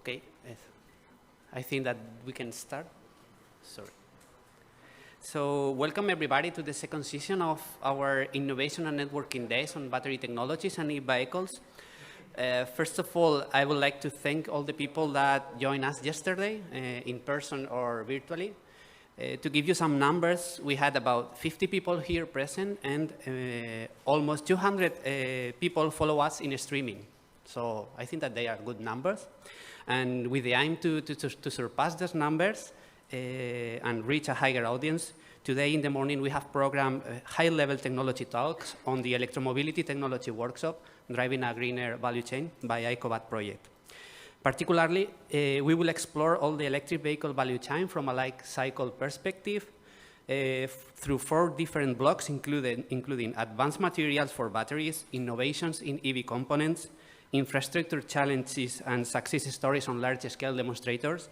Okay, I think that we can start. Sorry. So welcome everybody to the second session of our Innovation and Networking Days on Battery Technologies and e-vehicles. First of all, I would like to thank all the people that joined us yesterday, in person or virtually. To give you some numbers, we had about 50 people here present and almost 200 people follow us in streaming. So I think that they are good numbers. And with the aim to surpass those numbers and reach a higher audience, today in the morning we have programmed high-level technology talks on the Electromobility Technology Workshop, Driving a Greener Value Chain by i-HeCoBatt project. Particularly, we will explore all the electric vehicle value chain from a life cycle perspective through 4 different blocks, including advanced materials for batteries, innovations in EV components, infrastructure challenges and success stories on large-scale demonstrators,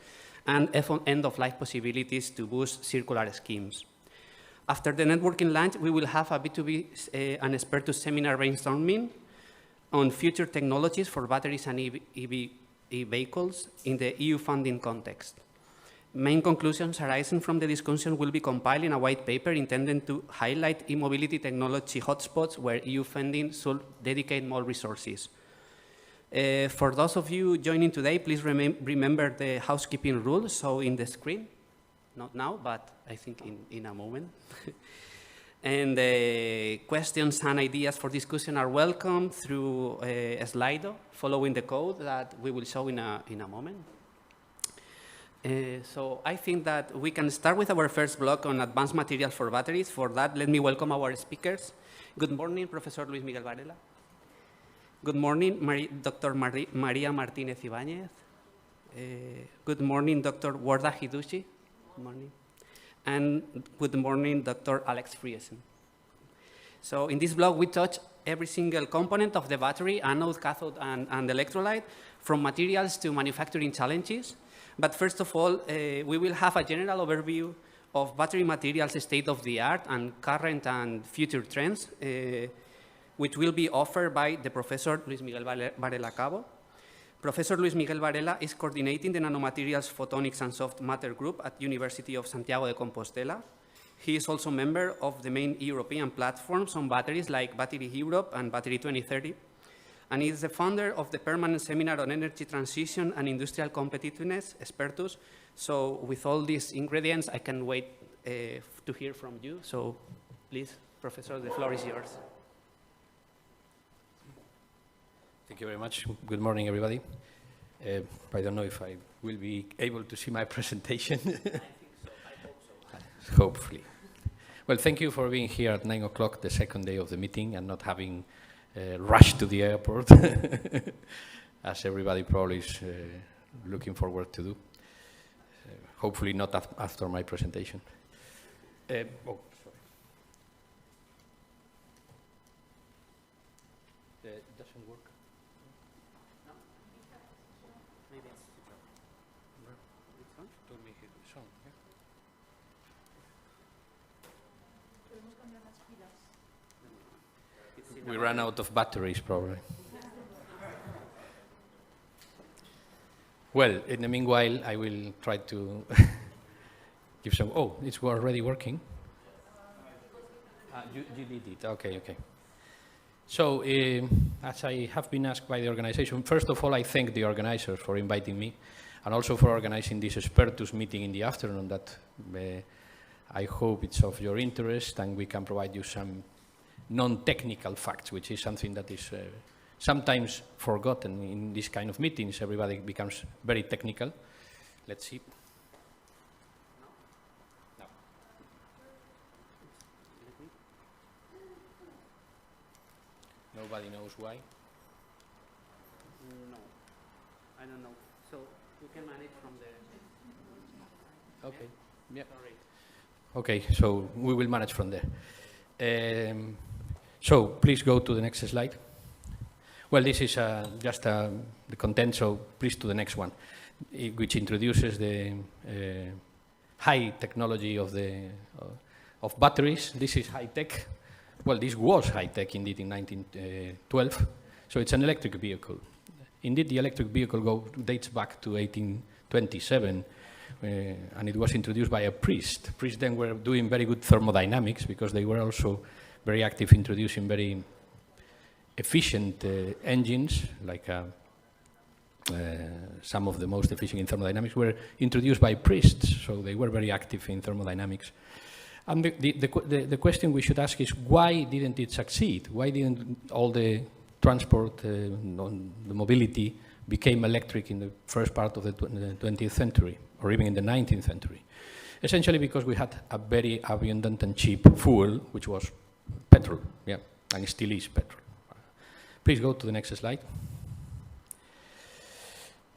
and end-of-life possibilities to boost circular schemes. After the networking lunch, we will have a B2B and expertus seminar brainstorming on future technologies for batteries and EV vehicles in the EU funding context. Main conclusions arising from the discussion will be compiled in a white paper intended to highlight e-mobility technology hotspots where EU funding should dedicate more resources. For those of you joining today, please remember the housekeeping rules. So in the screen, not now, but I think in a moment. And questions and ideas for discussion are welcome through Slido, following the code that we will show in a moment. So I think that we can start with our first block on advanced materials for batteries. For that, let me welcome our speakers. Good morning, Professor Luis Miguel Varela. Good morning, Dr. Maria Martinez Ibáñez. Good morning, Dr. Warda Hidushi. Good morning. And good morning, Dr. Alex Friesen. So in this block, we touch every single component of the battery, anode, cathode, and electrolyte, from materials to manufacturing challenges. But first of all, we will have a general overview of battery materials state-of-the-art and current and future trends, which will be offered by the Professor Luis Miguel Varela Cabo. Professor Luis Miguel Varela is coordinating the Nanomaterials Photonics and Soft Matter Group at University of Santiago de Compostela. He is also a member of the main European platforms on batteries like Battery Europe and Battery 2030. And he is the founder of the Permanent Seminar on Energy Transition and Industrial Competitiveness, expertus. So with all these ingredients, I can wait to hear from you. So please, Professor, the floor is yours. Thank you very much. Good morning, everybody. I don't know if I will be able to see my presentation. I think so. I hope so. Hopefully. Well, thank you for being here at 9 o'clock, the second day of the meeting, and not having rushed to the airport, as everybody probably is looking forward to do. Hopefully not after my presentation. Doesn't work. We ran out of batteries, probably. Well, in the meanwhile, I will try to give some. Oh, it's already working. You did it. Okay. So, as I have been asked by the organization, first of all, I thank the organizers for inviting me, and also for organizing this expertus meeting in the afternoon that I hope it's of your interest, and we can provide you some non-technical facts, which is something that is sometimes forgotten in this kind of meetings. Everybody becomes very technical. Let's see. No. Nobody knows why? No, I don't know. So we can manage from the... Okay. Yeah. Sorry. Okay, so we will manage from there. So please go to the next slide. Well, this is just the content, so please to the next one, which introduces the high technology of batteries. This is high tech. Well, this was high tech indeed in 1912. So it's an electric vehicle. Indeed, the electric vehicle dates back to 1827, and it was introduced by a priest. Priests then were doing very good thermodynamics because they were also very active introducing very efficient engines, like some of the most efficient in thermodynamics were introduced by priests, so they were very active in thermodynamics. And the question we should ask is, why didn't it succeed? Why didn't all the transport, the mobility became electric in the first part of the 20th century, or even in the 19th century? Essentially because we had a very abundant and cheap fuel, which was petrol, yeah, and it still is petrol. Please go to the next slide.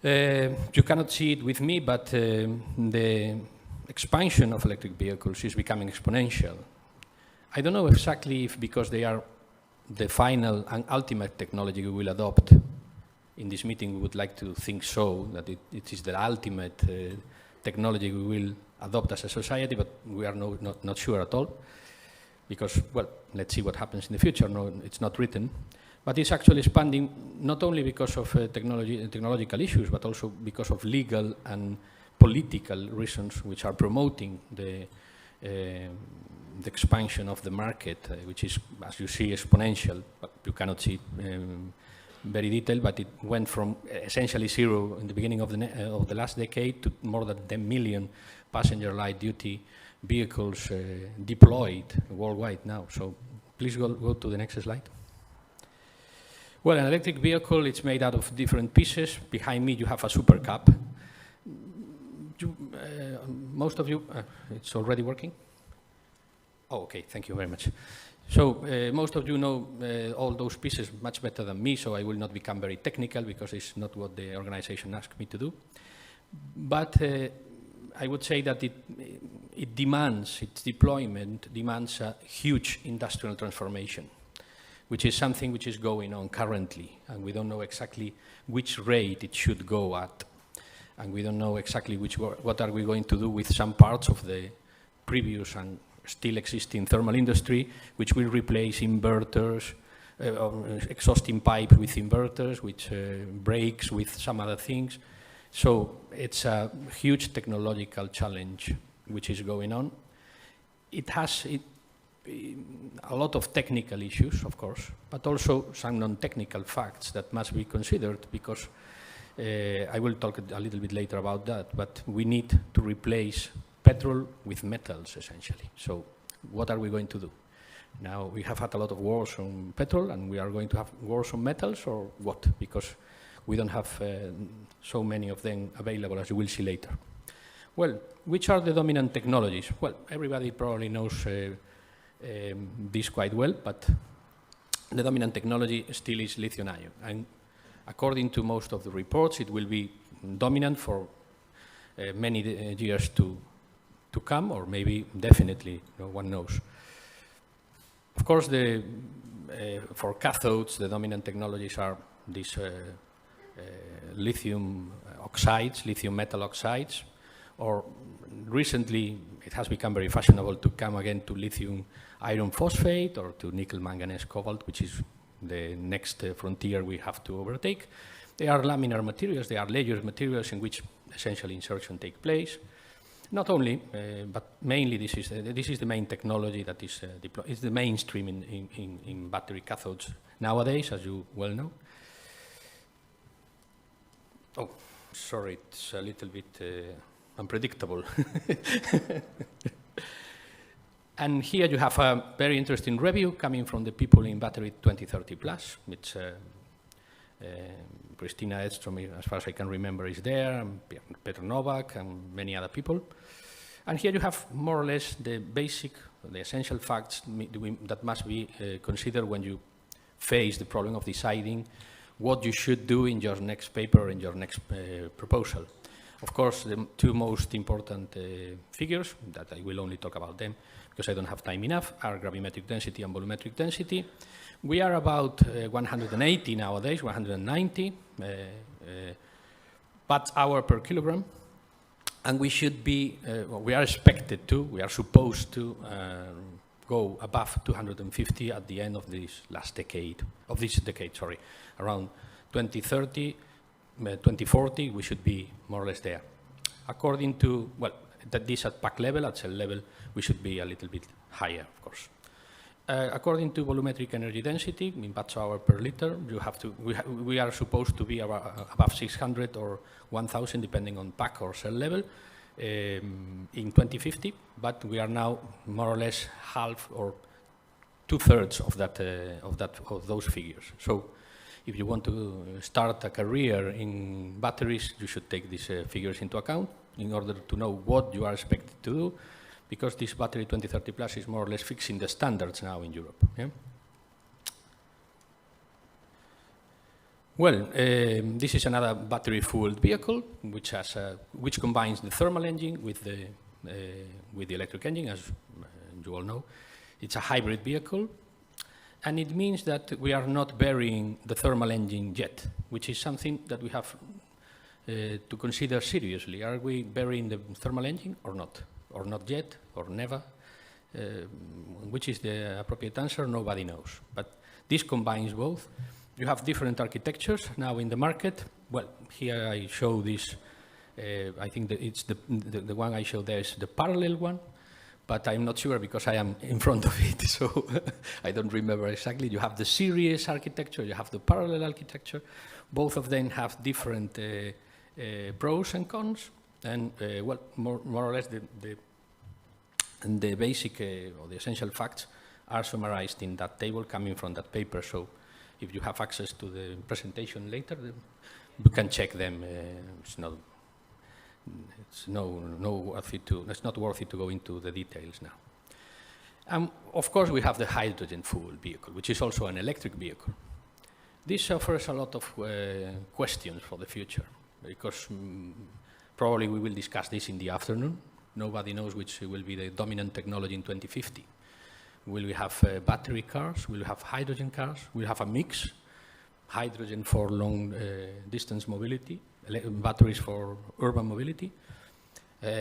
You cannot see it with me, but the expansion of electric vehicles is becoming exponential. I don't know exactly if because they are the final and ultimate technology we will adopt. In this meeting, we would like to think so, that it is the ultimate technology we will adopt as a society, but we are not sure at all. Because, well, let's see what happens in the future. No, it's not written. But it's actually expanding not only because of technological issues, but also because of legal and political reasons which are promoting the expansion of the market, which is, as you see, exponential. But you cannot see it very detailed, but it went from essentially zero in the beginning of the last decade to more than 10 million passenger light-duty vehicles deployed worldwide now. So please go to the next slide. Well, an electric vehicle, it's made out of different pieces. Behind me, you have a supercap. Most of you, it's already working? Oh, okay, thank you very much. So most of you know all those pieces much better than me, so I will not become very technical because it's not what the organization asked me to do. But I would say that it demands, its deployment demands a huge industrial transformation, which is something which is going on currently, and we don't know exactly which rate it should go at, and we don't know exactly what are we going to do with some parts of the previous and still existing thermal industry, which will replace inverters, exhausting pipes with inverters, which brakes with some other things. So it's a huge technological challenge which is going on. It has a lot of technical issues, of course, but also some non-technical facts that must be considered, because I will talk a little bit later about that, but we need to replace petrol with metals, essentially. So what are we going to do? Now, we have had a lot of wars on petrol, and we are going to have wars on metals, or what? Because we don't have so many of them available, as you will see later. Well, which are the dominant technologies? Well, everybody probably knows this quite well, but the dominant technology still is lithium-ion. And according to most of the reports, it will be dominant for many years to come, or maybe definitely, no one knows. Of course, for cathodes, the dominant technologies are these lithium oxides, lithium metal oxides, or recently it has become very fashionable to come again to lithium iron phosphate or to nickel manganese cobalt, which is the next frontier we have to overtake. They are laminar materials, they are layered materials in which essentially insertion takes place. Not only, but mainly this is the main technology that is deployed. It's the mainstream in battery cathodes nowadays, as you well know. Oh, sorry, it's a little bit unpredictable. And here you have a very interesting review coming from the people in Battery 2030 Plus. It's Christina Edstrom, as far as I can remember, is there, and Petr Novak, and many other people. And here you have more or less the basic, the essential facts that must be considered when you face the problem of deciding what you should do in your next paper, in your next proposal. Of course, the two most important figures, that I will only talk about them because I don't have time enough, are gravimetric density and volumetric density. We are about 180 nowadays, 190 watt-hour per kilogram, and we should be, we are expected to, we are supposed to go above 250 at the end of this last decade, around 2030, 2040, we should be more or less there. According to, well, this at pack level, at cell level, we should be a little bit higher, of course. According to volumetric energy density, in watt-hour per liter, you have to, we are supposed to be above 600 or 1,000, depending on pack or cell level, in 2050, but we are now more or less half or two-thirds of of those figures. So if you want to start a career in batteries, you should take these figures into account in order to know what you are expected to do, because this battery 2030 plus is more or less fixing the standards now in Europe. Yeah? Well, this is another battery-fueled vehicle, which combines the thermal engine with the electric engine, as you all know. It's a hybrid vehicle, and it means that we are not burying the thermal engine yet, which is something that we have to consider seriously. Are we burying the thermal engine or not? Or not yet, or never? Which is the appropriate answer? Nobody knows. But this combines both. You have different architectures now in the market. Well, here I show this. I think that it's the one I show there is the parallel one, but I'm not sure because I am in front of it, so I don't remember exactly. You have the series architecture, you have the parallel architecture. Both of them have different pros and cons, and well, more or less the basic or the essential facts are summarized in that table coming from that paper. So if you have access to the presentation later, you can check them. It's not worth it to go into the details now. Of course, we have the hydrogen fuel vehicle, which is also an electric vehicle. This offers a lot of questions for the future, because probably we will discuss this in the afternoon. Nobody knows which will be the dominant technology in 2050. Will we have battery cars? Will we have hydrogen cars? Will we have a mix? Hydrogen for long distance mobility, batteries for urban mobility.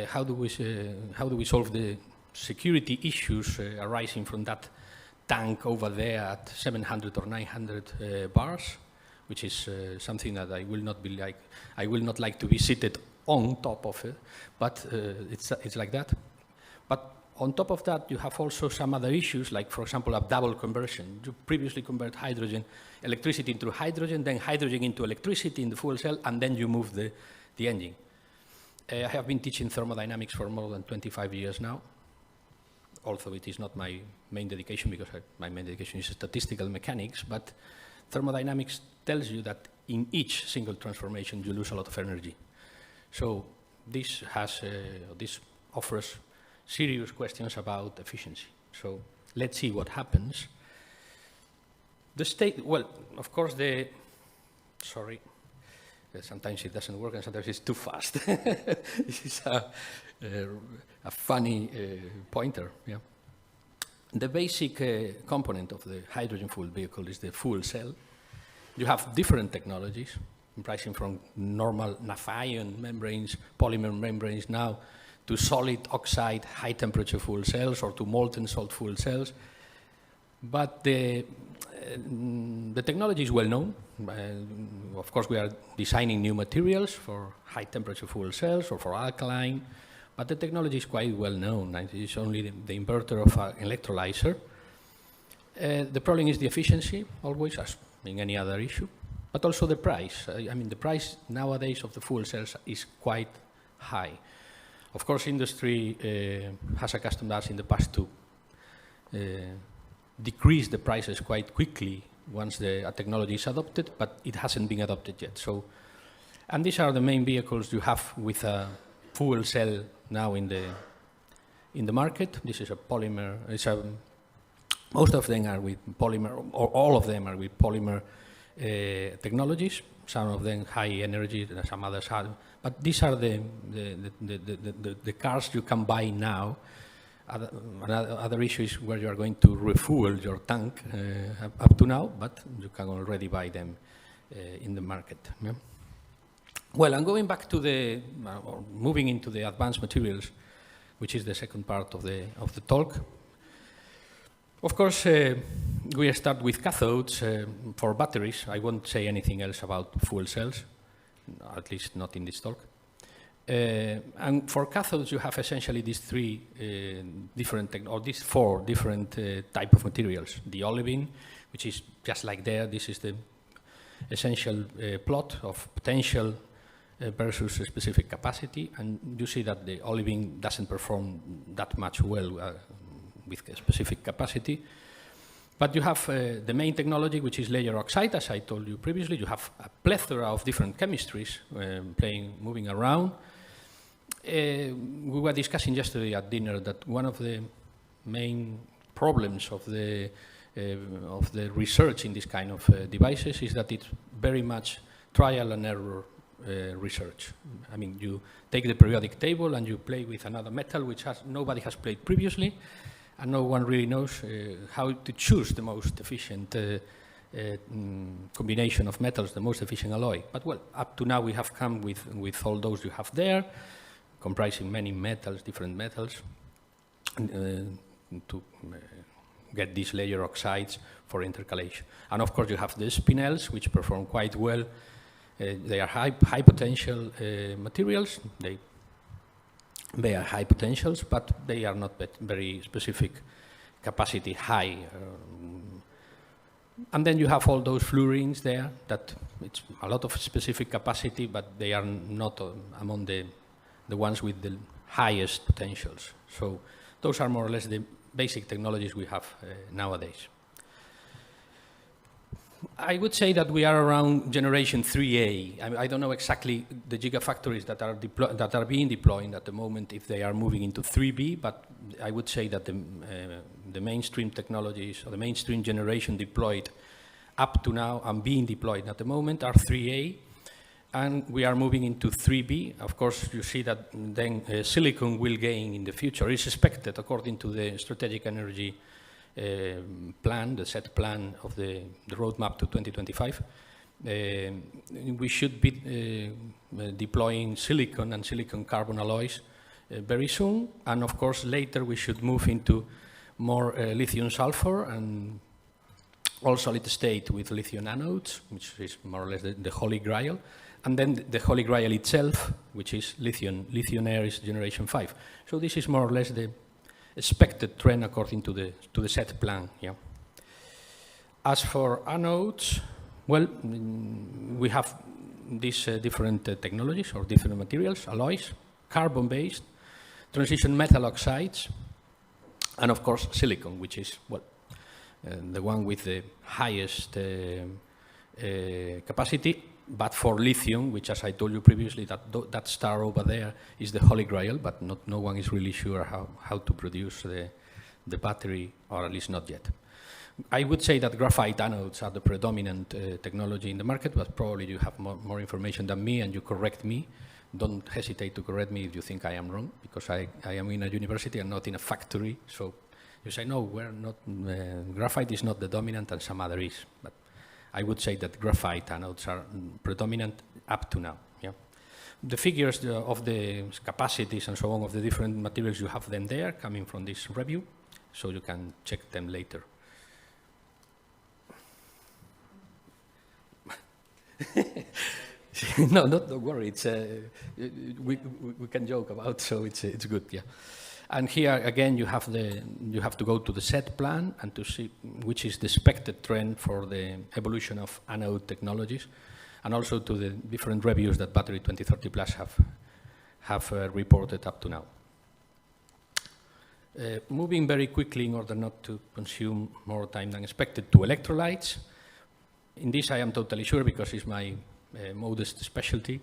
How do we solve the security issues arising from that tank over there at 700 or 900 bars, which is something that I will not like to be seated on top of it, but it's like that. But on top of that, you have also some other issues, like, for example, a double conversion. You previously convert electricity into hydrogen, then hydrogen into electricity in the fuel cell, and then you move the engine. I have been teaching thermodynamics for more than 25 years now, although it is not my main dedication, because my main dedication is statistical mechanics, but thermodynamics tells you that in each single transformation, you lose a lot of energy. So this offers serious questions about efficiency. So let's see what happens. Well, of course, sometimes it doesn't work and sometimes it's too fast. This is a funny pointer, yeah. The basic component of the hydrogen fuel vehicle is the fuel cell. You have different technologies, comprising from normal naphtha-ion membranes, polymer membranes now, to solid oxide high temperature fuel cells, or to molten salt fuel cells. But the technology is well known. Of course, we are designing new materials for high temperature fuel cells or for alkaline, but the technology is quite well known. It is only the inverter of an electrolyzer. The problem is the efficiency, always, as in any other issue, but also the price. I mean, the price nowadays of the fuel cells is quite high. Of course, industry has accustomed us in the past to decrease the prices quite quickly once a technology is adopted, but it hasn't been adopted yet. So, and these are the main vehicles you have with a fuel cell now in the market. This is a polymer. Most of them are with polymer, or all of them are with polymer technologies. Some of them high energy, some others have. But these are the cars you can buy now. Other issue is where you are going to refuel your tank up to now, but you can already buy them in the market. Yeah? Well, I'm going back to or moving into the advanced materials, which is the second part of the talk. Of course, we start with cathodes for batteries. I won't say anything else about fuel cells. at least not in this talk. And for cathodes, you have essentially these three different, or these four different type of materials. The olivine, which is just like there. This is the essential plot of potential versus specific capacity. And you see that the olivine doesn't perform that much well with a specific capacity. But you have the main technology, which is layer oxide, as I told you previously. You have a plethora of different chemistries moving around. We were discussing yesterday at dinner that one of the main problems of the research in this kind of devices is that it's very much trial and error research. I mean, you take the periodic table and you play with another metal which nobody has played previously, and no one really knows how to choose the most efficient combination of metals, the most efficient alloy. But well, up to now we have come with all those you have there, comprising many metals, different metals, to get these layer oxides for intercalation. And of course you have the spinels, which perform quite well. They are high potential materials. They are high potentials, but they are not very specific capacity high. And then you have all those fluorines there that it's a lot of specific capacity, but they are not among the ones with the highest potentials. So those are more or less the basic technologies we have nowadays. I would say that we are around generation 3A. I don't know exactly the gigafactories that are being deployed at the moment if they are moving into 3B, but I would say that the mainstream technologies or the mainstream generation deployed up to now and being deployed at the moment are 3A, and we are moving into 3B. Of course, you see that then silicon will gain in the future. It's expected, according to the strategic energy plan, the set plan of the roadmap to 2025, we should be deploying silicon and silicon carbon alloys very soon. And of course, later we should move into more lithium sulfur and all solid state with lithium anodes, which is more or less the holy grail. And then the holy grail itself, which is lithium air, is generation 5. So this is more or less the expected trend according to the set plan. Yeah. As for anodes, well, we have these different technologies or different materials, alloys, carbon-based, transition metal oxides, and of course silicon, which is the one with the highest capacity. But for lithium, which, as I told you previously, that star over there is the holy grail, but no one is really sure how to produce the battery, or at least not yet. I would say that graphite anodes are the predominant technology in the market, but probably you have more information than me, and you correct me. Don't hesitate to correct me if you think I am wrong, because I am in a university and not in a factory. So you say, no, we're not, graphite is not the dominant and some other is. But I would say that graphite anodes are predominant up to now. Yeah. The figures of the capacities and so on of the different materials, you have them there coming from this review, so you can check them later. No, don't worry. It's we can joke about, so it's good. Yeah. And here again, you have to go to the set plan and to see which is the expected trend for the evolution of anode technologies, and also to the different reviews that Battery 2030 Plus have reported up to now. Moving very quickly in order not to consume more time than expected to electrolytes. In this I am totally sure because it's my modest specialty.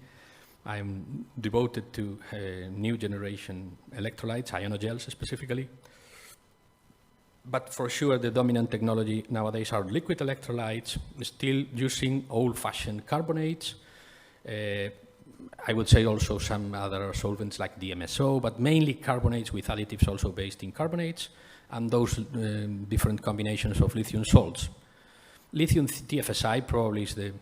I'm devoted to new generation electrolytes, ionogels specifically. But for sure, the dominant technology nowadays are liquid electrolytes, still using old-fashioned carbonates. I would say also some other solvents like DMSO, but mainly carbonates with additives also based in carbonates, and those different combinations of lithium salts. Lithium TFSI probably is the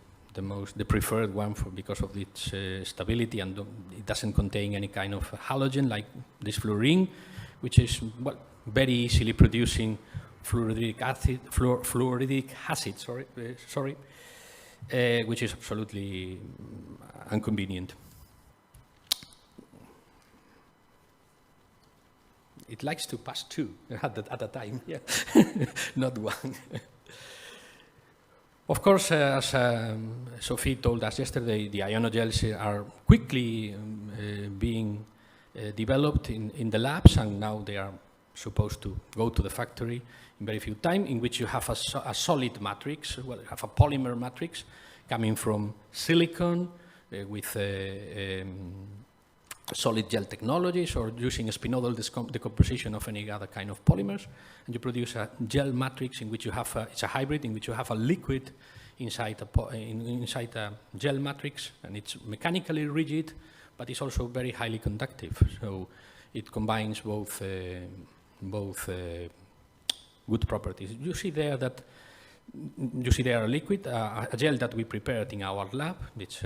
preferred one because of its stability, and it doesn't contain any kind of halogen like this fluorine, which is very easily producing fluoridic acid. which is absolutely inconvenient. It likes to pass two at a time, yeah. Not one. Of course, as Sophie told us yesterday, the ionogels are quickly being developed in the labs, and now they are supposed to go to the factory in very few time, in which you have a solid matrix, well, you have a polymer matrix coming from silicon with solid gel technologies, or using spinodal decomposition of any other kind of polymers, and you produce a gel matrix in which you have it's a hybrid in which you have a liquid inside a gel matrix, and it's mechanically rigid, but it's also very highly conductive. So it combines both good properties. You see there a liquid, a gel that we prepared in our lab. It's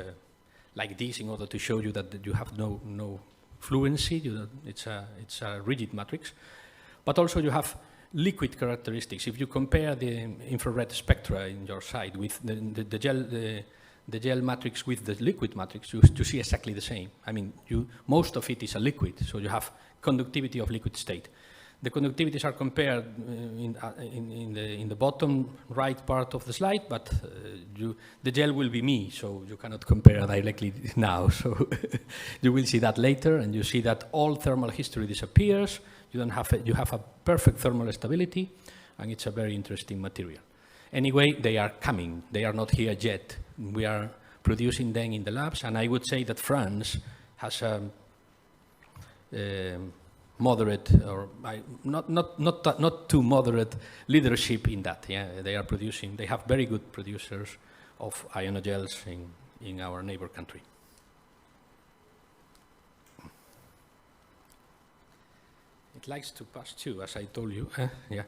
like this in order to show you that you have no fluency. It's a rigid matrix, but also you have liquid characteristics. If you compare the infrared spectra in your side with the gel matrix with the liquid matrix, you see exactly the same. I mean, most of it is a liquid, so you have conductivity of liquid state. The conductivities are compared in the bottom right part of the slide, but the gel will be me, so you cannot compare directly now. So you will see that later, and you see that all thermal history disappears. You have a perfect thermal stability, and it's a very interesting material. Anyway, they are coming. They are not here yet. We are producing them in the labs, and I would say that France has a moderate, or not too moderate leadership in that. Yeah, they are producing. They have very good producers of ionogels in our neighbor country. It likes to pass too, as I told you. Yeah,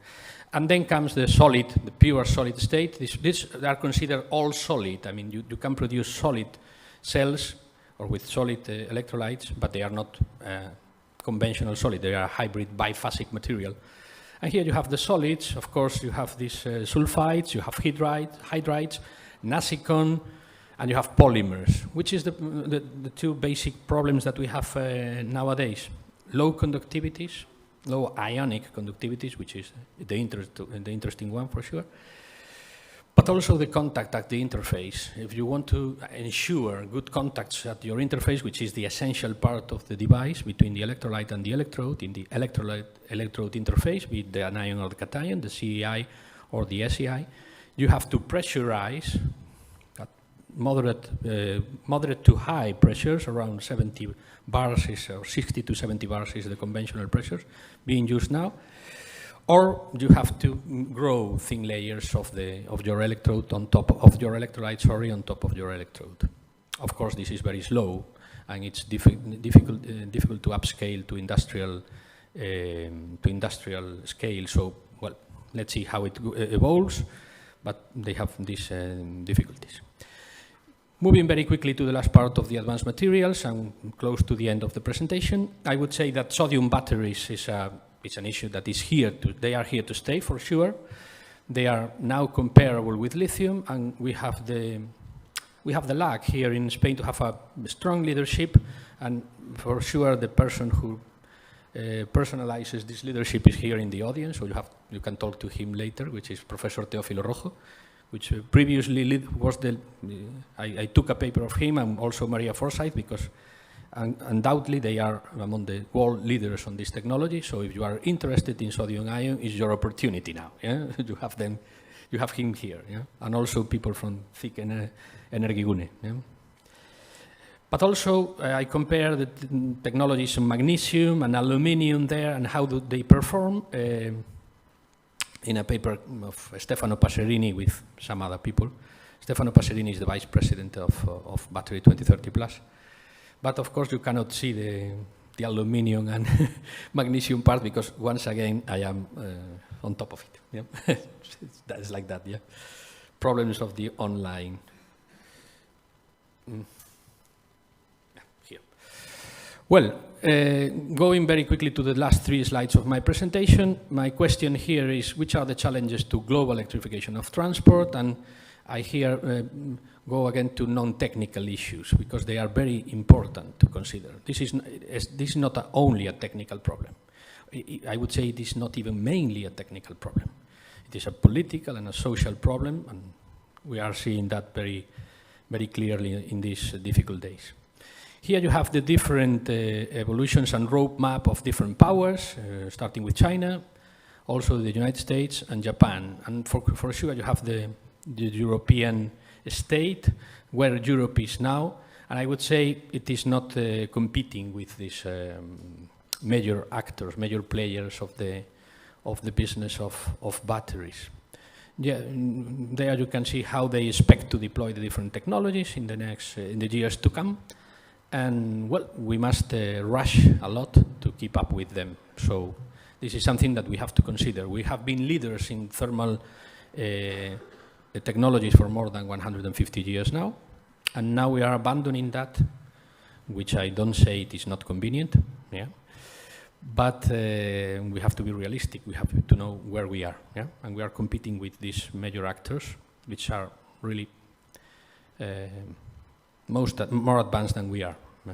and then comes the solid, the pure solid state. These are considered all solid. I mean, you can produce solid cells or with solid electrolytes, but they are not conventional solid. They are hybrid biphasic material. And here you have the solids. Of course, you have these sulfides, you have hydrides, nasicon, and you have polymers, which is the two basic problems that we have nowadays. Low conductivities, low ionic conductivities, which is the interesting one for sure, but also the contact at the interface. If you want to ensure good contacts at your interface, which is the essential part of the device between the electrolyte and the electrode, in the electrolyte-electrode interface, be it the anion or the cation, the CEI or the SEI, you have to pressurize at moderate to high pressures, around 70 bars or 60 to 70 bars is the conventional pressures being used now. Or you have to grow thin layers of your electrode on top of your electrolyte, on top of your electrode. Of course, this is very slow, and it's difficult to upscale to industrial scale. So, well, let's see how it evolves, but they have these difficulties. Moving very quickly to the last part of the advanced materials and close to the end of the presentation, I would say that sodium batteries is it's an issue that is they are here to stay for sure. They are now comparable with lithium, and we have the luck here in Spain to have a strong leadership, and for sure the person who personalizes this leadership is here in the audience, so you can talk to him later, which is Professor Teófilo Rojo, which previously was I took a paper of him, and also Maria Forsyth, because undoubtedly they are among the world leaders on this technology. So if you are interested in sodium ion, it's your opportunity now. Yeah? You have him here, yeah? And also people from TIC Energigune. Yeah? But also I compare the technologies of magnesium and aluminium there, and how do they perform in a paper of Stefano Passerini with some other people. Stefano Passerini is the vice president of Battery 2030 Plus. But of course, you cannot see the aluminium and magnesium part, because once again, I am on top of it. Yeah? That's like that, yeah. Problems of the online. Here. Well, going very quickly to the last 3 slides of my presentation, my question here is, which are the challenges to global electrification of transport? And I here go again to non-technical issues because they are very important to consider. This is not only a technical problem. I would say it is not even mainly a technical problem. It is a political and a social problem, and we are seeing that very, very clearly in these difficult days. Here you have the different evolutions and roadmap of different powers, starting with China, also the United States and Japan. And for sure you have the European state, where Europe is now, and I would say it is not competing with these major actors, major players of the business of batteries. Yeah, there you can see how they expect to deploy the different technologies in the years to come. And well, we must rush a lot to keep up with them. So this is something that we have to consider. We have been leaders in thermal technologies for more than 150 years now, and now we are abandoning that, which I don't say it is not convenient, yeah. But we have to be realistic. We have to know where we are, yeah? And we are competing with these major actors, which are really more advanced than we are. Yeah?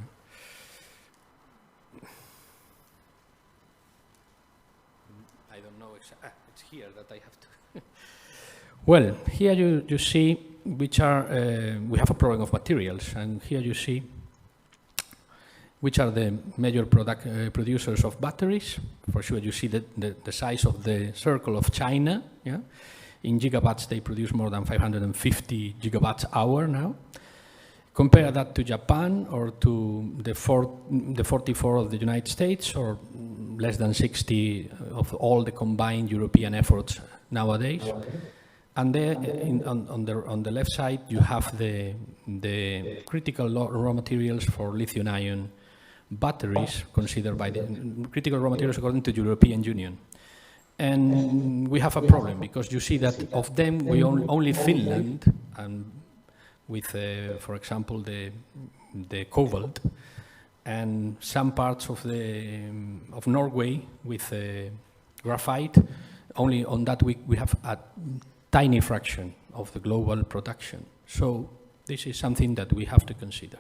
I don't know exactly. It's here that I have to. Well, here you see which are. We have a problem of materials, and here you see which are the major producers of batteries. For sure, you see the size of the circle of China. Yeah? In gigawatts, they produce more than 550 gigawatts hour now. Compare that to Japan or to the 44 of the United States, or less than 60 of all the combined European efforts nowadays. And there, on the left side, you have the critical raw materials for lithium-ion batteries considered by the critical raw materials according to the European Union. And we have a problem because you see that of them, we only Finland, and with, for example, the cobalt, and some parts of Norway with graphite. Only on that we have a tiny fraction of the global production. So this is something that we have to consider.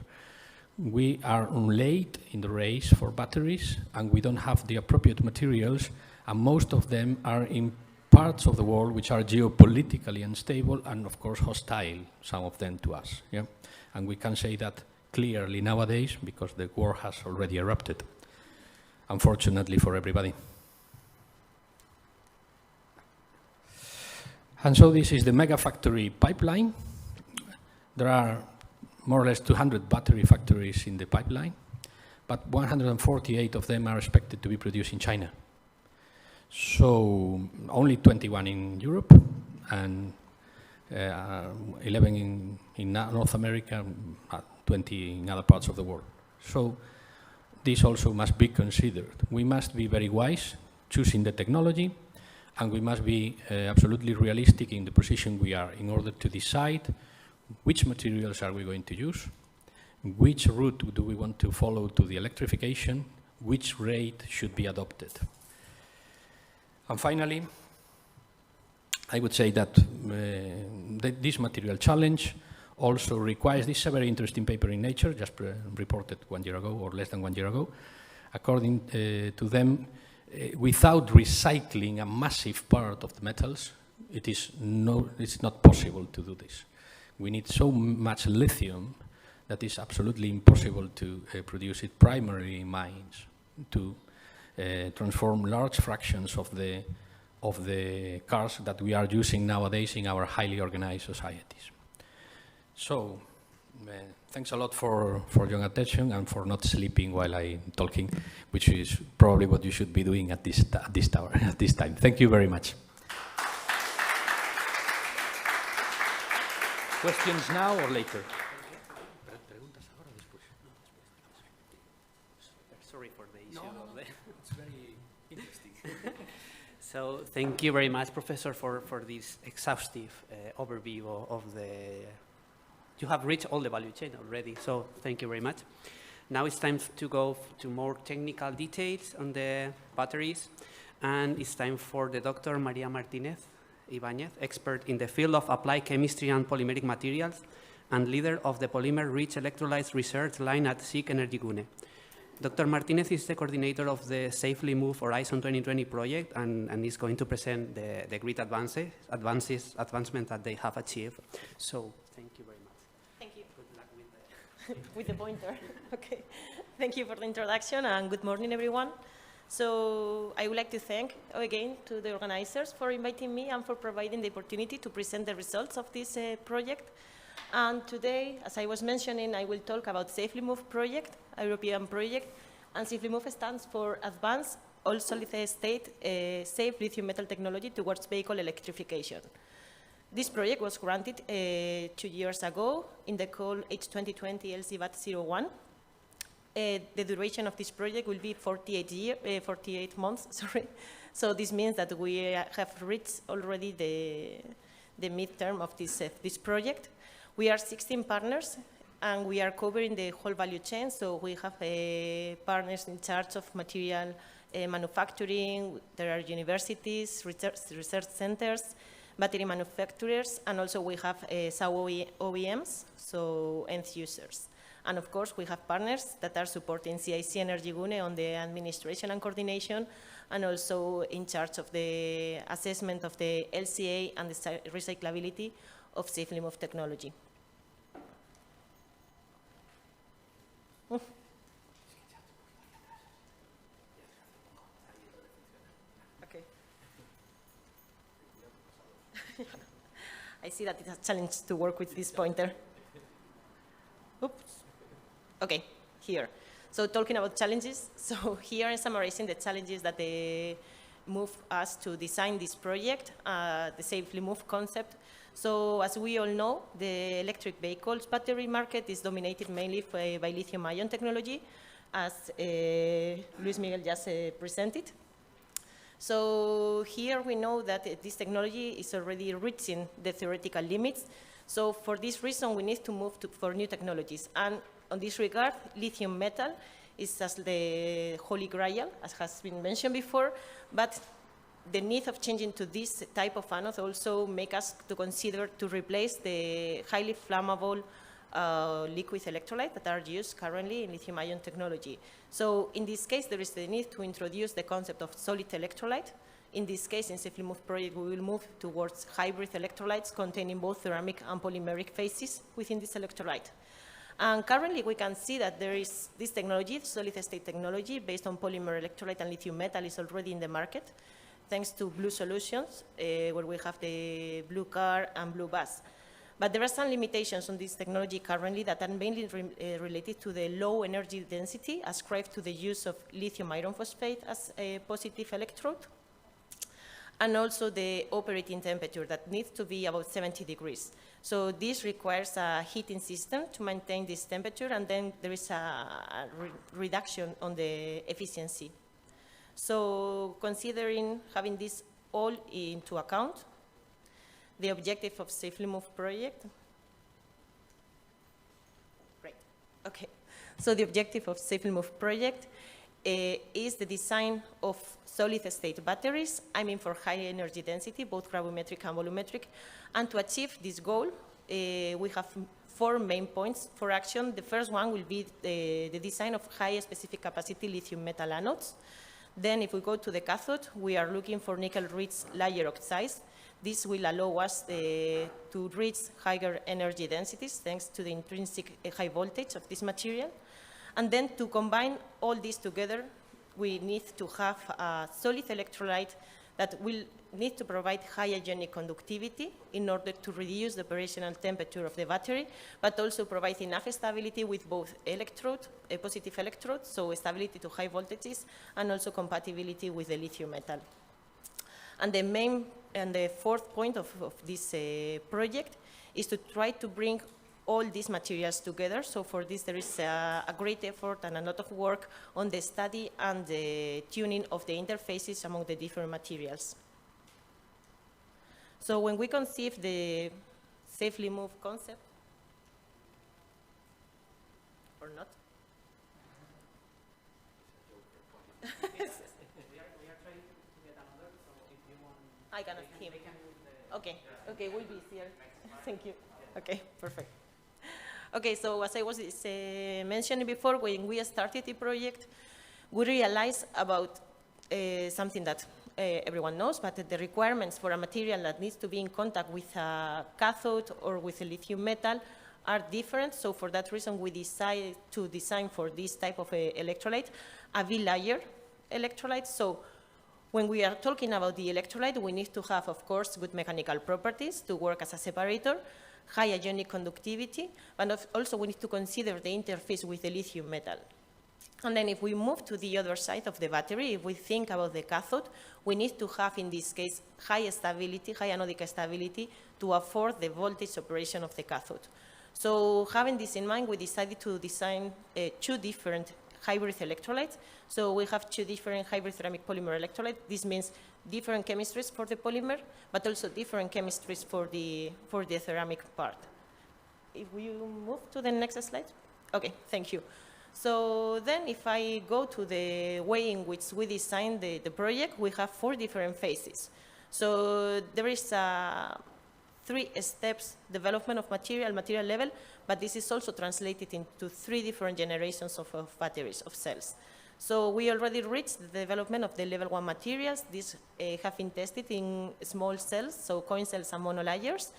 We are late in the race for batteries, and we don't have the appropriate materials, and most of them are in parts of the world which are geopolitically unstable and, of course, hostile, some of them to us. Yeah? And we can say that clearly nowadays because the war has already erupted, unfortunately for everybody. And so this is the mega factory pipeline. There are more or less 200 battery factories in the pipeline, but 148 of them are expected to be produced in China. So only 21 in Europe and 11 in North America, 20 in other parts of the world. So this also must be considered. We must be very wise choosing the technology, and we must be absolutely realistic in the position we are in order to decide which materials are we going to use, which route do we want to follow to the electrification, which rate should be adopted. And finally, I would say that this material challenge also requires, this is a very interesting paper in Nature, just reported 1 year ago or less than 1 year ago. According to them, without recycling a massive part of the metals, it's not possible to do this. We need so much lithium that it's absolutely impossible to produce it primarily in mines, to transform large fractions of the cars that we are using nowadays in our highly organized societies. So, thanks a lot for your attention and for not sleeping while I'm talking, which is probably what you should be doing at this time. Thank you very much. Questions now or later? Sorry for the issue. No. It's very interesting. So thank you very much, Professor, for this exhaustive overview of the... You have reached all the value chain already, so thank you very much. Now it's time to go to more technical details on the batteries, and it's time for the Dr. Maria Martinez Ibáñez, expert in the field of applied chemistry and polymeric materials, and leader of the polymer-rich electrolytes research line at SiC Energy Gune. Dr. Martinez is the coordinator of the Safely Move Horizon 2020 project and is going to present the great advancements that they have achieved. So, thank you very much. Thank you. Good luck with the With the pointer. Okay. Thank you for the introduction and good morning, everyone. So I would like to thank again to the organizers for inviting me and for providing the opportunity to present the results of this project. And today, as I was mentioning, I will talk about Safely Move project, a European project, and Safely Move stands for Advanced All Solid State Safe Lithium Metal Technology Towards Vehicle Electrification. This project was granted 2 years ago in the call H2020 LCBAT 01. The duration of this project will be 48 months, sorry. So this means that we have reached already the midterm of this project. We are 16 partners, and we are covering the whole value chain. So we have partners in charge of material manufacturing. There are universities, research centers, battery manufacturers, and also we have some OEMs, so end users. And of course, we have partners that are supporting CIC Energy Gune on the administration and coordination, and also in charge of the assessment of the LCA and the recyclability of Safely Move technology. Okay. I see that it's a challenge to work with this pointer. Oops. Okay, here. So talking about challenges, so here I'm summarizing the challenges that move us to design this project, the Safely Move concept. So as we all know, the electric vehicles battery market is dominated mainly by lithium-ion technology, as Luis Miguel just presented. So here we know that this technology is already reaching the theoretical limits. So for this reason, we need to move for new technologies. And on this regard, lithium metal is as the holy grail, as has been mentioned before, but the need of changing to this type of anode also make us to consider to replace the highly flammable liquid electrolyte that are used currently in lithium-ion technology. So in this case, there is the need to introduce the concept of solid electrolyte. In this case, in Safely Move project, we will move towards hybrid electrolytes containing both ceramic and polymeric phases within this electrolyte. And currently, we can see that there is this technology, solid-state technology, based on polymer electrolyte and lithium metal is already in the market, thanks to Blue Solutions, where we have the Blue Car and Blue Bus. But there are some limitations on this technology currently that are mainly related to the low energy density ascribed to the use of lithium iron phosphate as a positive electrode, and also the operating temperature that needs to be about 70 degrees. So this requires a heating system to maintain this temperature, and then there is a reduction on the efficiency. So considering having this all into account, the objective of Safely Move project, great, okay. So the objective of Safely Move project is the design of solid-state batteries, for high energy density, both gravimetric and volumetric. And to achieve this goal, we have 4 main points for action. The first one will be the design of high specific capacity lithium metal anodes. Then if we go to the cathode, we are looking for nickel-rich layer oxides. This will allow us to reach higher energy densities thanks to the intrinsic high voltage of this material. And then to combine all this together, we need to have a solid electrolyte that will need to provide high ionic conductivity in order to reduce the operational temperature of the battery, but also provide enough stability with both positive electrodes, so stability to high voltages, and also compatibility with the lithium metal. And the fourth point of this project is to try to bring all these materials together. So for this, there is a great effort and a lot of work on the study and the tuning of the interfaces among the different materials. So when we conceive the Safely Move concept, or not? We are trying to get another, so if you want, I cannot they hear. can use the Okay, okay, we'll be here. Thank you. Okay, perfect. Okay, so as I was mentioning before, when we started the project, we realized about something that everyone knows, but the requirements for a material that needs to be in contact with a cathode or with a lithium metal are different. So for that reason, we decided to design for this type of electrolyte a V-layer electrolyte. So when we are talking about the electrolyte, we need to have, of course, good mechanical properties to work as a separator, high ionic conductivity, but also we need to consider the interface with the lithium metal. And then if we move to the other side of the battery, if we think about the cathode, we need to have, in this case, high stability, high anodic stability to afford the voltage operation of the cathode. So having this in mind, we decided to design two different hybrid electrolytes. So we have two different hybrid ceramic polymer electrolytes. This means different chemistries for the polymer, but also different chemistries for the ceramic part. If we move to the next slide. Okay, thank you. So then if I go to the way in which we designed the project, we have 4 different phases. So there is 3 steps: development of material level, but this is also translated into 3 different generations of batteries, of cells. So we already reached the development of the level 1 materials. These have been tested in small cells, so coin cells and monolayers.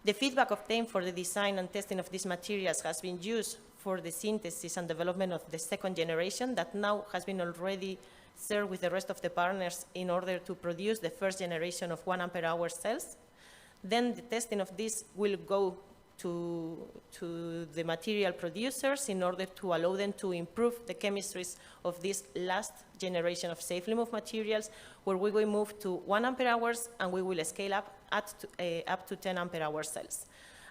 The feedback obtained for the design and testing of these materials has been used for the synthesis and development of the 2nd generation that now has been already shared with the rest of the partners in order to produce the 1st generation of 1 ampere-hour cells. Then the testing of this will go to the material producers in order to allow them to improve the chemistries of this last generation of safely moved materials, where we will move to 1 ampere-hours and we will scale up to 10 ampere-hour cells.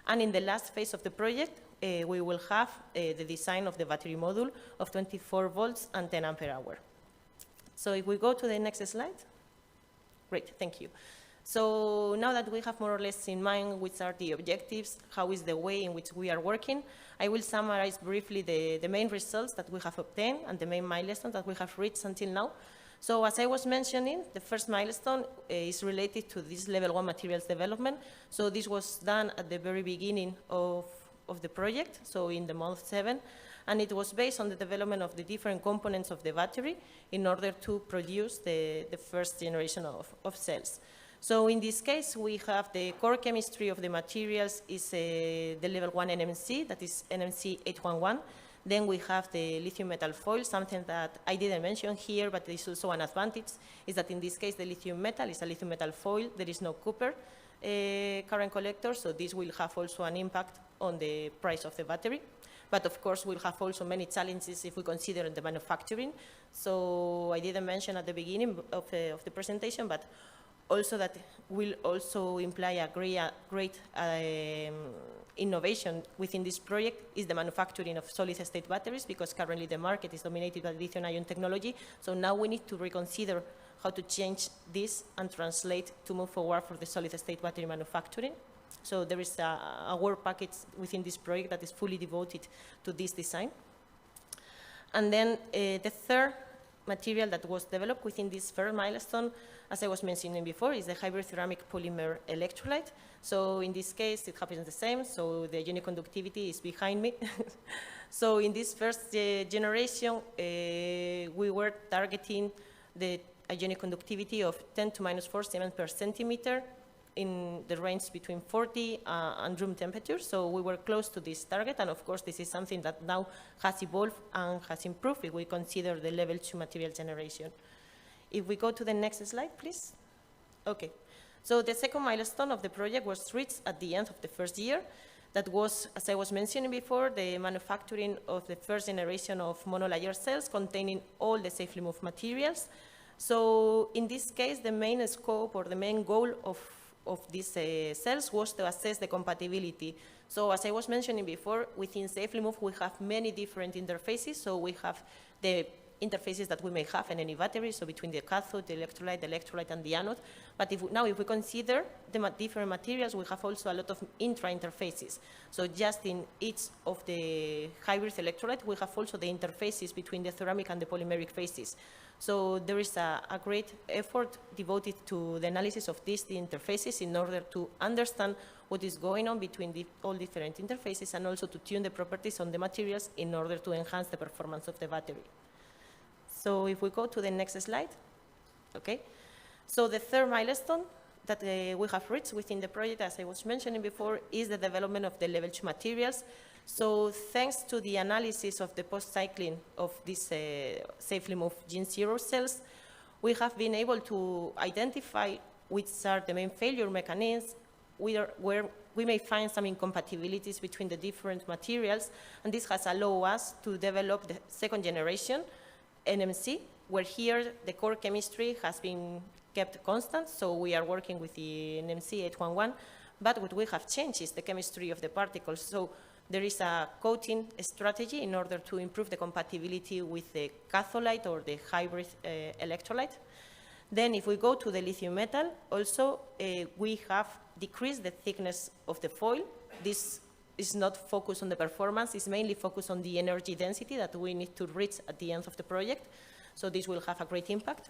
And in the last phase of the project, we will have the design of the battery module of 24 volts and 10 ampere-hour. So if we go to the next slide. Great, thank you. So now that we have more or less in mind which are the objectives, how is the way in which we are working, I will summarize briefly the main results that we have obtained and the main milestones that we have reached until now. So as I was mentioning, the first milestone is related to this level 1 materials development. So this was done at the very beginning of the project, so in the month 7, and it was based on the development of the different components of the battery in order to produce the 1st generation of cells. So in this case, we have the core chemistry of the materials is the level 1 NMC, that is NMC 811. Then we have the lithium metal foil, something that I didn't mention here, but is also an advantage, is that in this case, the lithium metal is a lithium metal foil. There is no copper current collector, so this will have also an impact on the price of the battery. But of course, we'll have also many challenges if we consider the manufacturing. So I didn't mention at the beginning of the presentation, but also that will also imply a great innovation within this project is the manufacturing of solid-state batteries, because currently the market is dominated by lithium-ion technology. So now we need to reconsider how to change this and translate to move forward for the solid-state battery manufacturing. So there is a work package within this project that is fully devoted to this design. And then the 3rd material that was developed within this 1st milestone, as I was mentioning before, is the hybrid ceramic polymer electrolyte. So in this case, it happens the same. So the ionic conductivity is behind me. So in this 1st generation, we were targeting the ionic conductivity of 10 to minus 4 Siemens per centimeter in the range between 40 and room temperature. So we were close to this target. And of course, this is something that now has evolved and has improved if we consider the level 2 material generation. If we go to the next slide, please. Okay. So the 2nd milestone of the project was reached at the end of the 1st year. That was, as I was mentioning before, the manufacturing of the 1st generation of monolayer cells containing all the safely moved materials. So in this case, the main scope or the main goal of these cells was to assess the compatibility. So as I was mentioning before, within safely moved, we have many different interfaces. So we have the interfaces that we may have in any battery, so between the cathode, the electrolyte, and the anode. But if we consider the different materials, we have also a lot of intra-interfaces. So just in each of the hybrid electrolyte, we have also the interfaces between the ceramic and the polymeric phases. So there is a great effort devoted to the analysis of these interfaces in order to understand what is going on between all different interfaces, and also to tune the properties on the materials in order to enhance the performance of the battery. So if we go to the next slide, okay. So the third milestone that we have reached within the project, as I was mentioning before, is the development of the level 2 materials. So thanks to the analysis of the post-cycling of these safely moved Gen 0 cells, we have been able to identify which are the main failure mechanisms, where we may find some incompatibilities between the different materials, and this has allowed us to develop the second generation NMC, where here the core chemistry has been kept constant, so we are working with the NMC 811, but what we have changed is the chemistry of the particles. So there is a coating strategy in order to improve the compatibility with the catholyte or the hybrid electrolyte. Then if we go to the lithium metal, also we have decreased the thickness of the foil. This is not focused on the performance, it's mainly focused on the energy density that we need to reach at the end of the project. So this will have a great impact.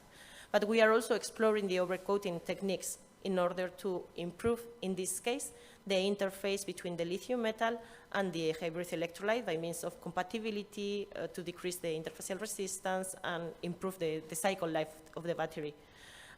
But we are also exploring the overcoating techniques in order to improve, in this case, the interface between the lithium metal and the hybrid electrolyte by means of compatibility to decrease the interfacial resistance and improve the cycle life of the battery.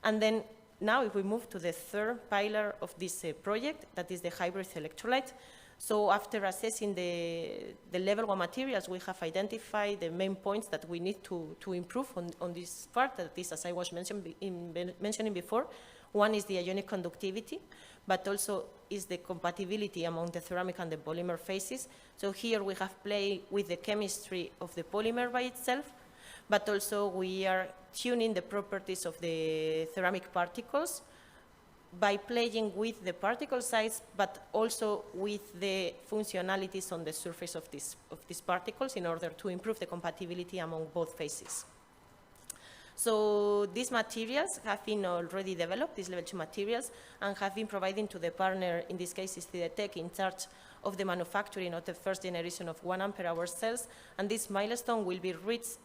And then now if we move to the third pillar of this project, that is the hybrid electrolyte. So after assessing the level 1 materials, we have identified the main points that we need to improve on this part, that is, as I was mentioning before. One is the ionic conductivity, but also is the compatibility among the ceramic and the polymer phases. So here we have played with the chemistry of the polymer by itself, but also we are tuning the properties of the ceramic particles by playing with the particle size, but also with the functionalities on the surface of these particles in order to improve the compatibility among both phases. So these materials have been already developed, these level 2 materials, and have been provided to the partner, in this case is the tech in charge of the manufacturing of the first generation of 1 ampere-hour cells, and this milestone will be reached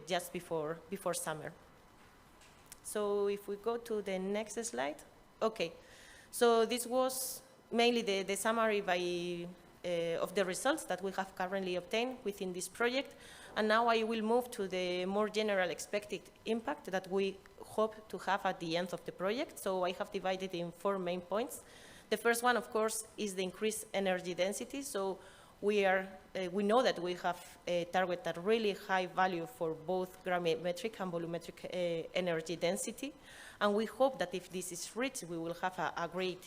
just before summer. So if we go to the next slide. Okay, so this was mainly the summary of the results that we have currently obtained within this project. And now I will move to the more general expected impact that we hope to have at the end of the project. So I have divided in 4 main points. The first one, of course, is the increased energy density. So we know that we have a target at really high value for both gravimetric and volumetric energy density. And we hope that if this is reached, we will have a great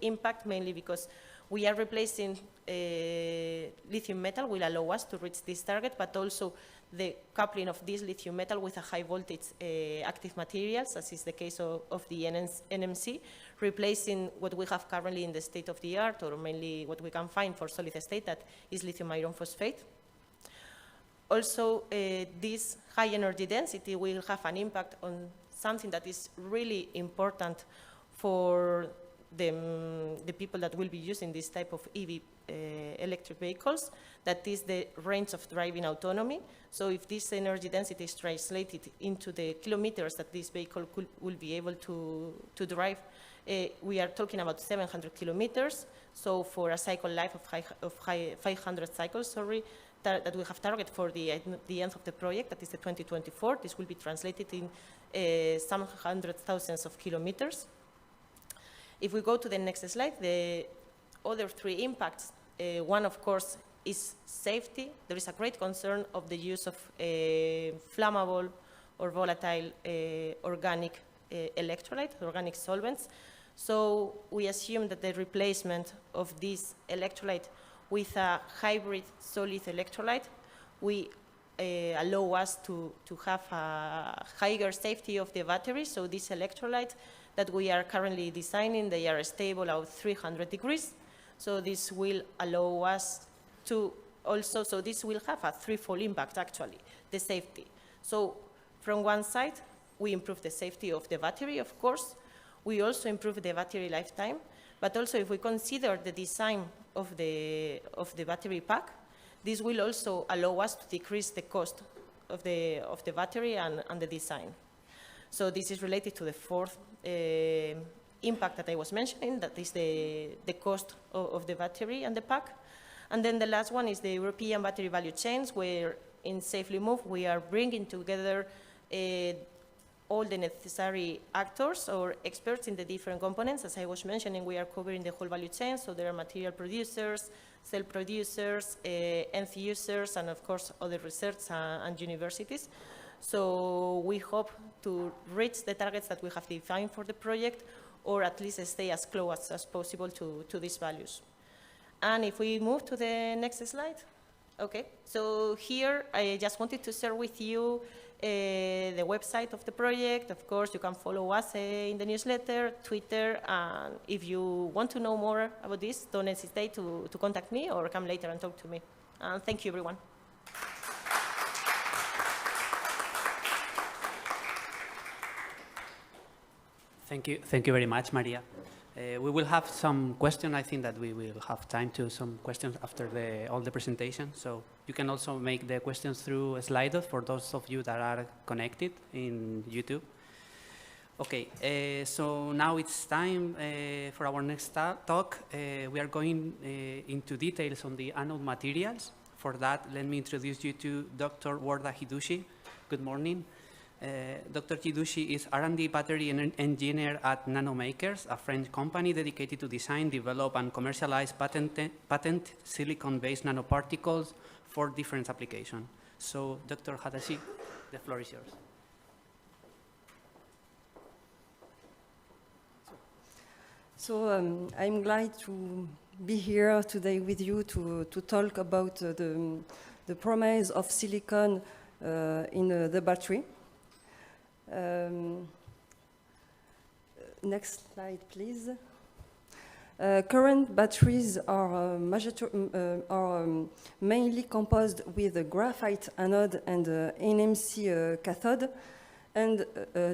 impact, mainly because we are replacing lithium metal will allow us to reach this target, but also the coupling of this lithium metal with a high voltage active materials, as is the case of the NMC, replacing what we have currently in the state of the art, or mainly what we can find for solid state, that is lithium iron phosphate. Also, this high energy density will have an impact on something that is really important for the people that will be using this type of EV electric vehicles, that is the range of driving autonomy. So if this energy density is translated into the kilometers that this vehicle will be able to drive, we are talking about 700 kilometers. So for a cycle life of 500 cycles, that we have target for the end of the project, that is the 2024, this will be translated in some hundred thousands of kilometers. If we go to the next slide, the other 3 impacts, one, of course, is safety. There is a great concern of the use of flammable or volatile organic electrolyte, organic solvents. So we assume that the replacement of this electrolyte with a hybrid solid electrolyte will allow us to have a higher safety of the battery. So this electrolyte that we are currently designing, they are stable at 300 degrees. So this will allow us to also, so this will have a threefold impact actually, the safety. So from one side, we improve the safety of the battery, of course. We also improve the battery lifetime, but also if we consider the design of the battery pack, this will also allow us to decrease the cost of the battery and the design. So this is related to the fourth impact that I was mentioning, that is the cost of the battery and the pack. And then the last one is the European battery value chains, where in Safely Move we are bringing together all the necessary actors or experts in the different components. As I was mentioning, we are covering the whole value chain, so there are material producers, cell producers, end users, and of course other research and universities. So we hope to reach the targets that we have defined for the project, or at least stay as close as possible to these values. And if we move to the next slide. Okay, so here I just wanted to share with you the website of the project. Of course, you can follow us in the newsletter, Twitter, and if you want to know more about this, don't hesitate to contact me or come later and talk to me. And thank you, everyone. Thank you very much, Maria. We will have some questions. I think that we will have time to some questions after all the presentation. So you can also make the questions through Slido for those of you that are connected in YouTube. Okay, so now it's time for our next talk. We are going into details on the anode materials. For that, let me introduce you to Dr. Warda Hidushi. Good morning. Dr. Hidushi is R&D battery engineer at Nanomakers, a French company dedicated to design, develop, and commercialize patent silicon-based nanoparticles for different applications. So, Dr. Hidushi, the floor is yours. So I'm glad to be here today with you to talk about the promise of silicon in the battery. Next slide, please. Current batteries are mainly composed with a graphite anode and NMC cathode. And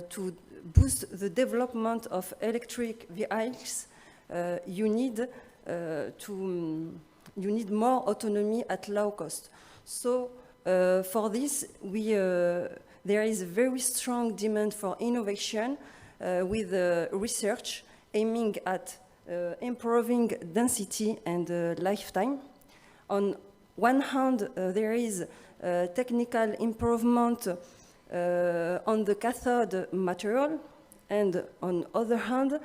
to boost the development of electric vehicles, you need more autonomy at low cost. So for this, there is a very strong demand for innovation with research aiming at improving density and lifetime. On one hand, there is technical improvement on the cathode material, and on the other hand,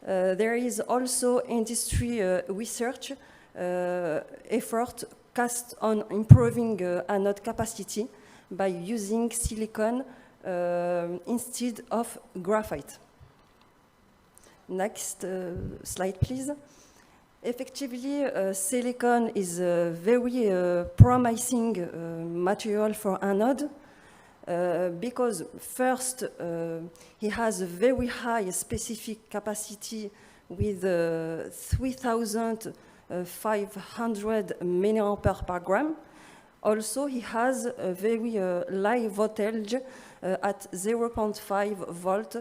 there is also industry research effort cast on improving anode capacity by using silicon instead of graphite. Next slide, please. Effectively, silicon is a very promising material for anode because first, he has a very high specific capacity with 3,500 milliampere per gram. Also, he has a very high voltage at 0.5 volt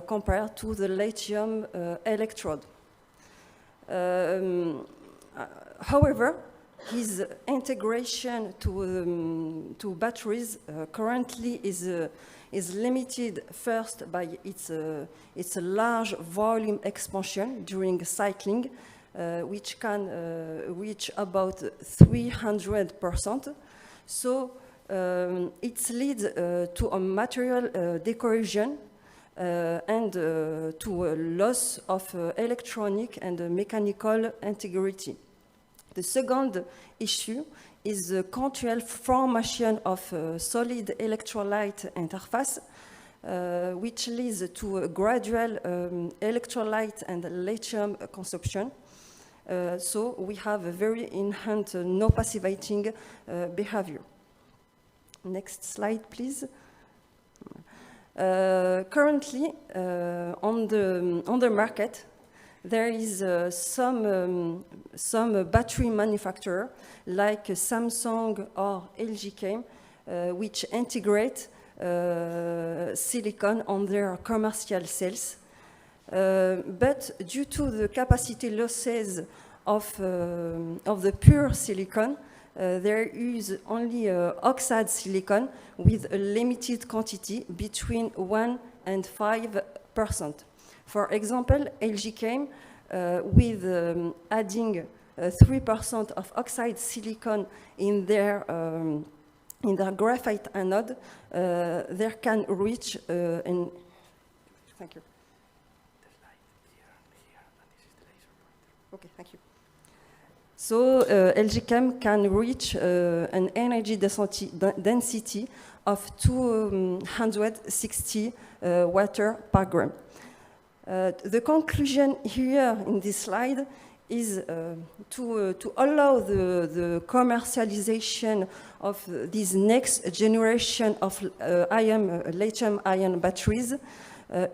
compared to the lithium electrode. However, his integration to batteries currently is limited first by its large volume expansion during cycling, which can reach about 300%. So it leads to a material decohesion and to a loss of electronic and mechanical integrity. The second issue is the continual formation of solid electrolyte interface, which leads to a gradual electrolyte and lithium consumption. So we have a very enhanced no passivating behavior. Next slide, please. Currently, on the market, there is some battery manufacturer like Samsung or LG which integrate silicon on their commercial cells. But due to the capacity losses of the pure silicon, there is only oxide silicon with a limited quantity between 1 and 5%. For example, LG came with adding 3% of oxide silicon in their graphite anode, they can reach an. Thank you. Okay, thank you. So LG Chem can reach an energy density of 260 watt per gram. The conclusion here in this slide is to allow the commercialization of this next generation of lithium-ion batteries.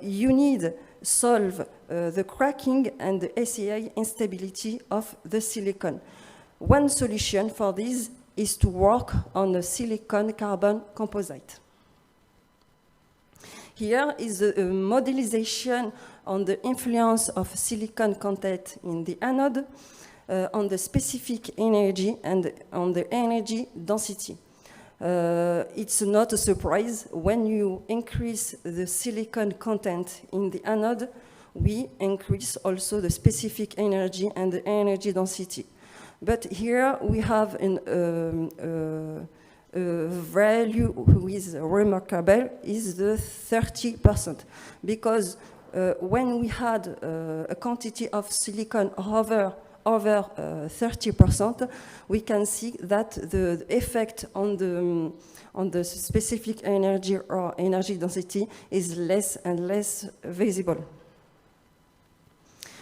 You need solve the cracking and the SEA instability of the silicon. One solution for this is to work on a silicon-carbon composite. Here is a modelization on the influence of silicon content in the anode, on the specific energy and on the energy density. It's not a surprise when you increase the silicon content in the anode, we increase also the specific energy and the energy density. But here we have a value who is remarkable is the 30%, because when we had a quantity of silicon over 30%, we can see that the effect on the specific energy or energy density is less and less visible.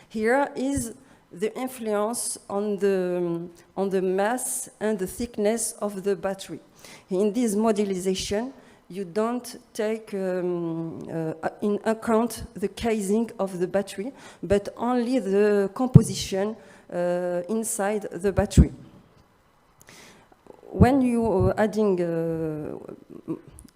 Here is the influence on the mass and the thickness of the battery. In this modelization, you don't take in account the casing of the battery, but only the composition inside the battery. When you adding,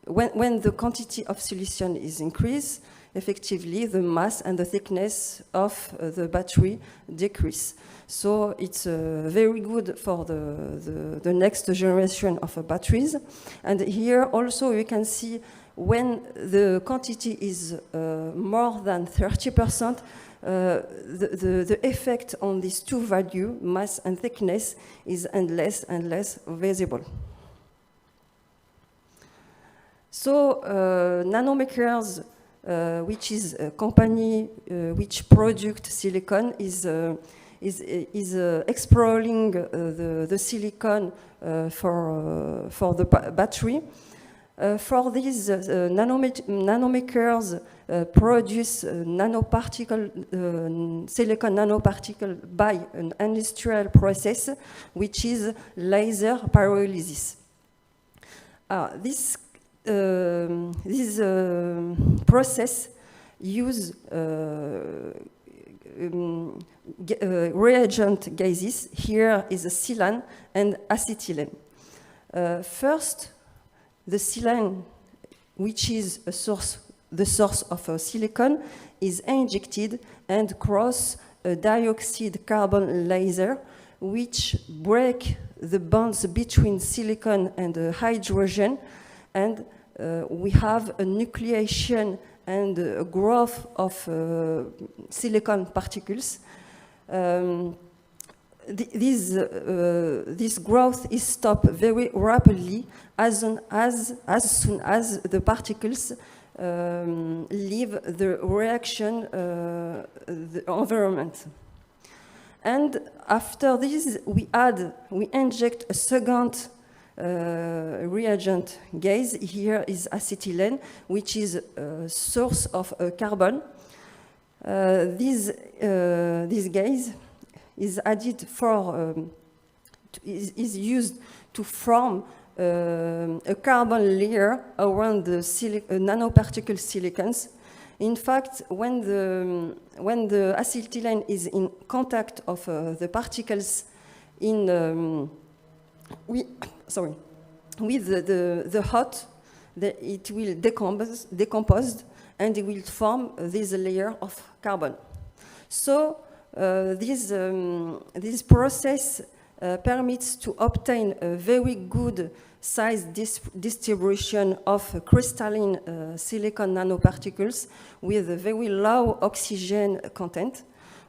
when the quantity of solution is increased, effectively the mass and the thickness of the battery decrease. So it's very good for the next generation of batteries. And here also you can see when the quantity is more than 30%, the effect on these two values, mass and thickness, is and less visible. So nanomakers, which is a company which produces silicon, is exploring the silicon for the battery. For these nanomakers produce silicon nanoparticle by an industrial process, which is laser pyrolysis. This process use reagent gases. Here is a silane and acetylene. First, the silane, which is the source of silicon, is injected and cross a dioxide carbon laser, which break the bonds between silicon and hydrogen, and we have a nucleation and a growth of silicon particles. This growth is stopped very rapidly as soon as the particles leave the reaction, the environment. And after this, we inject a second reagent gas. Here is acetylene, which is a source of carbon. This gas is added is used to form a carbon layer around the nanoparticle silicons. In fact, when the acetylene is in contact of the particles in with the hot, it will decompose and it will form this layer of carbon. So this process permits to obtain a very good size distribution of crystalline silicon nanoparticles with a very low oxygen content.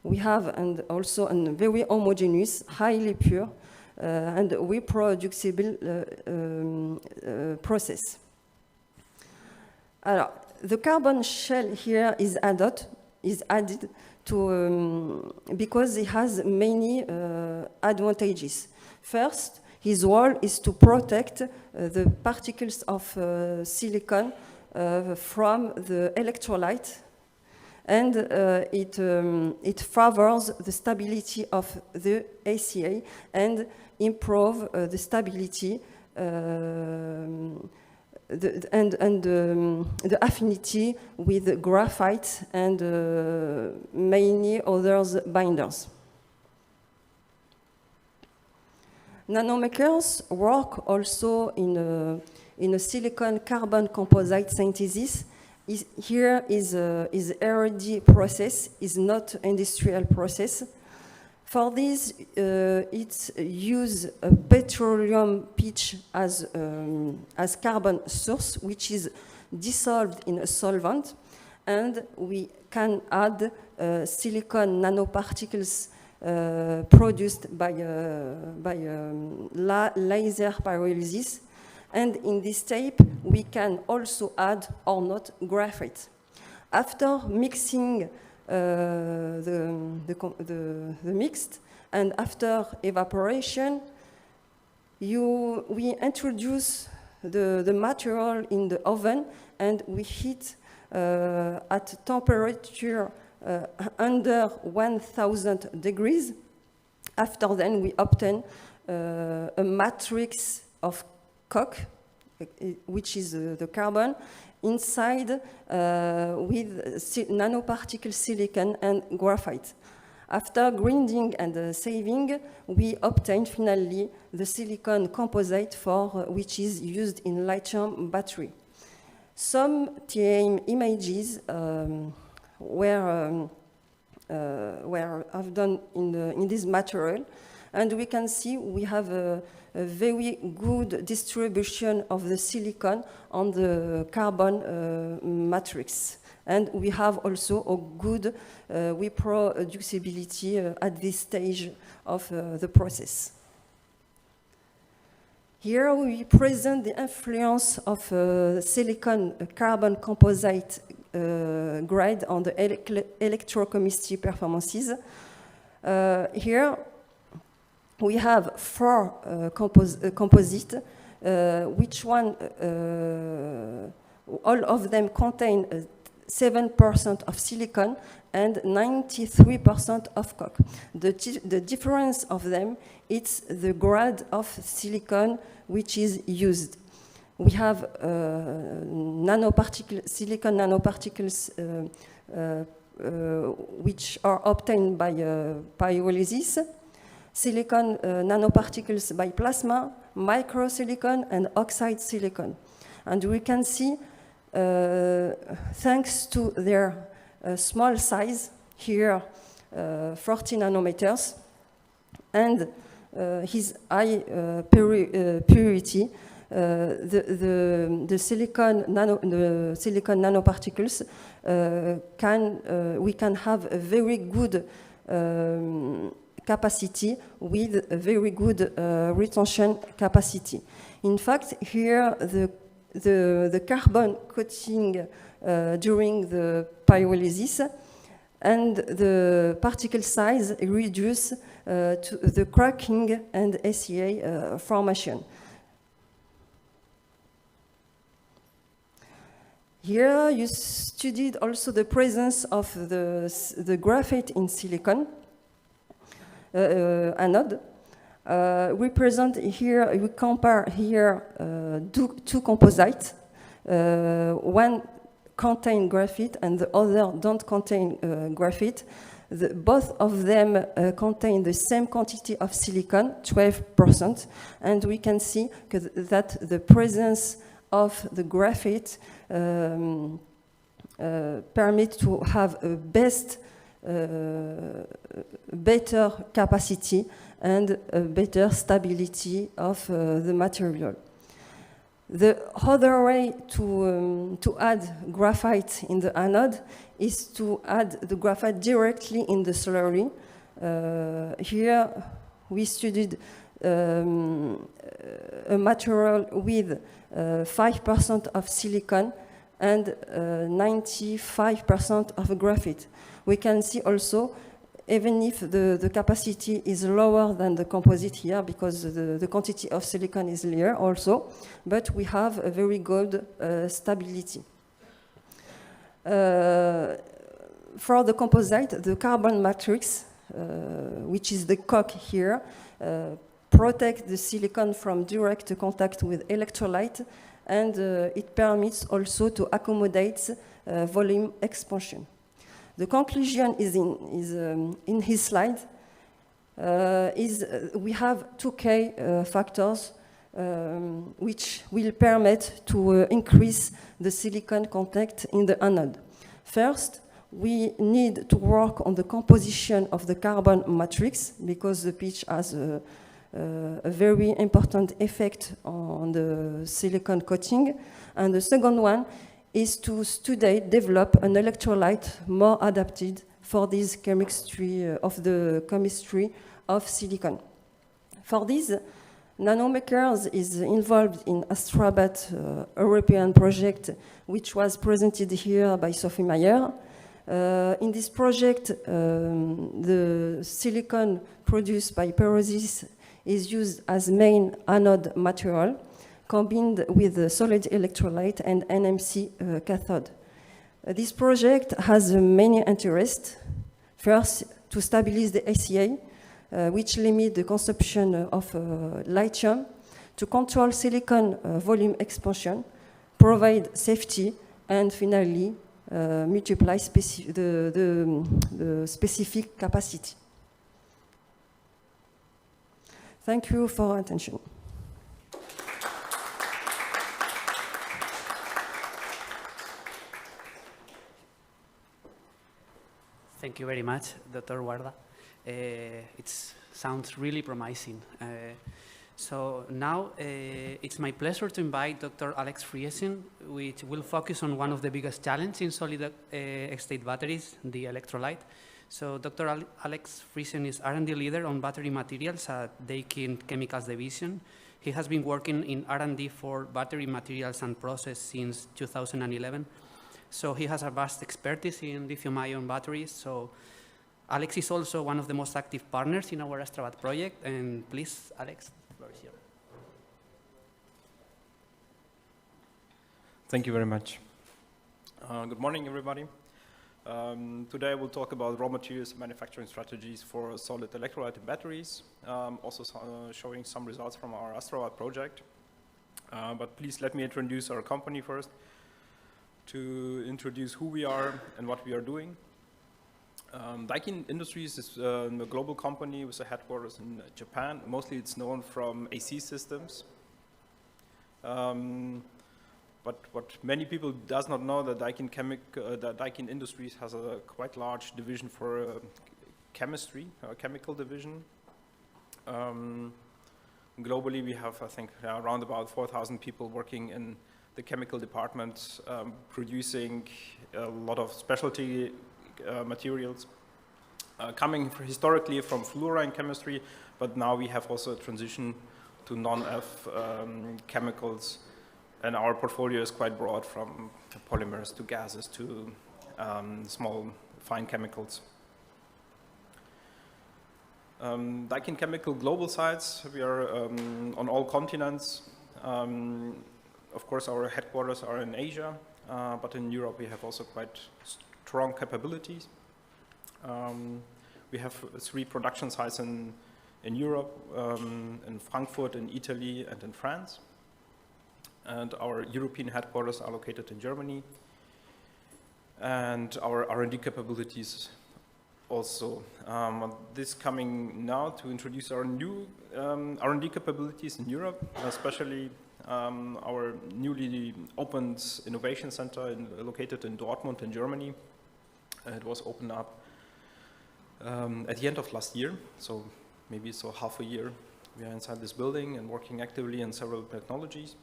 We have also a very homogeneous, highly pure, and reproducible process. Alors, the carbon shell here is added to because it has many advantages. First, his role is to protect the particles of silicon from the electrolyte, and it favors the stability of the ACA and improve the stability the affinity with graphite and many other binders. Nanomakers work also in a silicon carbon composite synthesis. Here is R&D process, is not industrial process. For this, it use a petroleum pitch as carbon source, which is dissolved in a solvent, and we can add silicon nanoparticles produced by laser pyrolysis. And in this step, we can also add or not graphite. After mixing the mixed, and after evaporation, we introduce the material in the oven, and we heat at temperature under 1000 degrees. After then, we obtain a matrix of coke, which is the carbon, inside with nanoparticle silicon and graphite. After grinding and sieving, we obtain finally the silicon composite which is used in lithium battery. Some TAM images were done in this material, and we can see we have a very good distribution of the silicon on the carbon matrix. And we have also a good reproducibility at this stage of the process. Here we present the influence of silicon carbon composite grade on the electrochemistry performances. Here we have 4 composites, which one, all of them contain 7% of silicon and 93% of coke. The difference of them, it's the grade of silicon which is used. We have silicon nanoparticles which are obtained by pyrolysis, silicon nanoparticles by plasma, microsilicon, and oxide silicon. And we can see, thanks to their small size, here 40 nanometers, and his high purity, the silicon nanoparticles we can have a very good capacity with a very good retention capacity. In fact, here the carbon coating during the pyrolysis and the particle size reduce to the cracking and ACA formation. Here you studied also the presence of the graphite in silicon anode. We compare here two composites. One contain graphite and the other don't contain graphite. Both of them contain the same quantity of silicon, 12%, and we can see that the presence of the graphite permits to have a better capacity and a better stability of the material. The other way to add graphite in the anode is to add the graphite directly in the slurry. Here we studied a material with 5% of silicon and 95% of graphite. We can see also, even if the capacity is lower than the composite here, because the quantity of silicon is lower also, but we have a very good stability. For the composite, the carbon matrix, which is the cock here, protects the silicon from direct contact with electrolyte, and it permits also to accommodate volume expansion. The conclusion is in his slide. We have 2K factors which will permit to increase the silicon content in the anode. First, we need to work on the composition of the carbon matrix because the pitch has a very important effect on the silicon coating. And the second one is to develop an electrolyte more adapted for this chemistry of silicon. For this, Nanomakers is involved in i-HeCoBatt European project, which was presented here by Sophie Meyer. In this project, the silicon produced by pyrolysis is used as main anode material, combined with the solid electrolyte and NMC cathode. This project has many interests. First, to stabilize the ACA, which limit the consumption of lithium, to control silicon volume expansion, provide safety, and finally, multiply the specific capacity. Thank you for your attention. Thank you very much, Dr. Guarda. It sounds really promising. So now it's my pleasure to invite Dr. Alex Friesen, which will focus on one of the biggest challenges in solid-state batteries, the electrolyte. So Dr. Alex Friesen is R&D leader on battery materials at Daikin Chemicals Division. He has been working in R&D for battery materials and process since 2011. So he has a vast expertise in lithium-ion batteries. So Alex is also one of the most active partners in our i-HeCoBatt project. And please, Alex, the floor is yours. Thank you very much. Good morning, everybody. Today I will talk about raw materials manufacturing strategies for solid electrolyte batteries, also showing some results from our i-HeCoBatt project. But please let me introduce our company first, to introduce who we are and what we are doing. Daikin Industries is a global company with a headquarters in Japan. Mostly it's known from AC systems. But what many people does not know, that Daikin Industries has a quite large division for chemistry, a chemical division. Globally, we have, I think, around about 4,000 people working in the chemical department, producing a lot of specialty materials, coming historically from fluorine chemistry, but now we have also a transition to non-F chemicals. And our portfolio is quite broad, from polymers to gases to small, fine chemicals. Daikin Chemical global sites, we are on all continents. Of course, our headquarters are in Asia, but in Europe we have also quite strong capabilities. We have 3 production sites in Europe, in Frankfurt, in Italy, and in France. And our European headquarters are located in Germany. and our R&D capabilities also. This coming now to introduce our new R&D capabilities in Europe, especially our newly opened innovation center located in Dortmund in Germany. It was opened up at the end of last year, so maybe so half a year. We are inside this building and working actively in several technologies.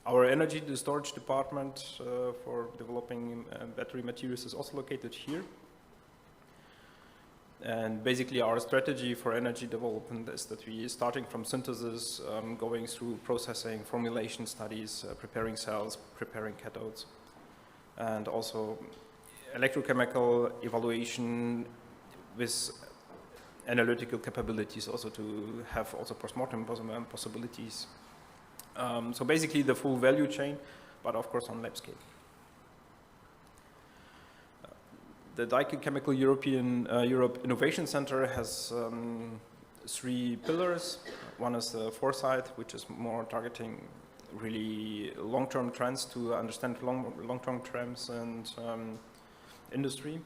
Our energy storage department for developing battery materials is also located here. And basically our strategy for energy development is that we, starting from synthesis, going through processing, formulation studies, preparing cells, preparing cathodes, and also electrochemical evaluation with analytical capabilities, also to have also postmortem possibilities. So basically the full value chain, but of course on lab scale. The i-HeCoBatt Europe Innovation Center has 3 pillars. One is the foresight, which is more targeting really long-term trends to understand long-term trends and industry.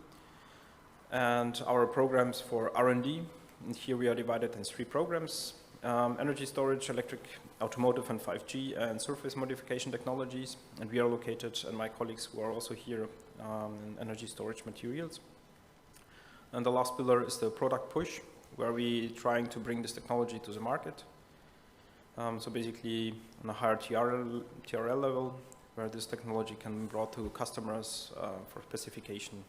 And our programs for R&D, and here we are divided in 3 programs. Energy storage, electric, automotive and 5G, and surface modification technologies. And we are located, and my colleagues who are also here, in energy storage materials. And the last pillar is the product push, where we trying to bring this technology to the market. So basically on a higher TRL level, where this technology can be brought to customers for specification.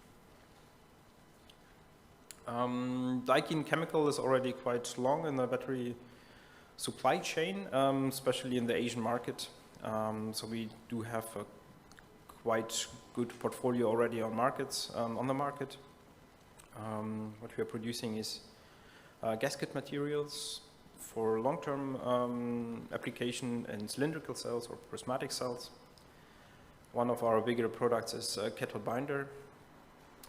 Daikin Chemical is already quite long in the battery supply chain, especially in the Asian market. So we do have a quite good portfolio already on markets, on the market. What we are producing is gasket materials for long-term application in cylindrical cells or prismatic cells. One of our bigger products is a cathode binder.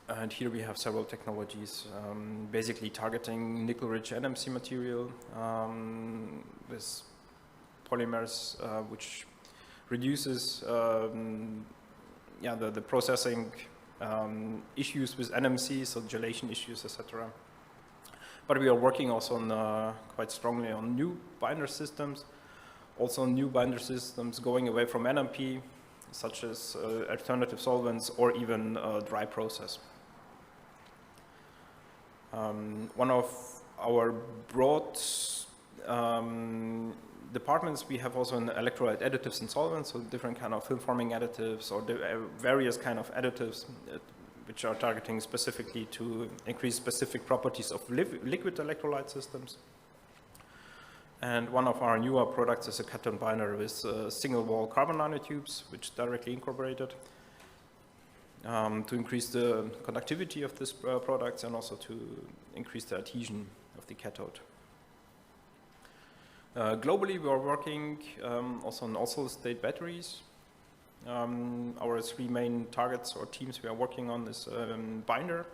And here we have several technologies, basically targeting nickel-rich NMC material with polymers, which reduces the processing issues with NMC, so gelation issues, etc. But we are working also on quite strongly on new binder systems, also new binder systems going away from NMP, such as alternative solvents or even dry process. One of our broad departments, we have also an electrolyte additives and solvents, so different kind of film forming additives or various kind of additives which are targeting specifically to increase specific properties of liquid electrolyte systems. And one of our newer products is a cathode binder with single wall carbon nanotubes, which directly incorporated to increase the conductivity of this products and also to increase the adhesion of the cathode. Globally, we are working also on solid-state batteries. Our 3 main targets or teams we are working on is binder.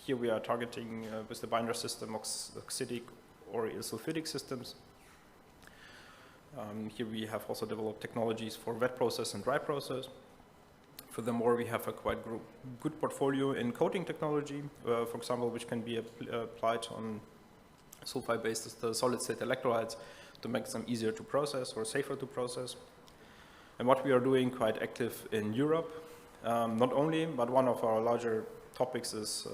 Here we are targeting with the binder system oxidic or sulfidic systems. Here we have also developed technologies for wet process and dry process. Furthermore, we have a quite good portfolio in coating technology, for example, which can be applied on sulfide-based solid-state electrolytes to make them easier to process or safer to process. And what we are doing quite active in Europe, not only, but one of our larger topics is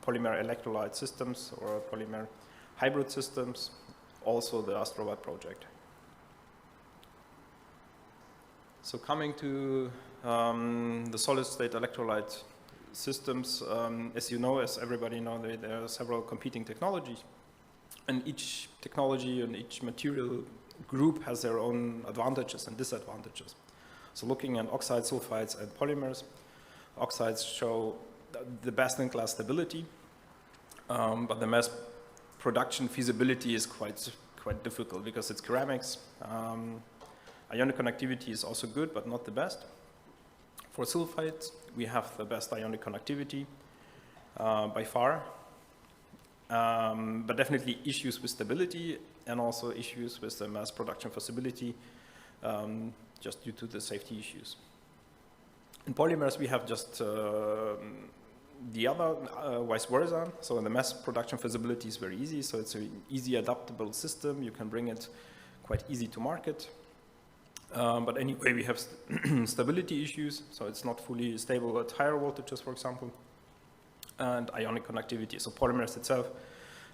polymer electrolyte systems or polymer hybrid systems, also the AstroBatt project. So coming to the solid-state electrolyte systems, as you know, as everybody knows, there are several competing technologies. And each technology and each material group has their own advantages and disadvantages. So looking at oxides, sulfides, and polymers, oxides show the best-in-class stability, but the mass production feasibility is quite difficult because it's ceramics. Ionic conductivity is also good, but not the best. For sulfides, we have the best ionic conductivity by far, but definitely issues with stability and also issues with the mass production feasibility just due to the safety issues. In polymers, we have just the other, vice versa. So the mass production feasibility is very easy. So it's an easy adaptable system. You can bring it quite easy to market. But anyway, we have stability issues. So it's not fully stable at higher voltages, for example. And ionic conductivity. So polymers itself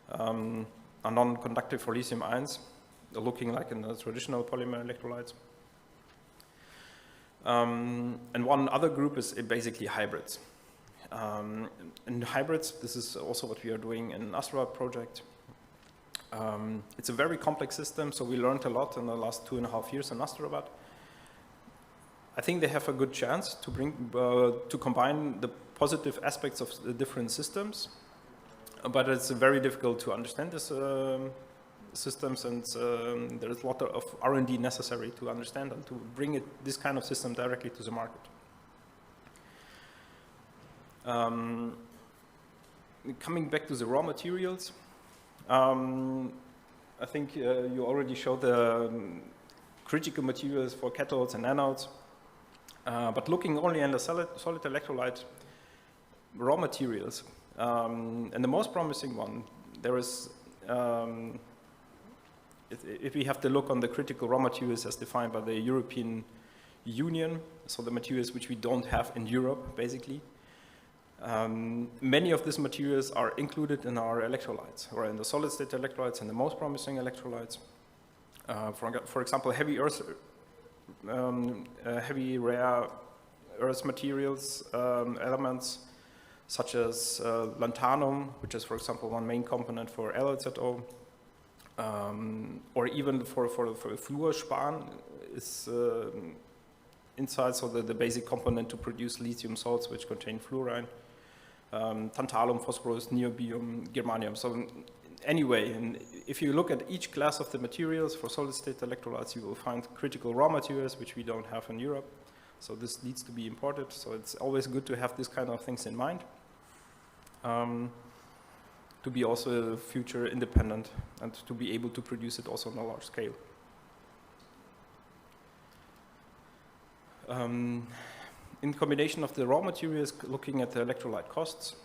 are non-conductive for lithium ions, looking like in the traditional polymer electrolytes. And one other group is basically hybrids. In hybrids, this is also what we are doing in Astrovat project. It's a very complex system, so we learned a lot in the last 2.5 years in Astrovat. I think they have a good chance to bring to combine the positive aspects of the different systems, but it's very difficult to understand this systems, and there is a lot of R&D necessary to understand and to bring this kind of system directly to the market. Coming back to the raw materials, I think you already showed the critical materials for cathodes and anodes, but looking only at the solid electrolyte raw materials, and the most promising one, there is, if we have to look on the critical raw materials as defined by the European Union, so the materials which we don't have in Europe, basically, many of these materials are included in our electrolytes, or in the solid state electrolytes and the most promising electrolytes. For example, heavy rare earth materials, elements, such as lanthanum, which is, for example, one main component for LLZO, or even for fluorspan is inside, so the basic component to produce lithium salts, which contain fluorine, tantalum, phosphorus, niobium, germanium. So anyway, and if you look at each class of the materials for solid-state electrolytes, you will find critical raw materials, which we don't have in Europe. So this needs to be imported. So it's always good to have this kind of things in mind, to be also future independent and to be able to produce it also on a large scale. In combination of the raw materials, looking at the electrolyte costs,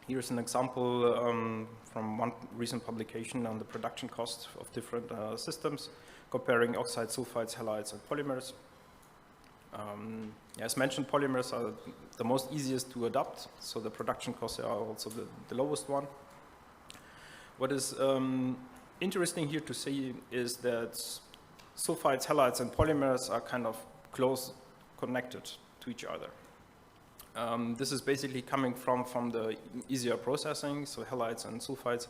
here's an example from one recent publication on the production costs of different systems, comparing oxides, sulfides, halides, and polymers. As mentioned, polymers are the most easiest to adapt, so the production costs are also the lowest one. What is interesting here to see is that sulfides, halides, and polymers are kind of close connected to each other. This is basically coming from the easier processing, so halides and sulfides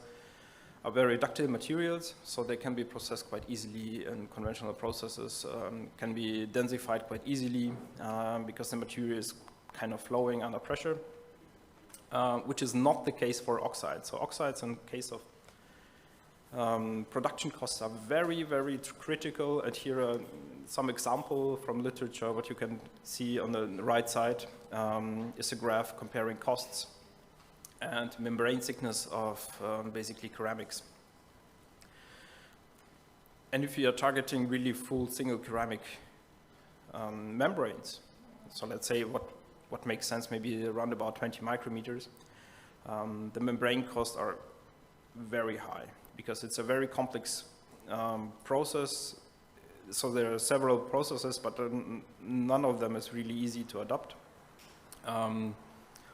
are very ductile materials, so they can be processed quite easily in conventional processes, can be densified quite easily because the material is kind of flowing under pressure, which is not the case for oxides. So oxides, in case of production costs, are very, very critical. And here are some example from literature. What you can see on the right side is a graph comparing costs and membrane thickness of basically ceramics. And if you are targeting really full single ceramic membranes, so let's say what makes sense, maybe around about 20 micrometers, the membrane costs are very high because it's a very complex process. So there are several processes, but none of them is really easy to adopt.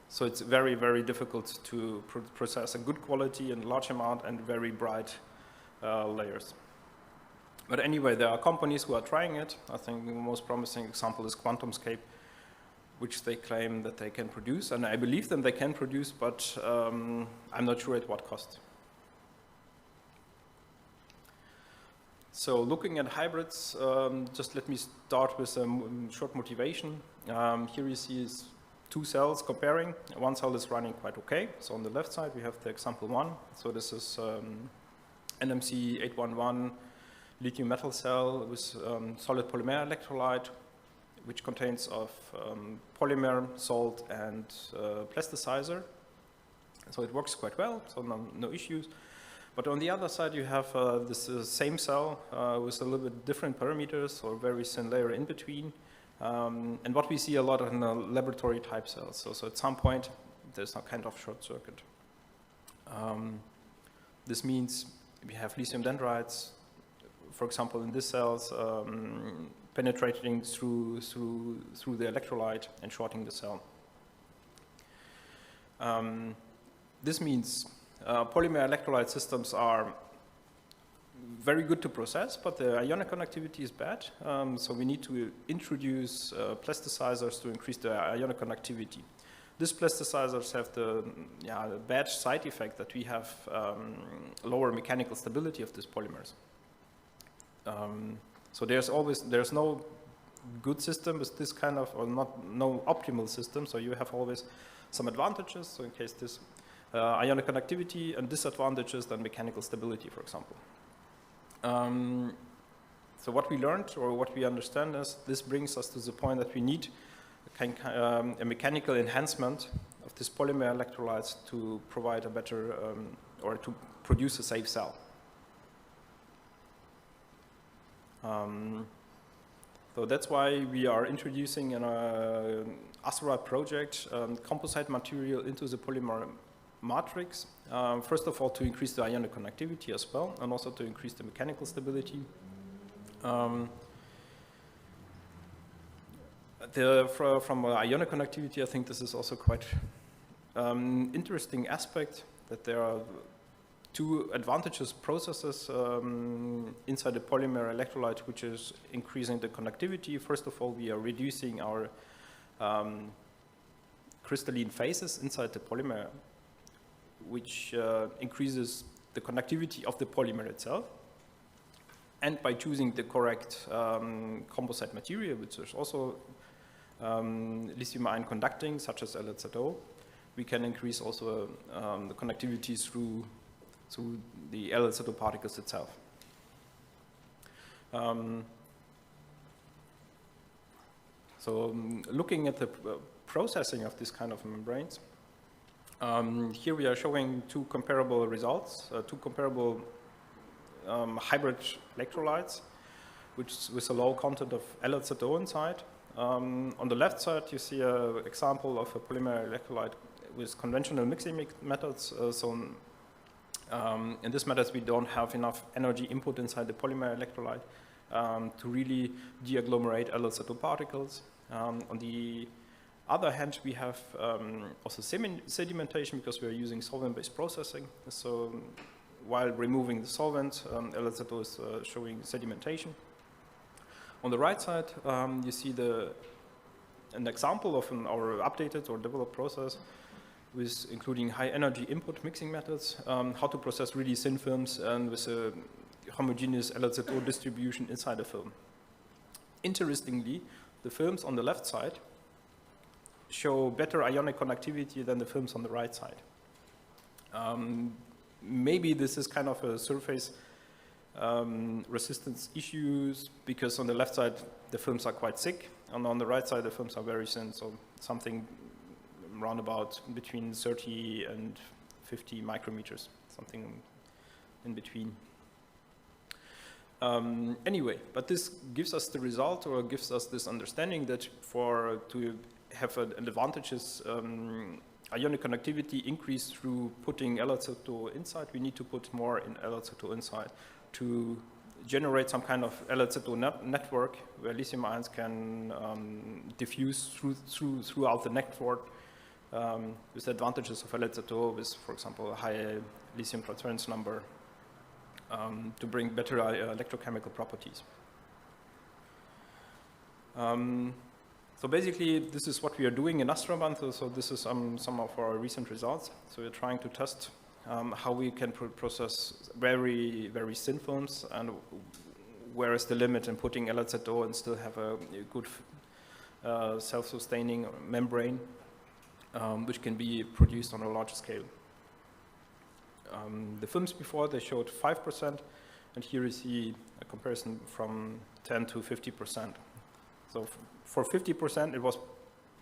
So it's very, very difficult to process a good quality and large amount and very bright layers. But anyway, there are companies who are trying it. I think the most promising example is QuantumScape, which they claim that they can produce. And I believe them, they can produce, but I'm not sure at what cost. So looking at hybrids, just let me start with a short motivation. Here you see is two cells comparing. One cell is running quite okay. So on the left side, we have the example one. So this is NMC 811 lithium metal cell with solid polymer electrolyte, which contains of polymer, salt, and plasticizer. So it works quite well, so no issues. But on the other side, you have this same cell with a little bit different parameters, or very thin layer in between, And what we see a lot in laboratory type cells. So at some point, there's a kind of short circuit. This means we have lithium dendrites, for example, in these cells, penetrating through the electrolyte and shorting the cell. This means polymer electrolyte systems are very good to process, but the ionic conductivity is bad. So we need to introduce plasticizers to increase the ionic conductivity. These plasticizers have the bad side effect that we have lower mechanical stability of these polymers. So there's no good system with this kind of, or no optimal system. So you have always some advantages. So in case this ionic conductivity and disadvantages, then mechanical stability, for example. So what we learned, or what we understand, is this brings us to the point that we need a mechanical enhancement of this polymer electrolytes to provide a better, or to produce a safe cell. So that's why we are introducing in our asteroid project composite material into the polymer matrix. First of all, to increase the ionic conductivity as well, and also to increase the mechanical stability. From ionic conductivity, I think this is also quite interesting aspect, that there are two advantageous processes inside the polymer electrolyte, which is increasing the conductivity. First of all, we are reducing our crystalline phases inside the polymer, which increases the conductivity of the polymer itself. And by choosing the correct composite material, which is also lithium-ion conducting, such as LZO, we can increase also the conductivity through the LZO particles itself. Looking at the processing of this kind of membranes, here we are showing two comparable results, two comparable hybrid electrolytes, with a low content of LZO inside. On the left side, you see an example of a polymer electrolyte with conventional mixing methods. In these methods, we don't have enough energy input inside the polymer electrolyte to really deagglomerate LZO particles. On the other hand, we have also sedimentation, because we are using solvent-based processing. So while removing the solvent, LZO is showing sedimentation. On the right side, you see an example of our updated or developed process, with including high energy input mixing methods, how to process really thin films, and with a homogeneous LZO distribution inside the film. Interestingly, the films on the left side show better ionic conductivity than the films on the right side. Maybe this is kind of a surface resistance issues, because on the left side the films are quite thick, and on the right side the films are very thin, so something around about between 30 and 50 micrometers, something in between. Anyway, but this gives us the result, or gives us this understanding that to have an advantageous ionic conductivity increase through putting LZO inside, we need to put more in LZO inside to generate some kind of LZO network where lithium ions can diffuse throughout the network with the advantages of LZO, with, for example, a high lithium transference number, to bring better electrochemical properties. So basically, this is what we are doing in Astroban. So this is some of our recent results. So we're trying to test how we can process very, very thin films, and where is the limit in putting LZO and still have a good self-sustaining membrane, which can be produced on a large scale. The films before, they showed 5%, and here you see a comparison from 10 to 50%. So for 50%, it was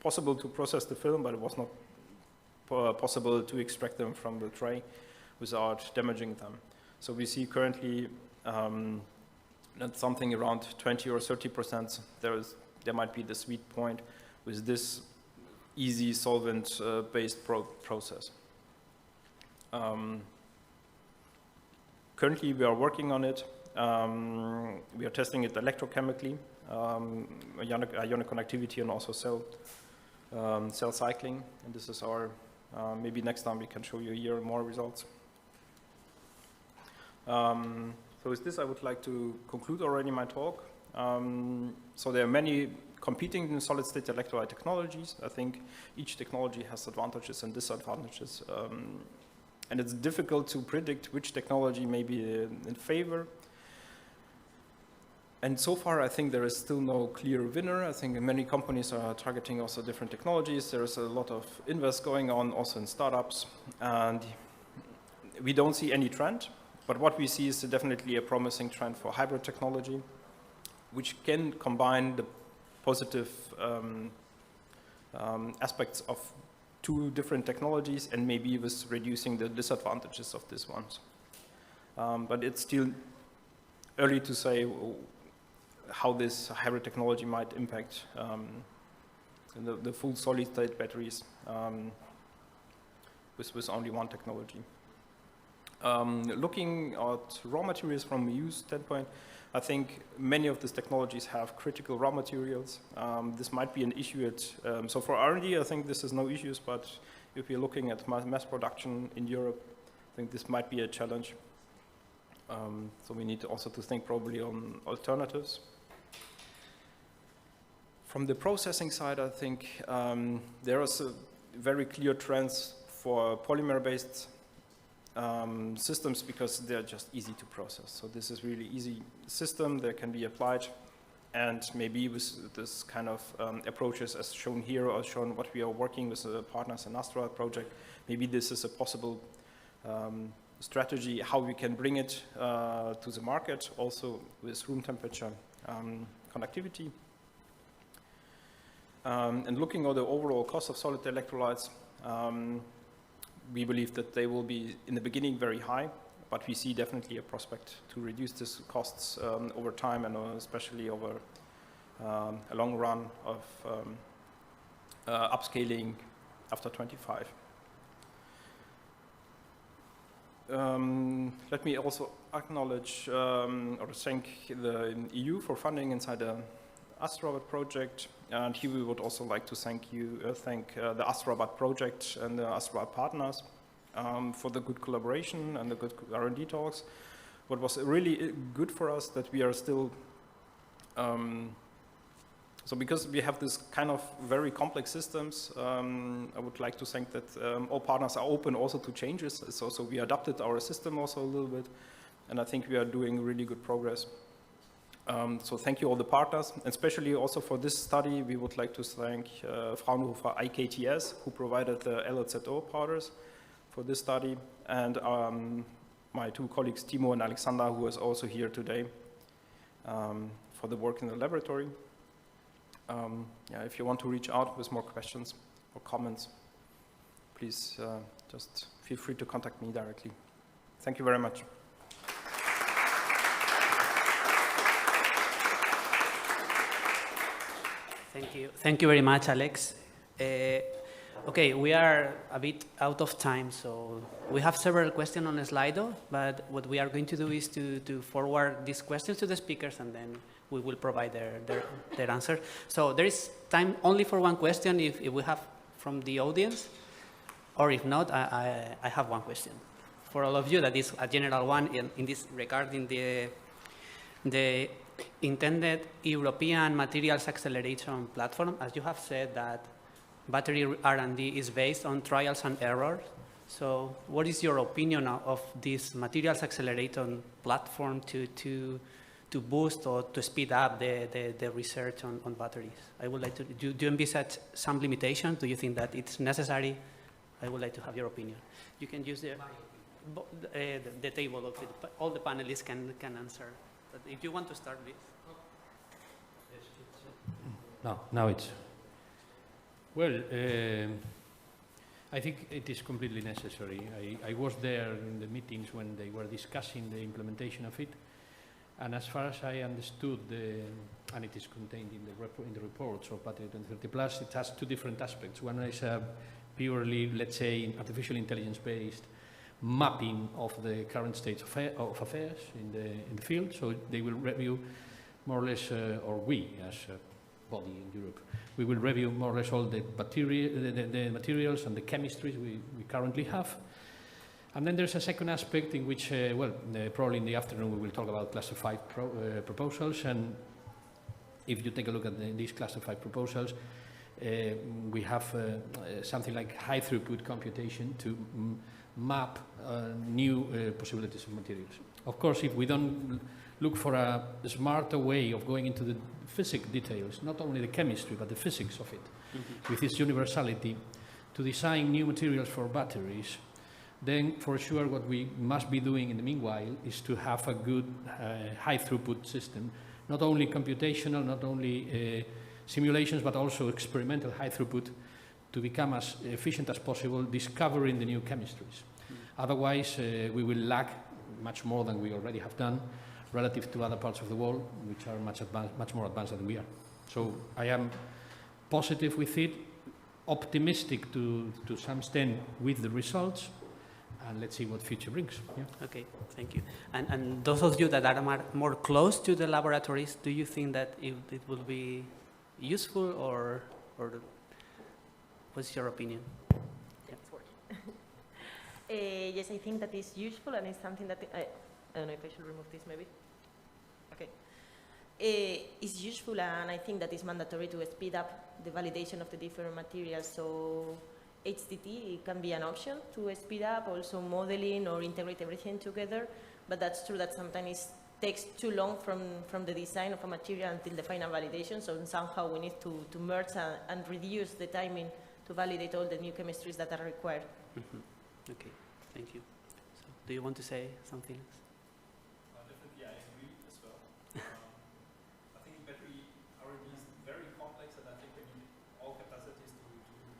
possible to process the film, but it was not possible to extract them from the tray without damaging them. So we see currently that something around 20 or 30%, there is there might be the sweet point with this easy solvent-based process. Currently, we are working on it. We are testing it electrochemically, ionic conductivity, and also cell cycling. And this is our, maybe next time we can show you here more results. So with this, I would like to conclude already my talk. So there are many competing solid-state electrolyte technologies. I think each technology has advantages and disadvantages. And it's difficult to predict which technology may be in favor. And so far, I think there is still no clear winner. I think many companies are targeting also different technologies. There's a lot of invest going on also in startups. And we don't see any trend. But what we see is definitely a promising trend for hybrid technology, which can combine the positive aspects of two different technologies and maybe with reducing the disadvantages of these ones. But it's still early to say how this hybrid technology might impact the full solid-state batteries with only one technology. Looking at raw materials from a use standpoint, I think many of these technologies have critical raw materials. This might be an issue at, so for R&D, I think this is no issues, but if we're looking at mass production in Europe, I think this might be a challenge. So we need also to think probably on alternatives. From the processing side, I think there is a very clear trends for polymer-based systems because they're just easy to process. So this is really easy system that can be applied, and maybe with this kind of approaches as shown here or shown what we are working with the partners in Astra project, maybe this is a possible strategy how we can bring it to the market also with room temperature conductivity. And looking at the overall cost of solid electrolytes, we believe that they will be, in the beginning, very high, but we see definitely a prospect to reduce these costs over time and especially over a long run of upscaling after 25. Let me also acknowledge or thank the EU for funding inside the AstraBat project, and here we would also like to thank the AstraBat project and the AstraBat partners for the good collaboration and the good R&D talks. What was really good for us that we are still, so because we have this kind of very complex systems, I would like to thank that all partners are open also to changes. So we adapted our system also a little bit, and I think we are doing really good progress. So thank you all the partners, and especially also for this study, we would like to thank Fraunhofer IKTS, who provided the LZO powders for this study, and my two colleagues, Timo and Alexander, who is also here today for the work in the laboratory. Yeah, if you want to reach out with more questions or comments, please just feel free to contact me directly. Thank you very much. Thank you. Thank you very much, Alex. Okay, we are a bit out of time, so we have several questions on Slido, but what we are going to do is to forward these questions to the speakers, and then we will provide their answer. So there is time only for one question if we have from the audience, or if not, I have one question for all of you. That is a general one in this regarding the intended European materials acceleration platform. As you have said, that battery R&D is based on trials and errors. So what is your opinion of this materials acceleration platform to boost or to speed up the research on batteries? I would like to, do you envisage some limitations? Do you think that it's necessary? I would like to have your opinion. You can use the table of it. All the panelists can answer. But if you want to start, please. No, now it's. Well, I think it is completely necessary. I was there in the meetings when they were discussing the implementation of it, and as far as I understood, and it is contained in the reports of Battery 2030 Plus. It has two different aspects. One is purely, let's say, artificial intelligence-based mapping of the current state of affairs in the field. So they will review more or less, or we as a body in Europe, we will review more or less all the materials and the chemistries we currently have. And then there's a second aspect in which, probably in the afternoon we will talk about cluster 5 proposals. And if you take a look at these cluster 5 proposals, we have something like high throughput computation to map new possibilities of materials. Of course, if we don't look for a smarter way of going into the physics details, not only the chemistry, but the physics of it, with its universality, to design new materials for batteries, then for sure what we must be doing in the meanwhile is to have a good high throughput system, not only computational, not only simulations, but also experimental high throughput to become as efficient as possible, discovering the new chemistries. Otherwise, we will lag much more than we already have done relative to other parts of the world, which are much more advanced than we are. So I am positive with it, optimistic to some extent with the results, and let's see what future brings. Yeah. Okay, thank you. And those of you that are more close to the laboratories, do you think that it will be useful, or what's your opinion? Yes, I think that is useful, and it's something that I don't know if I should remove this maybe. Okay. It's useful, and I think that it's mandatory to speed up the validation of the different materials. So HTT can be an option to speed up, also modeling or integrate everything together. But that's true that sometimes it takes too long from the design of a material until the final validation. So somehow we need to merge and reduce the timing to validate all the new chemistries that are required. Okay, thank you. So, do you want to say something else? Definitely, I agree as well. I think battery R&D is very complex, and I think we need all capacities to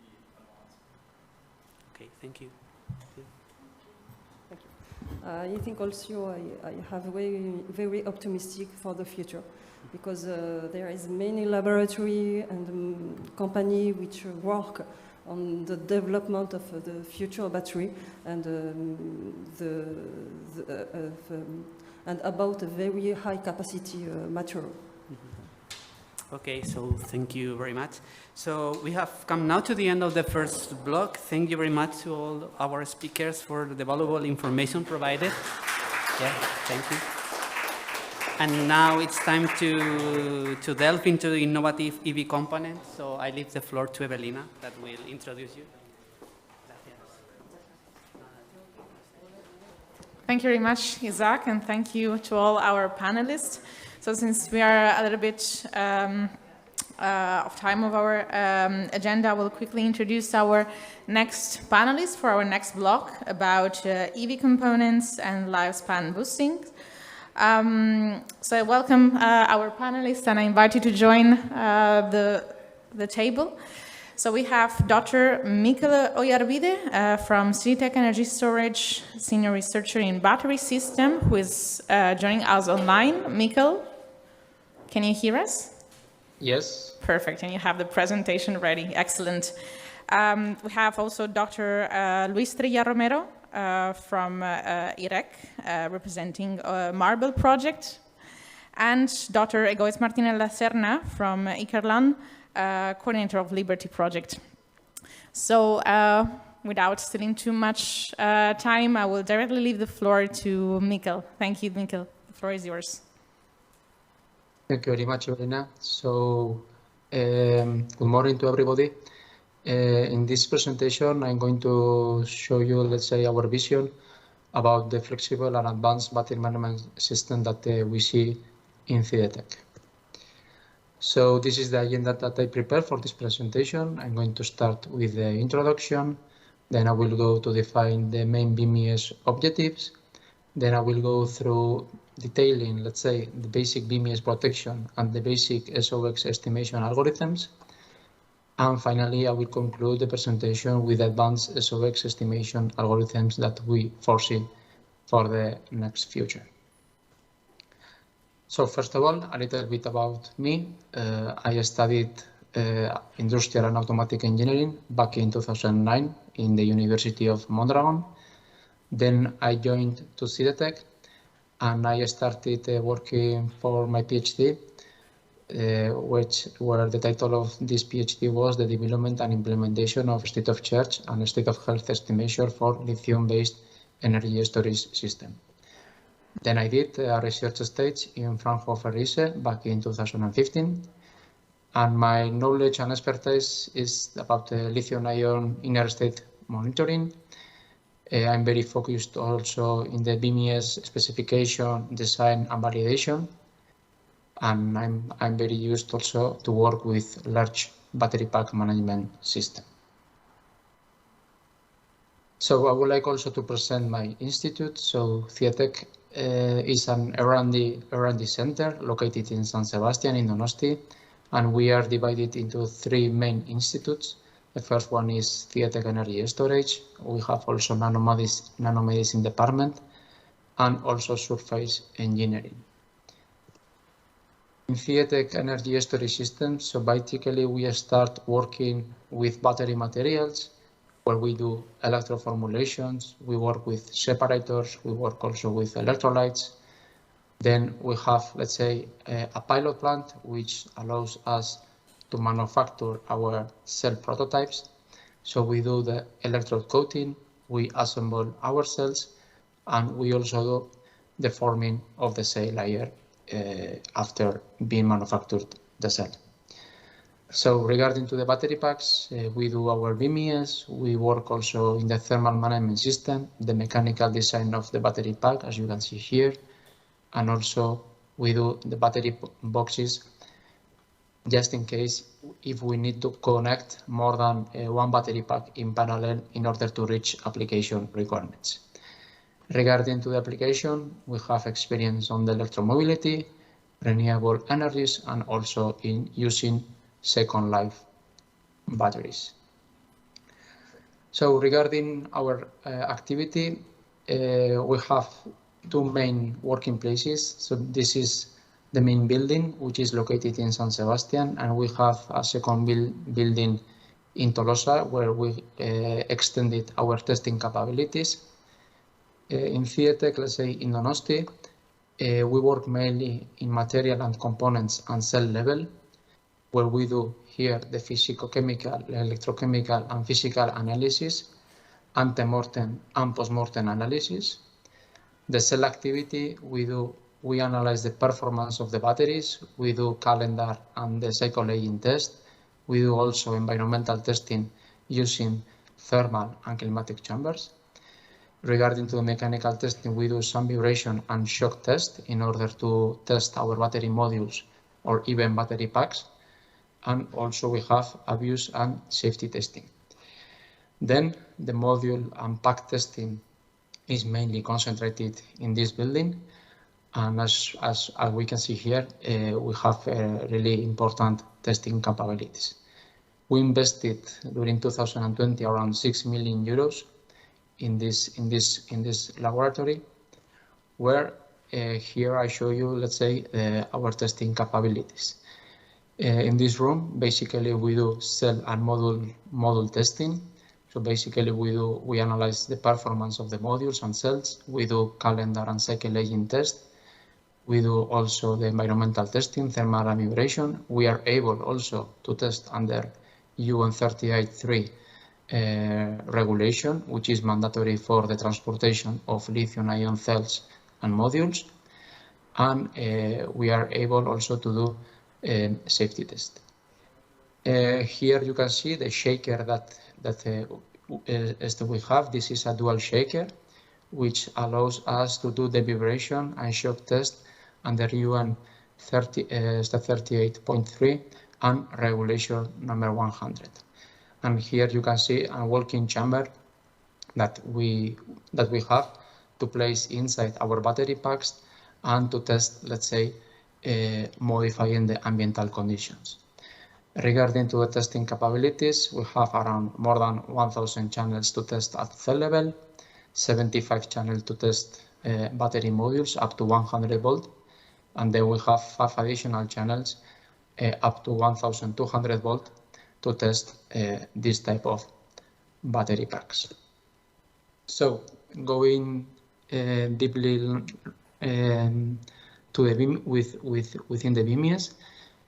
be advanced. Okay, thank you. Thank you. I think also I have very optimistic for the future, because there is many laboratory and company which work on the development of the future battery and and about a very high capacity material. Okay, so thank you very much. So we have come now to the end of the first block. Thank you very much to all our speakers for the valuable information provided. Yeah, thank you. And now it's time to delve into the innovative EV components. So I leave the floor to Evelina that will introduce you. Thank you very much, Isaac, and thank you to all our panelists. So since we are a little bit of time of our agenda, I will quickly introduce our next panelists for our next block about EV components and lifespan boosting. So I welcome our panelists, and I invite you to join the table. So we have Dr. Mikel Oyarbide from Citec Energy Storage, Senior Researcher in Battery System, who is joining us online. Mikel, can you hear us? Yes. Perfect, and you have the presentation ready. Excellent. We have also Dr. Luis Trilla Romero from i-HeC, representing Marble Project, and Dr. Egoitz Martinez La Serna from Ikerlan, coordinator of Liberty Project. So without stealing too much time, I will directly leave the floor to Mikel. Thank you, Mikel. The floor is yours. Thank you very much, Evelina. So good morning to everybody. In this presentation, I'm going to show you, let's say, our vision about the flexible and advanced battery management system that we see in Citec. So this is the agenda that I prepared for this presentation. I'm going to start with the introduction, then I will go to define the main BMS objectives, then I will go through detailing, let's say, the basic BMS protection and the basic SOX estimation algorithms. And finally, I will conclude the presentation with advanced SOX estimation algorithms that we foresee for the next future. So first of all, a little bit about me. I studied industrial and automatic engineering back in 2009 in the University of Mondragon. Then I joined to CDTech and I started working for my PhD, where the title of this PhD was the development and implementation of state of charge and state of health estimation for lithium-based energy storage system. Then I did a research stage in Fraunhofer ISE back in 2015. And my knowledge and expertise is about lithium-ion inner state monitoring. I'm very focused also in the BMS specification, design, and validation. And I'm very used also to work with large battery pack management system. So I would like also to present my institute. So CDTech is an R&D center located in San Sebastian in Donosti, and we are divided into 3 main institutes. The first one is CDTech Energy Storage. We have also nanomedicine department and also surface engineering. In CDTech Energy Storage Systems, so basically we start working with battery materials, where we do electroformulations, we work with separators, we work also with electrolytes. Then we have, let's say, a pilot plant, which allows us to manufacture our cell prototypes. So we do the electrode coating, we assemble our cells, and we also do the forming of the cell layer after being manufactured the cell. So regarding to the battery packs, we do our BMS, we work also in the thermal management system, the mechanical design of the battery pack, as you can see here, and also we do the battery boxes just in case if we need to connect more than one battery pack in parallel in order to reach application requirements. Regarding to the application, we have experience on the electromobility, renewable energies, and also in using second life batteries. So regarding our activity, we have 2 main working places. So this is the main building, which is located in San Sebastian, and we have a second building in Tolosa, where we extended our testing capabilities. In CDTech, let's say in Donosti, we work mainly in material and components and cell level, where we do here the physicochemical, electrochemical, and physical analysis, ante-mortem and post-mortem analysis. The cell activity, we analyze the performance of the batteries, we do calendar and the cycle aging test, we do also environmental testing using thermal and climatic chambers. Regarding to the mechanical testing, we do some vibration and shock test in order to test our battery modules or even battery packs. And also we have abuse and safety testing. Then the module and pack testing is mainly concentrated in this building. And as we can see here, we have really important testing capabilities. We invested during 2020 around 6 million euros in this laboratory, where here I show you, let's say, our testing capabilities. In this room, basically we do cell and module testing. So basically we analyze the performance of the modules and cells. We do calendar and cycle aging test. We do also the environmental testing, thermal and vibration. We are able also to test under UN 38.3 regulation, which is mandatory for the transportation of lithium-ion cells and modules. And we are able also to do safety test. Here you can see the shaker that we have. This is a dual shaker, which allows us to do the vibration and shock test under UN 38.3 and regulation number 100. And here you can see a working chamber that we have to place inside our battery packs and to test, let's say, modifying the ambiental conditions. Regarding to the testing capabilities, we have around more than 1,000 channels to test at cell level, 75 channels to test battery modules up to 100 volt, and then we have 5 additional channels up to 1200 volt to test this type of battery packs. So going deeply to the beam within the BIMIEs,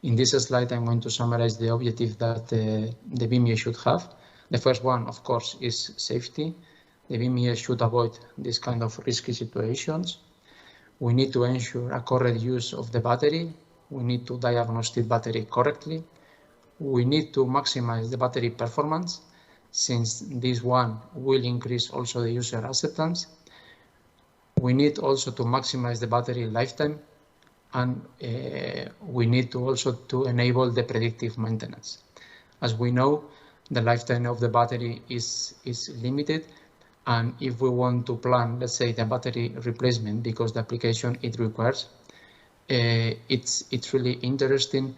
in this slide I'm going to summarize the objective that the BIMIE should have. The first one, of course, is safety. The BIMIE should avoid this kind of risky situations. We need to ensure a correct use of the battery. We need to diagnose the battery correctly. We need to maximize the battery performance, since this one will increase also the user acceptance. We need also to maximize the battery lifetime, and we need to also to enable the predictive maintenance. As we know, the lifetime of the battery is limited, and if we want to plan, let's say, the battery replacement because the application it requires, it's really interesting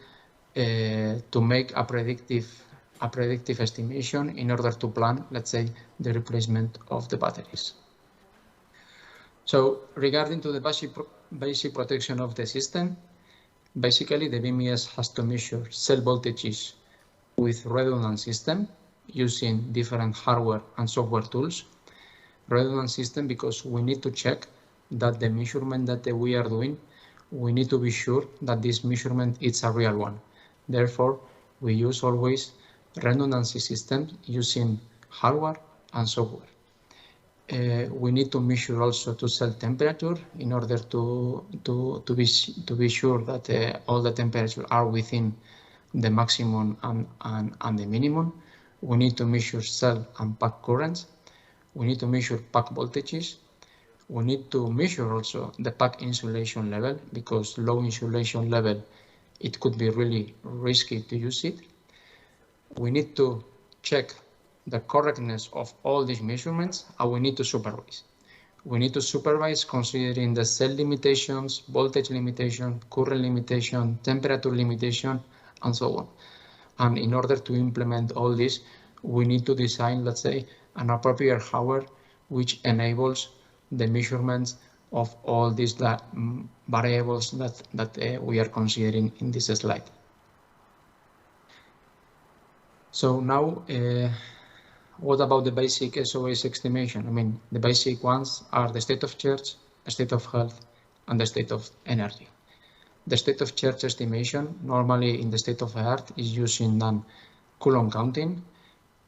to make a predictive estimation in order to plan, let's say, the replacement of the batteries. So regarding to the basic protection of the system, basically the BIMIEs has to measure cell voltages with redundant system using different hardware and software tools. Redundant system because we need to check that the measurement that we are doing, we need to be sure that this measurement is a real one. Therefore, we use always redundancy systems using hardware and software. We need to measure also to cell temperature in order to be sure that all the temperatures are within the maximum and the minimum. We need to measure cell and pack currents. We need to measure pack voltages. We need to measure also the pack insulation level, because low insulation level, it could be really risky to use it. We need to check the correctness of all these measurements, and we need to supervise. We need to supervise considering the cell limitations, voltage limitation, current limitation, temperature limitation, and so on. And in order to implement all this, we need to design, let's say, an appropriate hardware which enables the measurements of all these variables that we are considering in this slide. So now, what about the basic SOS estimation? I mean, the basic ones are the state of charge, the state of health, and the state of energy. The state of charge estimation, normally in the state of the art, is using Coulomb counting,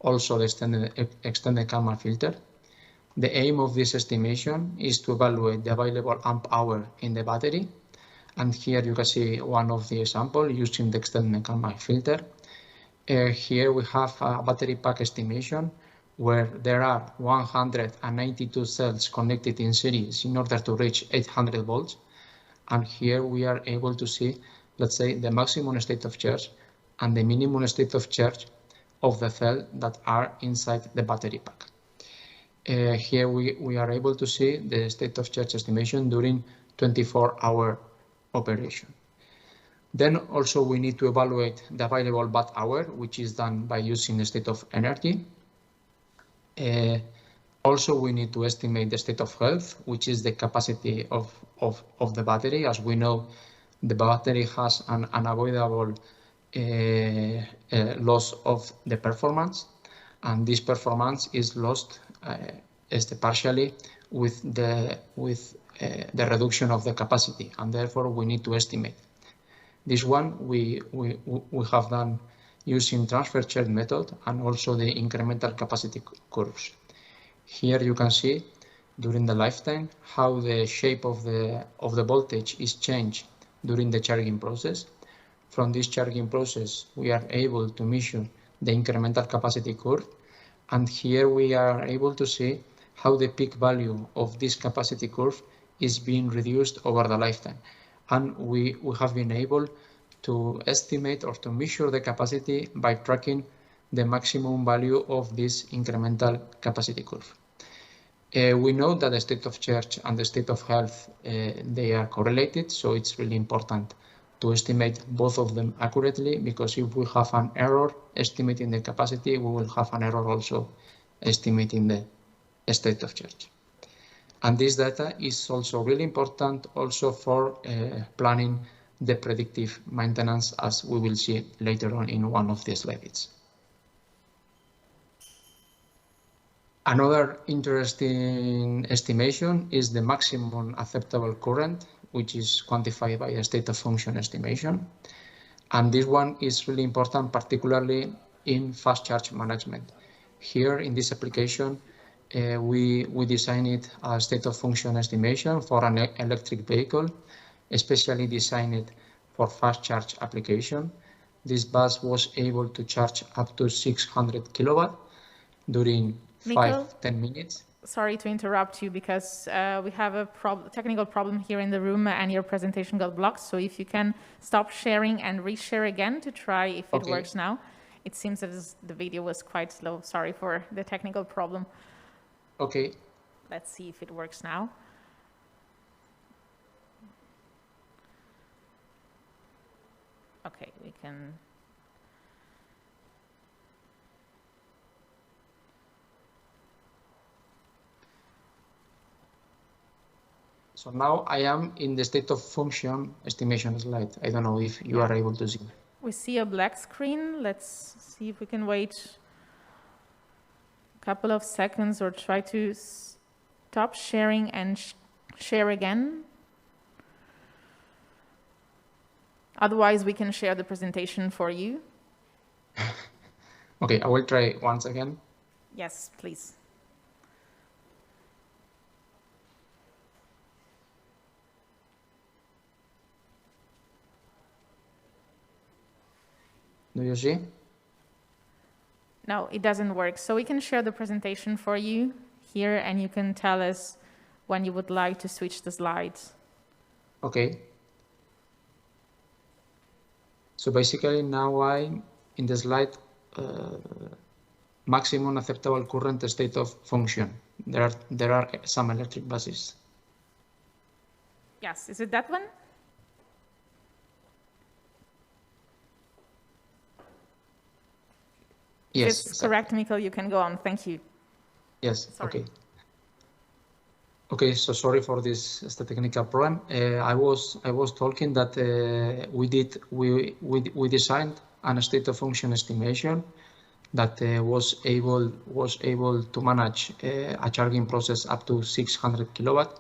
also the extended Kalman filter. The aim of this estimation is to evaluate the available amp hour in the battery. And here you can see one of the examples using the extended Kalman filter. Here we have a battery pack estimation where there are 192 cells connected in series in order to reach 800 volts. And here we are able to see, let's say, the maximum state of charge and the minimum state of charge of the cells that are inside the battery pack. Here we are able to see the state of charge estimation during 24-hour operation. Then also we need to evaluate the available watt hour, which is done by using the state of energy. Also, we need to estimate the state of health, which is the capacity of the battery. As we know, the battery has an unavoidable loss of the performance, and this performance is lost partially with the reduction of the capacity, and therefore we need to estimate. This one we have done using transfer charge method and also the incremental capacity curves. Here you can see during the lifetime how the shape of the voltage is changed during the charging process. From this charging process, we are able to measure the incremental capacity curve, and here we are able to see how the peak value of this capacity curve is being reduced over the lifetime. And we have been able to estimate or to measure the capacity by tracking the maximum value of this incremental capacity curve. We know that the state of charge and the state of health, they are correlated, so it's really important to estimate both of them accurately, because if we have an error estimating the capacity, we will have an error also estimating the state of charge. And this data is also really important also for planning the predictive maintenance, as we will see later on in one of the slides. Another interesting estimation is the maximum acceptable current, which is quantified by a state of function estimation. And this one is really important, particularly in fast charge management. Here in this application, we designed a state of function estimation for an electric vehicle, especially designed for fast charge application. This bus was able to charge up to 600 kilowatt during 5-10 minutes. Sorry to interrupt you, because we have a technical problem here in the room and your presentation got blocked. So if you can stop sharing and reshare again to try if it works now. It seems that the video was quite slow. Sorry for the technical problem. Okay. Let's see if it works now. Okay, we can. So now I am in the state of function estimation slide. I don't know if you are able to see. We see a black screen. Let's see if we can wait a couple of seconds or try to stop sharing and share again. Otherwise, we can share the presentation for you. Okay, I will try once again. Yes, please. Do you see? No, it doesn't work. So we can share the presentation for you here, and you can tell us when you would like to switch the slides. Okay. So basically now I'm in the slide maximum acceptable current state of function. There are some electric buses. Yes, is it that one? Yes. It's correct, Mikkel, you can go on. Thank you. Yes, Sorry. okay. Okay, so sorry for this technical problem. I was talking that we designed a state of function estimation that was able to manage a charging process up to 600 kilowatt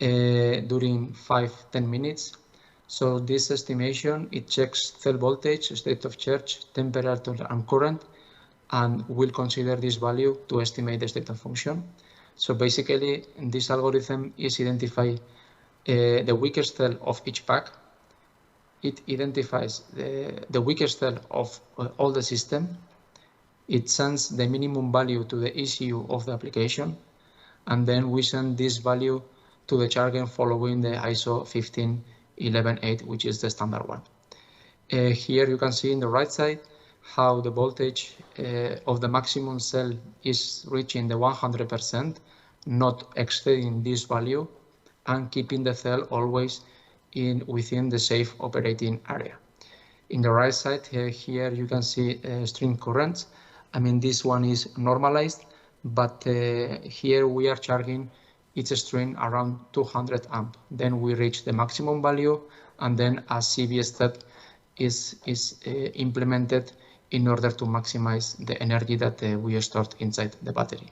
during 5-10 minutes. So this estimation, it checks cell voltage, state of charge, temperature, and current, and will consider this value to estimate the state of function. So basically, this algorithm is identify the weakest cell of each pack. It identifies the weakest cell of all the system. It sends the minimum value to the ECU of the application, and then we send this value to the charger following the ISO 15118, which is the standard one. Here you can see in the right side how the voltage of the maximum cell is reaching the 100%, not exceeding this value, and keeping the cell always within the safe operating area. In the right side here you can see string currents. I mean, this one is normalized, but here we are charging each string around 200 amp. Then we reach the maximum value, and then a CV step is implemented in order to maximize the energy that we stored inside the battery.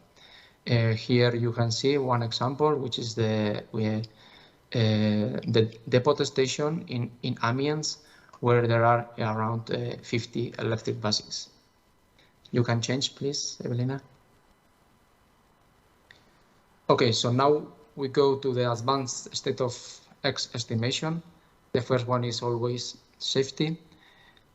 Here you can see one example, which is the depot station in Amiens, where there are around 50 electric buses. You can change, please, Evelina. Okay, so now we go to the advanced state of X estimation. The first one is always safety.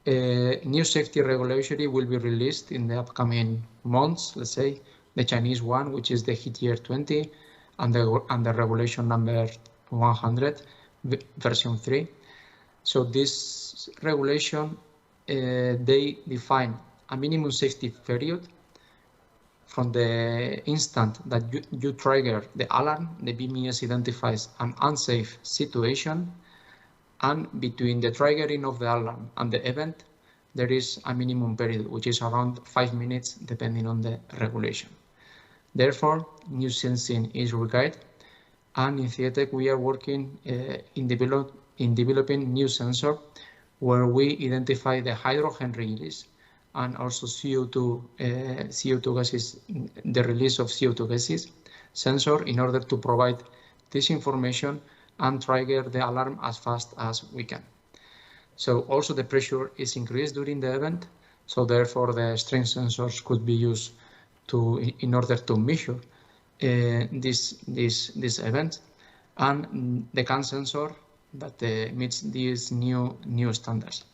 New safety regulation will be released in the upcoming months, let's say. The Chinese one, which is the HEAT Year 20, and the regulation number 100, version 3. So this regulation, they define a minimum safety period from the instant that you trigger the alarm. The BMS identifies an unsafe situation, and between the triggering of the alarm and the event, there is a minimum period, which is around 5 minutes, depending on the regulation. Therefore, new sensing is required And in CIETEC, we are working in developing new sensor where we identify the hydrogen release and also CO2 gases, the release of CO2 gases sensor in order to provide this information and trigger the alarm as fast as we can. So also the pressure is increased during the event, so therefore the strength sensors could be used in order to measure this event, and the CAN sensor that meets these new standards.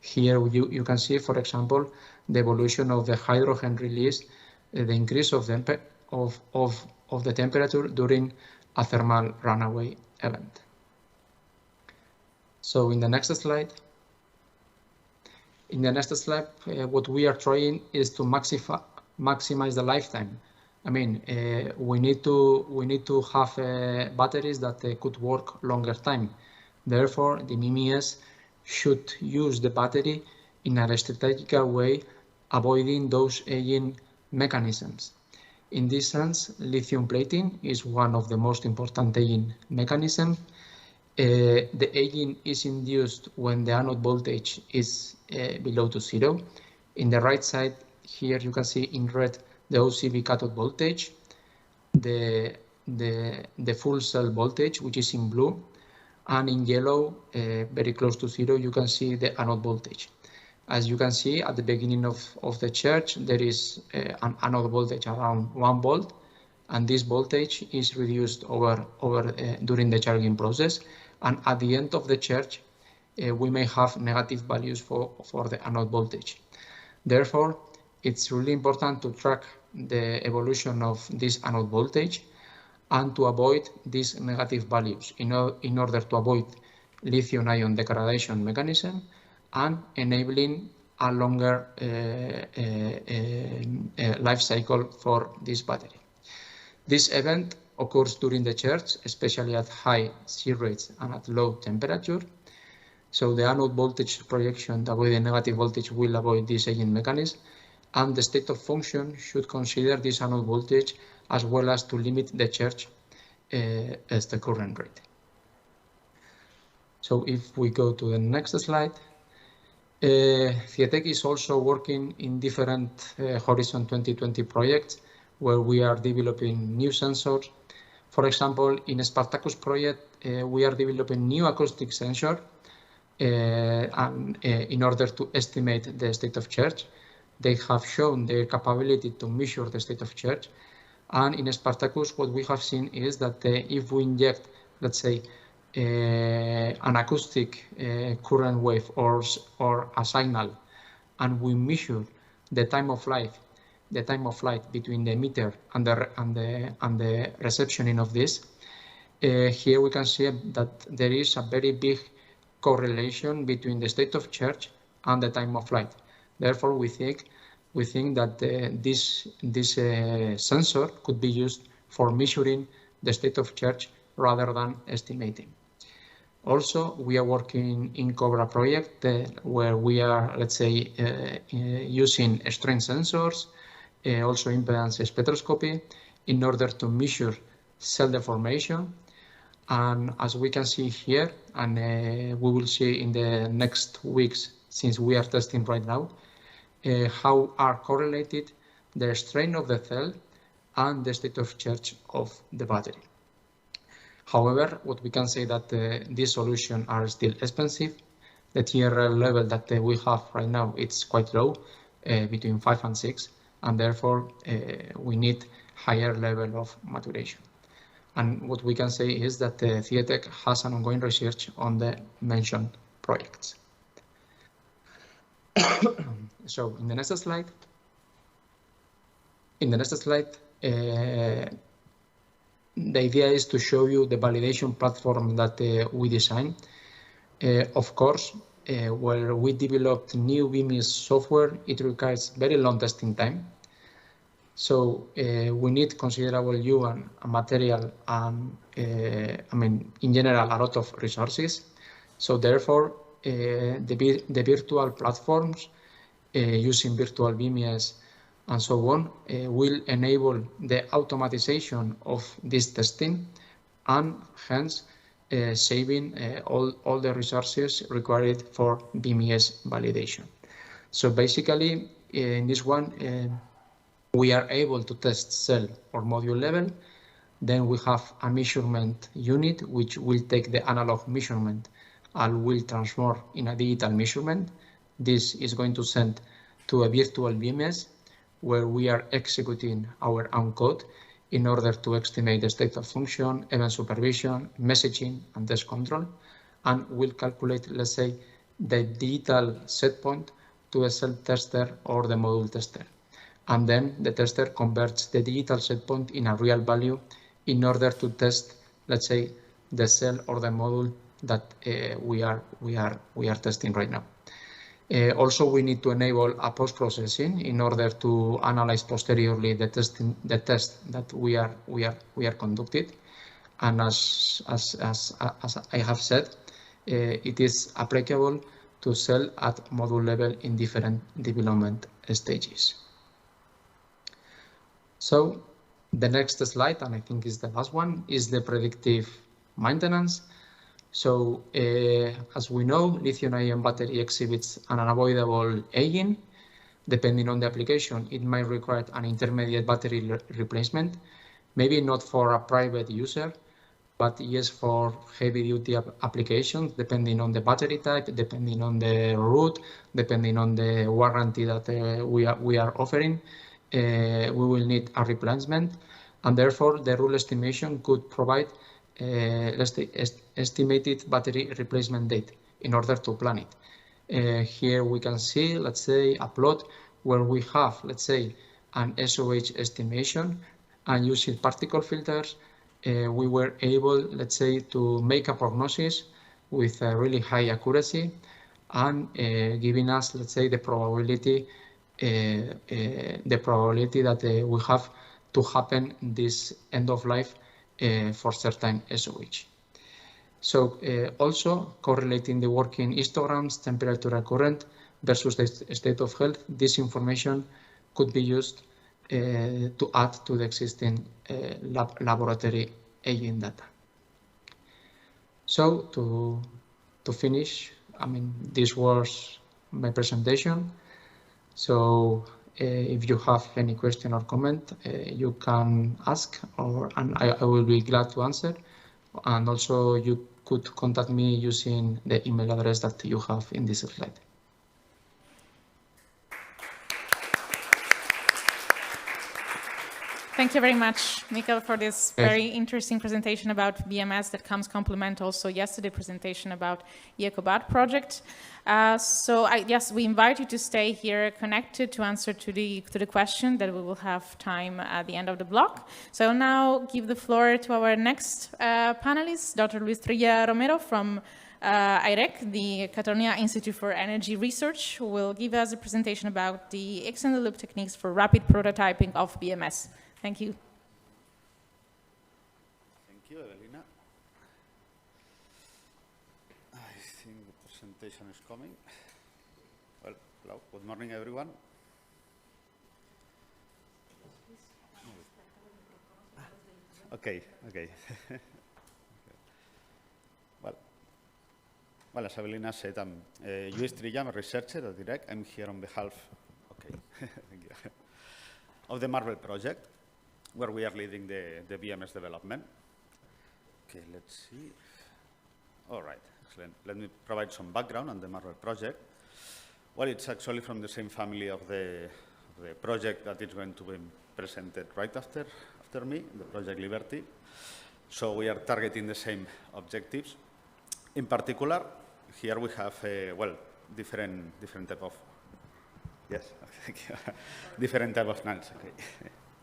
Here you can see, for example, the evolution of the hydrogen release, the increase of the temperature during a thermal runaway event. So in the next slide, what we are trying is to maximize the lifetime. I mean, we need to have batteries that could work longer time. Therefore, the MEMS should use the battery in a strategical way, avoiding those aging mechanisms. In this sense, lithium plating is one of the most important aging mechanisms. The aging is induced when the anode voltage is below to 0. In the right side here, you can see in red the OCV cathode voltage, the full cell voltage, which is in blue, and in yellow, very close to 0, you can see the anode voltage. As you can see at the beginning of the charge, there is an anode voltage around 1 volt, and this voltage is reduced during the charging process. And at the end of the charge, we may have negative values for the anode voltage. Therefore, it's really important to track the evolution of this anode voltage and to avoid these negative values in order to avoid lithium-ion degradation mechanism and enabling a longer life cycle for this battery. This event occurs during the charge, especially at high C rates and at low temperature. So the anode voltage projection that with the negative voltage will avoid this aging mechanism, and the state of function should consider this anode voltage as well as to limit the charge as the current rate. So if we go to the next slide, CIETEC is also working in different Horizon 2020 projects where we are developing new sensors. For example, in Spartacus project, we are developing new acoustic sensor in order to estimate the state of charge. They have shown their capability to measure the state of charge. And in Spartacus, what we have seen is that if we inject, let's say, an acoustic current wave or a signal, and we measure the time of flight between the emitter and the receptioning of this, here we can see that there is a very big correlation between the state of charge and the time of flight. Therefore, we think that this sensor could be used for measuring the state of charge rather than estimating. Also, we are working in COBRA project where we are, let's say, using strength sensors, also impedance spectroscopy in order to measure cell deformation. And as we can see here, and we will see in the next weeks, since we are testing right now, how are correlated the strain of the cell and the state of charge of the battery. However, what we can say that these solutions are still expensive. The TRL level that we have right now, it's quite low, between 5 and 6, and therefore we need higher level of maturation. And what we can say is that CIETEC has an ongoing research on the mentioned projects. So in the next slide, the idea is to show you the validation platform that we designed. Of course, where we developed new BMS software, it requires very long testing time. So we need considerable human and material and, I mean, in general, a lot of resources. So therefore, the virtual platforms using virtual BMS and so on will enable the automatization of this testing and hence saving all the resources required for BMS validation. So basically, in this one, we are able to test cell or module level. Then we have a measurement unit which will take the analog measurement and will transform in a digital measurement. This is going to send to a virtual BMS where we are executing our own code in order to estimate the state of function, event supervision, messaging, and test control, and we'll calculate, let's say, the digital set point to a cell tester or the module tester. And then the tester converts the digital set point in a real value in order to test, let's say, the cell or the module that we are testing right now. Also, we need to enable a post-processing in order to analyze posteriorly the test that we are conducted. And as I have said, it is applicable to cell at module level in different development stages. So the next slide, and I think is the last one, is the predictive maintenance. So as we know, lithium-ion battery exhibits an unavoidable aging. Depending on the application, it might require an intermediate battery replacement, maybe not for a private user, but yes, for heavy-duty applications, depending on the battery type, depending on the route, depending on the warranty that we are offering, we will need a replacement, and therefore the rule estimation could provide estimated battery replacement date in order to plan it. Here we can see, let's say, a plot where we have, let's say, an SOH estimation, and using particle filters, we were able, let's say, to make a prognosis with a really high accuracy and giving us, let's say, the probability that we have to happen this end of life for certain SOH. So also correlating the working histograms, temperature and current versus the state of health, this information could be used to add to the existing laboratory aging data. So to finish, I mean, this was my presentation. So if you have any question or comment, you can ask, and I will be glad to answer. And also you could contact me using the email address that you have in this slide. Thank you very much, Mikel, for this very interesting presentation about BMS that comes complement also yesterday's presentation about i-HeCoBatt project. Yes, we invite you to stay here connected to answer to the question that we will have time at the end of the block. So I'll now give the floor to our next panelist, Dr. Luis Trilla Romero from i-HeC, the Catalonia Institute for Energy Research, who will give us a presentation about the extended loop techniques for rapid prototyping of BMS. Thank you. Thank you, Evelina. I think the presentation is coming. Well, hello, good morning, everyone. Okay. Well, as Evelina said, I'm Luis Trilla, I'm a researcher at i-HeC. I'm here on behalf, thank you, of the Marvel project, where we are leading the BMS development. Okay, let's see. All right, excellent. Let me provide some background on the Marvel project. Well, it's actually from the same family of the project that is going to be presented right after me, the Project Liberty. So we are targeting the same objectives. In particular, here we have, different type of, yes, different type of nuts,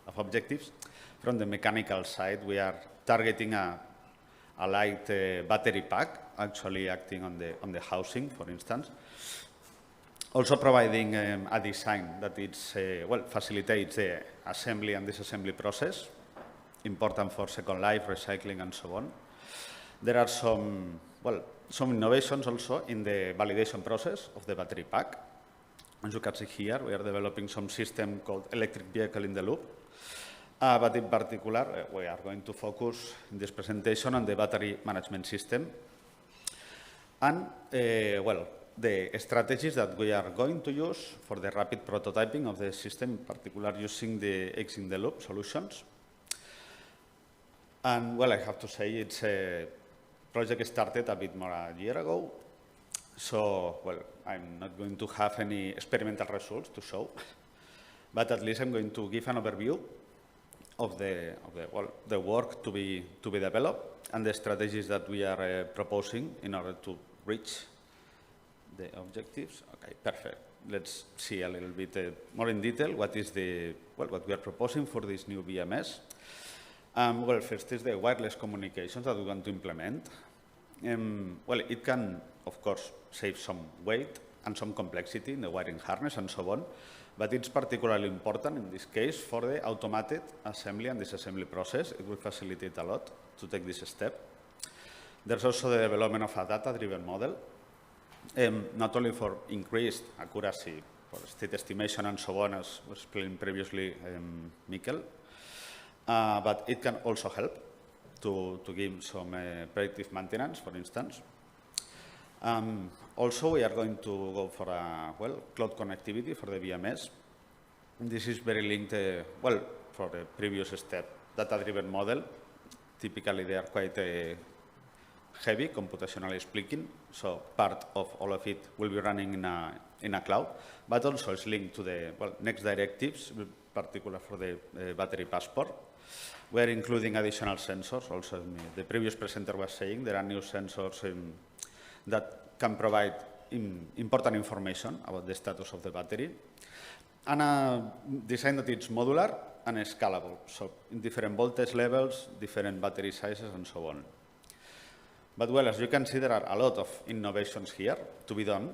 of objectives. From the mechanical side, we are targeting a light battery pack, actually acting on the housing, for instance. Also providing a design that it's, facilitates the assembly and disassembly process, important for second life, recycling, and so on. There are some innovations also in the validation process of the battery pack. As you can see here, we are developing some system called electric vehicle in the loop But in particular, we are going to focus in this presentation on the battery management system and, well, the strategies that we are going to use for the rapid prototyping of the system, in particular using the X-in-the-loop solutions. And, well, I have to say it's a project started a bit more a year ago. So, well, I'm not going to have any experimental results to show, but at least I'm going to give an overview of the work to be developed and the strategies that we are proposing in order to reach the objectives. Okay, perfect. Let's see a little bit more in detail what is what we are proposing for this new BMS. Well, first is the wireless communications that we want to implement. Well, it can, of course, save some weight and some complexity in the wiring harness and so on, but it's particularly important in this case for the automated assembly and disassembly process. It will facilitate a lot to take this step. There's also the development of a data-driven model, not only for increased accuracy, for state estimation and so on, as was explained previously, Mikkel, but it can also help to give some predictive maintenance, for instance. Also, we are going to go for a, well, cloud connectivity for the BMS. This is very linked, well, for the previous step, data-driven model. Typically, they are quite heavy, computationally speaking, so part of all of it will be running in a cloud, but also it's linked to the, well, next directives, in particular for the battery passport. We're including additional sensors. Also, the previous presenter was saying there are new sensors that can provide important information about the status of the battery, and a design that is modular and scalable, so in different voltage levels, different battery sizes, and so on. But, well, as you can see, there are a lot of innovations here to be done,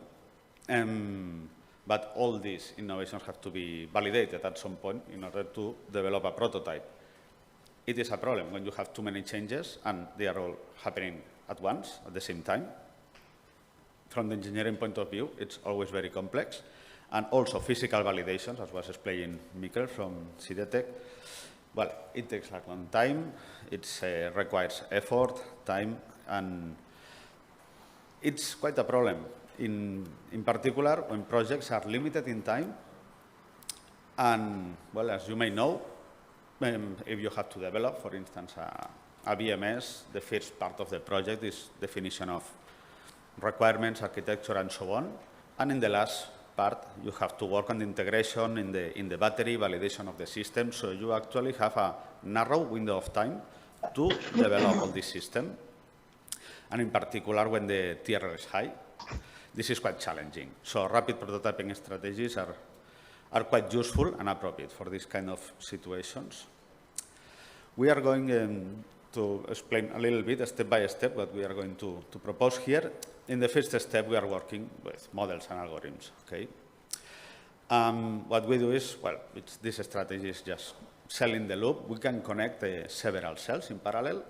but all these innovations have to be validated at some point in order to develop a prototype. It is a problem when you have too many changes and they are all happening at once, at the same time. From the engineering point of view, it's always very complex. And also physical validations, as was explaining Mikkel from CDTech. Well, it takes a long time, it requires effort, time, and it's quite a problem. In particular, when projects are limited in time, and, well, as you may know, if you have to develop, for instance, a BMS, the first part of the project is definition of requirements, architecture, and so on. And in the last part, you have to work on the integration in the battery, validation of the system. So you actually have a narrow window of time to develop all this system. And in particular, when the TRL is high, this is quite challenging. So rapid prototyping strategies are quite useful and appropriate for this kind of situations. We are going to explain a little bit, step by step, what we are going to propose here. In the first step, we are working with models and algorithms. Okay. What we do is, well, this strategy is just cell in the loop. We can connect several cells in parallel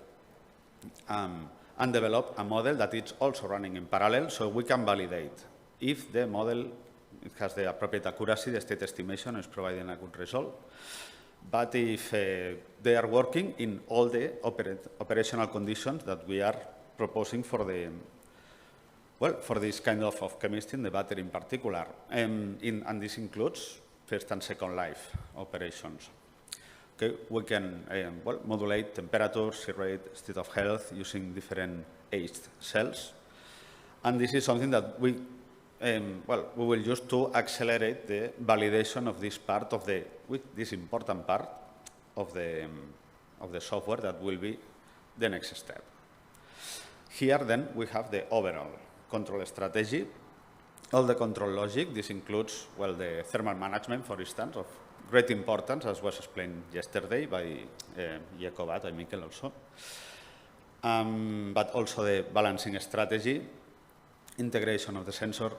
and develop a model that is also running in parallel, so we can validate if the model has the appropriate accuracy, the state estimation is providing a good result. But if they are working in all the operational conditions that we are proposing for the, well, for this kind of chemistry in the battery in particular, and this includes first and second life operations. Okay, we can well, modulate temperature, C rate, state of health using different aged cells, and this is something that we well, we will use to accelerate the validation of this part of this important part of the software that will be the next step. Here, then, we have the overall control strategy, all the control logic. This includes, well, the thermal management, for instance, of great importance, as was explained yesterday by i-HeCoBatt and Mikkel also, but also the balancing strategy, integration of the sensor,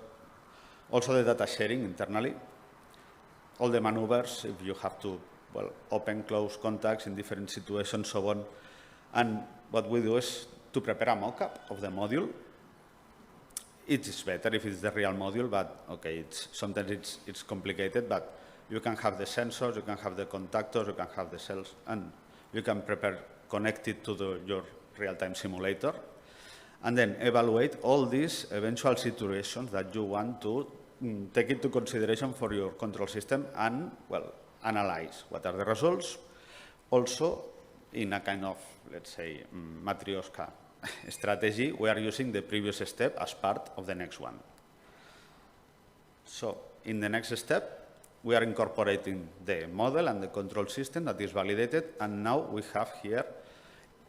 also the data sharing internally, all the maneuvers, if you have to, well, open, close contacts in different situations, so on. And what we do is to prepare a mock-up of the module. It is better if it's the real module, but okay, sometimes it's complicated, but you can have the sensors, you can have the contactors, you can have the cells, and you can connect it to your real-time simulator, and then evaluate all these eventual situations that you want to take into consideration for your control system and, well, analyze what are the results. Also, in a kind of, let's say, matryoshka strategy, we are using the previous step as part of the next one. So, in the next step, we are incorporating the model and the control system that is validated, and now we have here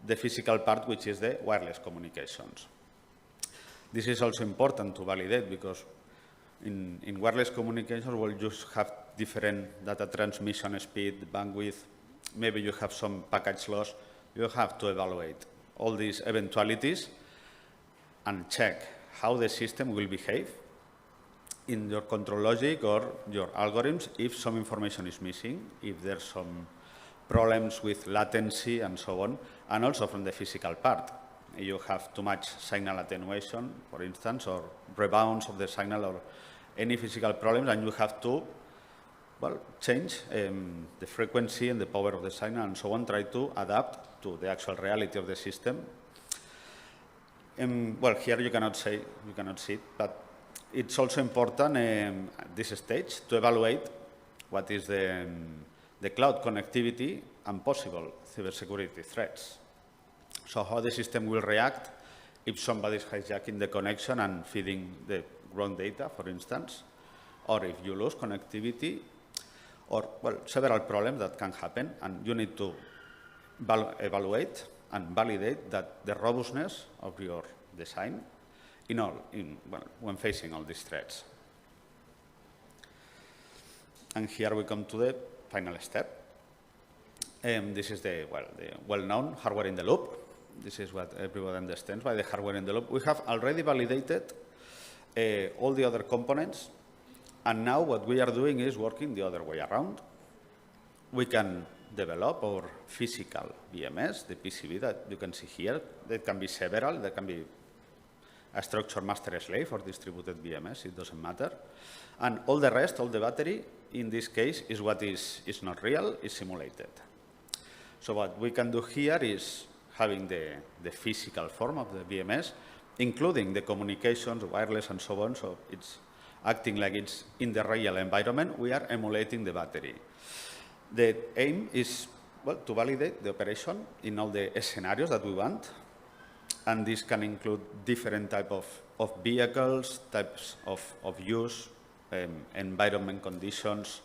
the physical part, which is the wireless communications. This is also important to validate because in wireless communications, we'll just have different data transmission speed, bandwidth, maybe you have some package loss. You have to evaluate all these eventualities and check how the system will behave in your control logic or your algorithms if some information is missing, if there's some problems with latency and so on, and also from the physical part. You have too much signal attenuation, for instance, or rebounds of the signal or any physical problems, and you have to, well, change the frequency and the power of the signal and so on, try to adapt to the actual reality of the system. Well, here you cannot see it, but it's also important at this stage to evaluate what is the cloud connectivity and possible cybersecurity threats. So how the system will react if somebody is hijacking the connection and feeding the wrong data, for instance, or if you lose connectivity, or, well, several problems that can happen, and you need to evaluate and validate that the robustness of your design when facing all these threats. And here we come to the final step. This is the well-known hardware in the loop. This is what everyone understands by the hardware in the loop. We have already validated all the other components, and now what we are doing is working the other way around. We can develop our physical BMS, the PCB that you can see here. There can be several. There can be a structure master slave or distributed BMS. It doesn't matter. And all the rest, all the battery, in this case, is what is not real, is simulated. So what we can do here is having the physical form of the BMS, including the communications, wireless, and so on. So it's acting like it's in the real environment. We are emulating the battery. The aim is, well, to validate the operation in all the scenarios that we want. And this can include different types of vehicles, types of use, environment conditions,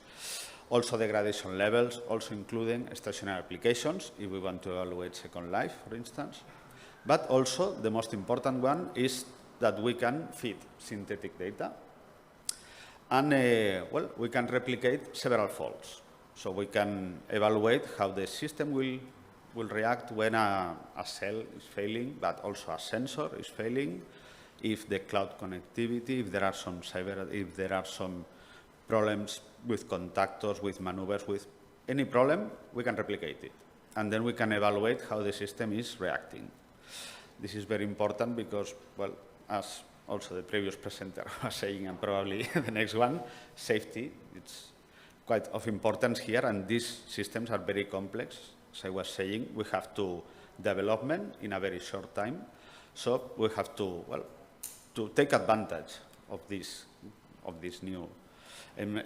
also degradation levels, also including stationary applications, if we want to evaluate Second Life, for instance. But also, the most important one is that we can feed synthetic data. And, well, we can replicate several faults. So we can evaluate how the system will react when a cell is failing, but also a sensor is failing, if the cloud connectivity, if there are some problems with contactors, with maneuvers, with any problem, we can replicate it. And then we can evaluate how the system is reacting. This is very important because, well, as also the previous presenter was saying, and probably the next one, safety, it's quite of importance here, and these systems are very complex. As I was saying, we have to development in a very short time, so we have to, well, to take advantage of these new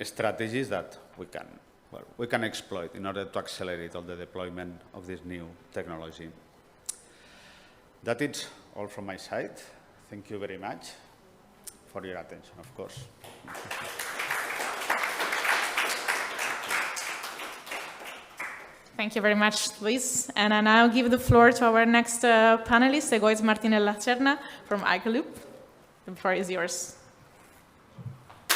strategies that we can exploit in order to accelerate all the deployment of this new technology. That is all from my side. Thank you very much for your attention, of course. Thank you very much, Luis. And I now give the floor to our next panelist, Egoitz Martinez Lacerna from i-HeCoBatt. The floor is yours. I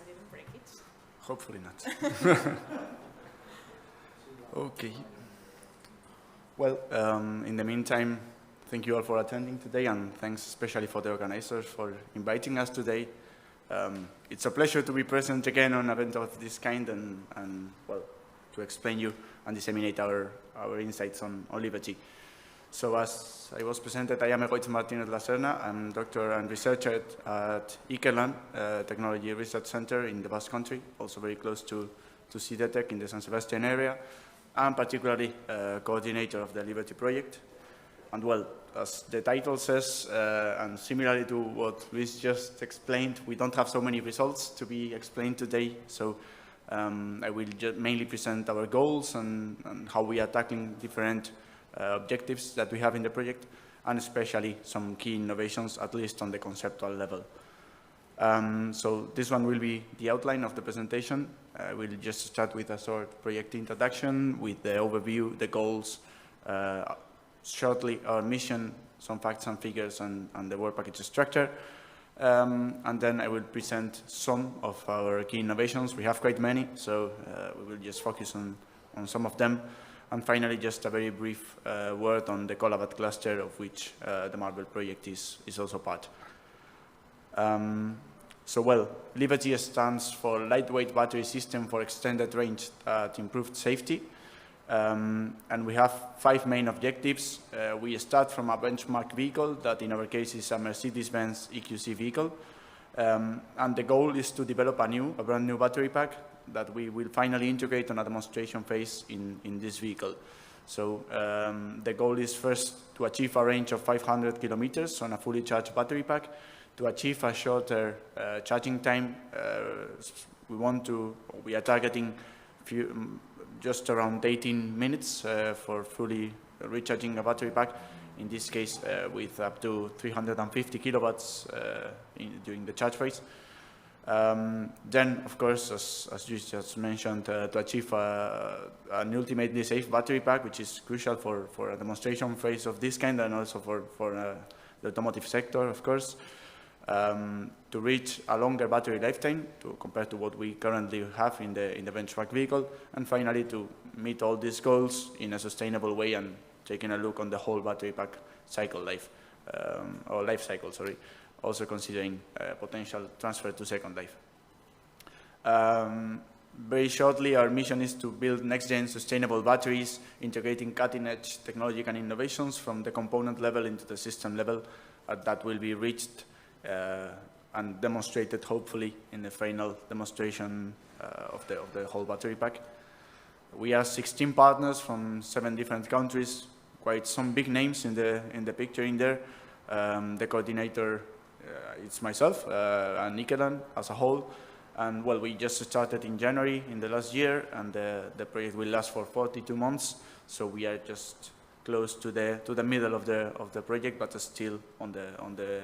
didn't break it. Hopefully not. Okay. Well, in the meantime, thank you all for attending today, and thanks especially for the organizers for inviting us today. It's a pleasure to be present again on an event of this kind and well, to explain you and disseminate our insights on Liberty. So as I was presented, I am Egoitz Martinez Lacerna. I'm doctor and researcher at i-HeCoBatt Technology Research Center in the Basque Country, also very close to CDTEC in the San Sebastian area. I'm particularly coordinator of the Liberty project. And well, as the title says, and similarly to what Luis just explained, we don't have so many results to be explained today. So I will just mainly present our goals and how we are tackling different objectives that we have in the project, and especially some key innovations, at least on the conceptual level. So this one will be the outline of the presentation. We'll just start with a short project introduction with the overview, the goals, shortly our mission, some facts and figures, and the work package structure. And then I will present some of our key innovations. We have quite many, so we will just focus on some of them. And finally, just a very brief word on the i-HeCoBatt cluster, of which the Marble project is also part. So well, Liberty stands for Lightweight Battery System for Extended Range at Improved Safety. And we have 5 main objectives. We start from a benchmark vehicle that in our case is a Mercedes-Benz EQC vehicle. And the goal is to develop a brand new battery pack that we will finally integrate on a demonstration phase in this vehicle. So the goal is first to achieve a range of 500 kilometers on a fully charged battery pack. To achieve a shorter charging time, we are targeting just around 18 minutes for fully recharging a battery pack, in this case with up to 350 kilowatts during the charge phase. Then, of course, as you just mentioned, to achieve an ultimately safe battery pack, which is crucial for a demonstration phase of this kind, and also for the automotive sector, of course. To reach a longer battery lifetime compared to what we currently have in the benchmark vehicle, and finally to meet all these goals in a sustainable way and taking a look on the whole battery pack cycle life, or life cycle, sorry, also considering potential transfer to second life. Very shortly, our mission is to build next-gen sustainable batteries, integrating cutting-edge technology and innovations from the component level into the system level that will be reached and demonstrated, hopefully, in the final demonstration of the whole battery pack. We are 16 partners from 7 different countries, quite some big names in the picture in there. The coordinator, it's myself, and i-HeCoBatt as a whole. And well, we just started in January in the last year, and the project will last for 42 months. So we are just close to the middle of the project, but still on the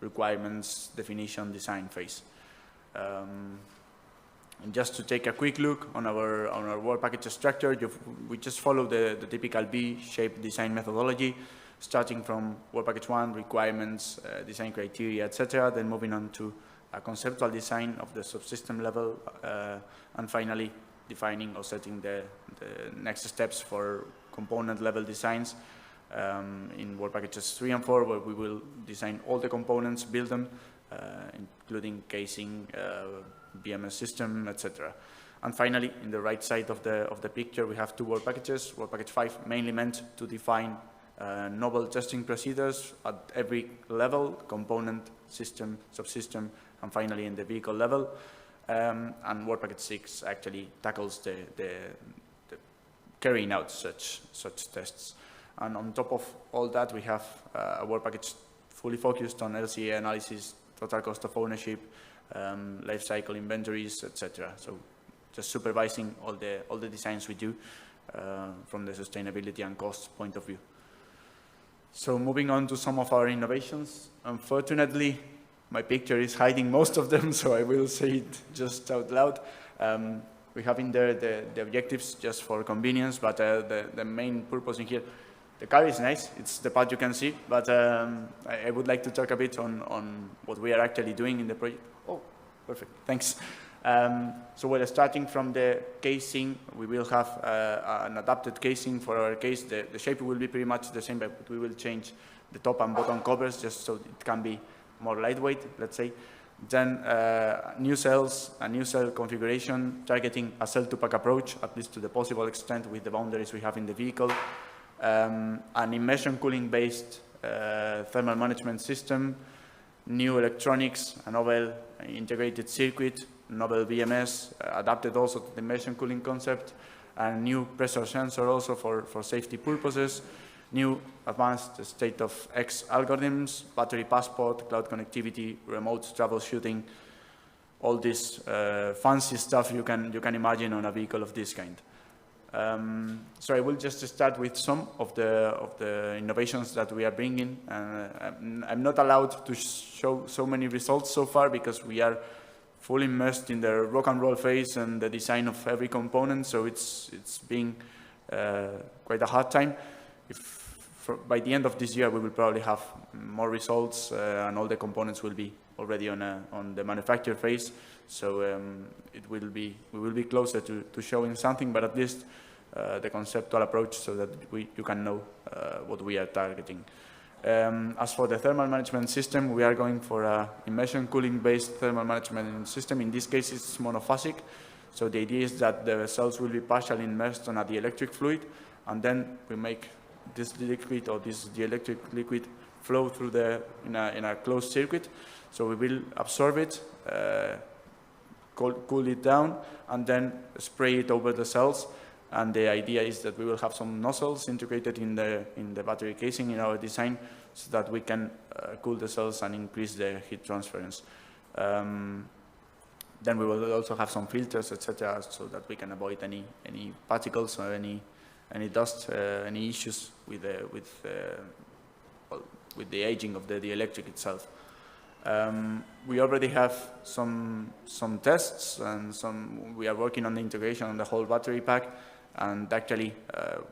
requirements, definition, design phase. And just to take a quick look on our work package structure, we just follow the typical V-shaped design methodology, starting from work package 1, requirements, design criteria, etc., then moving on to a conceptual design of the subsystem level, and finally defining or setting the next steps for component level designs in work packages 3 and 4, where we will design all the components, build them, including casing, BMS system, etc. And finally, in the right side of the picture, we have 2 work packages. Work package 5 mainly meant to define novel testing procedures at every level, component, system, subsystem, and finally in the vehicle level. And work package 6 actually tackles the carrying out such tests. And on top of all that, we have a work package fully focused on LCA analysis, total cost of ownership, life cycle inventories, etc. So just supervising all the designs we do from the sustainability and cost point of view. So moving on to some of our innovations. Unfortunately, my picture is hiding most of them, so I will say it just out loud. We have in there the objectives just for convenience, but the main purpose in here, the car is nice, it's the part you can see, but I would like to talk a bit on what we are actually doing in the project. Oh, perfect, thanks. So we're starting from the casing. We will have an adapted casing for our case. The shape will be pretty much the same, but we will change the top and bottom covers just so it can be more lightweight, let's say. Then new cells, a new cell configuration, targeting a cell-to-pack approach, at least to the possible extent with the boundaries we have in the vehicle. an immersion cooling based thermal management system, new electronics, a novel integrated circuit, novel BMS, adapted also to the immersion cooling concept, and new pressure sensor also for safety purposes, new advanced state-of-X algorithms, battery passport, cloud connectivity, remote troubleshooting, all this fancy stuff you can imagine on a vehicle of this kind. So I will just start with some of the innovations that we are bringing. I'm not allowed to show so many results so far because we are fully immersed in the rock and roll phase and the design of every component. So it's been quite a hard time. By the end of this year, we will probably have more results and all the components will be already on the manufacture phase. So we will be closer to showing something, but at least the conceptual approach so that you can know what we are targeting. As for the thermal management system, we are going for a immersion cooling based thermal management system. In this case, it's monophasic. So the idea is that the cells will be partially immersed on a dielectric fluid, and then we make this liquid or this dielectric liquid flow through in a closed circuit. So we will absorb it, cool it down, and then spray it over the cells. And the idea is that we will have some nozzles integrated in the battery casing in our design so that we can cool the cells and increase the heat transference. Then we will also have some filters, etc., so that we can avoid any particles or any dust, any issues with the aging of the dielectric itself. We already have some tests, and we are working on the integration on the whole battery pack, and actually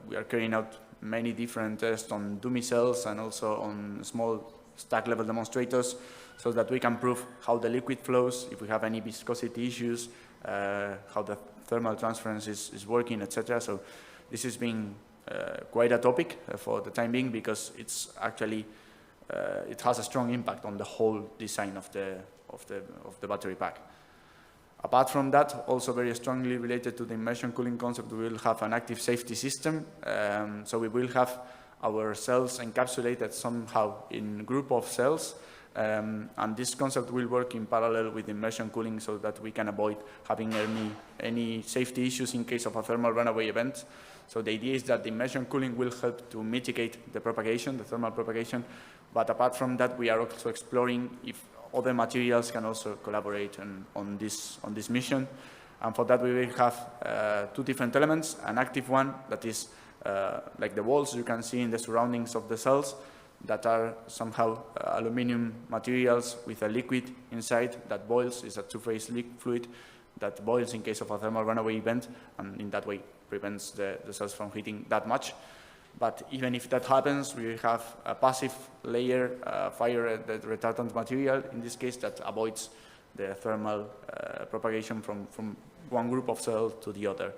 we are carrying out many different tests on dummy cells and also on small stack level demonstrators so that we can prove how the liquid flows, if we have any viscosity issues, how the thermal transference is working, etc. So this has been quite a topic for the time being because it's actually it has a strong impact on the whole design of the battery pack. Apart from that, also very strongly related to the immersion cooling concept, we will have an active safety system. So we will have our cells encapsulated somehow in group of cells, and this concept will work in parallel with immersion cooling so that we can avoid having any safety issues in case of a thermal runaway event. So the idea is that the immersion cooling will help to mitigate the propagation, the thermal propagation, but apart from that, we are also exploring if other materials can also collaborate on this mission. And for that, we will have two different elements, an active one that is like the walls you can see in the surroundings of the cells that are somehow aluminum materials with a liquid inside that boils. It's a two-phase fluid that boils in case of a thermal runaway event, and in that way prevents the cells from heating that much. But even if that happens, we have a passive layer, fire retardant material, in this case, that avoids the thermal propagation from one group of cells to the other.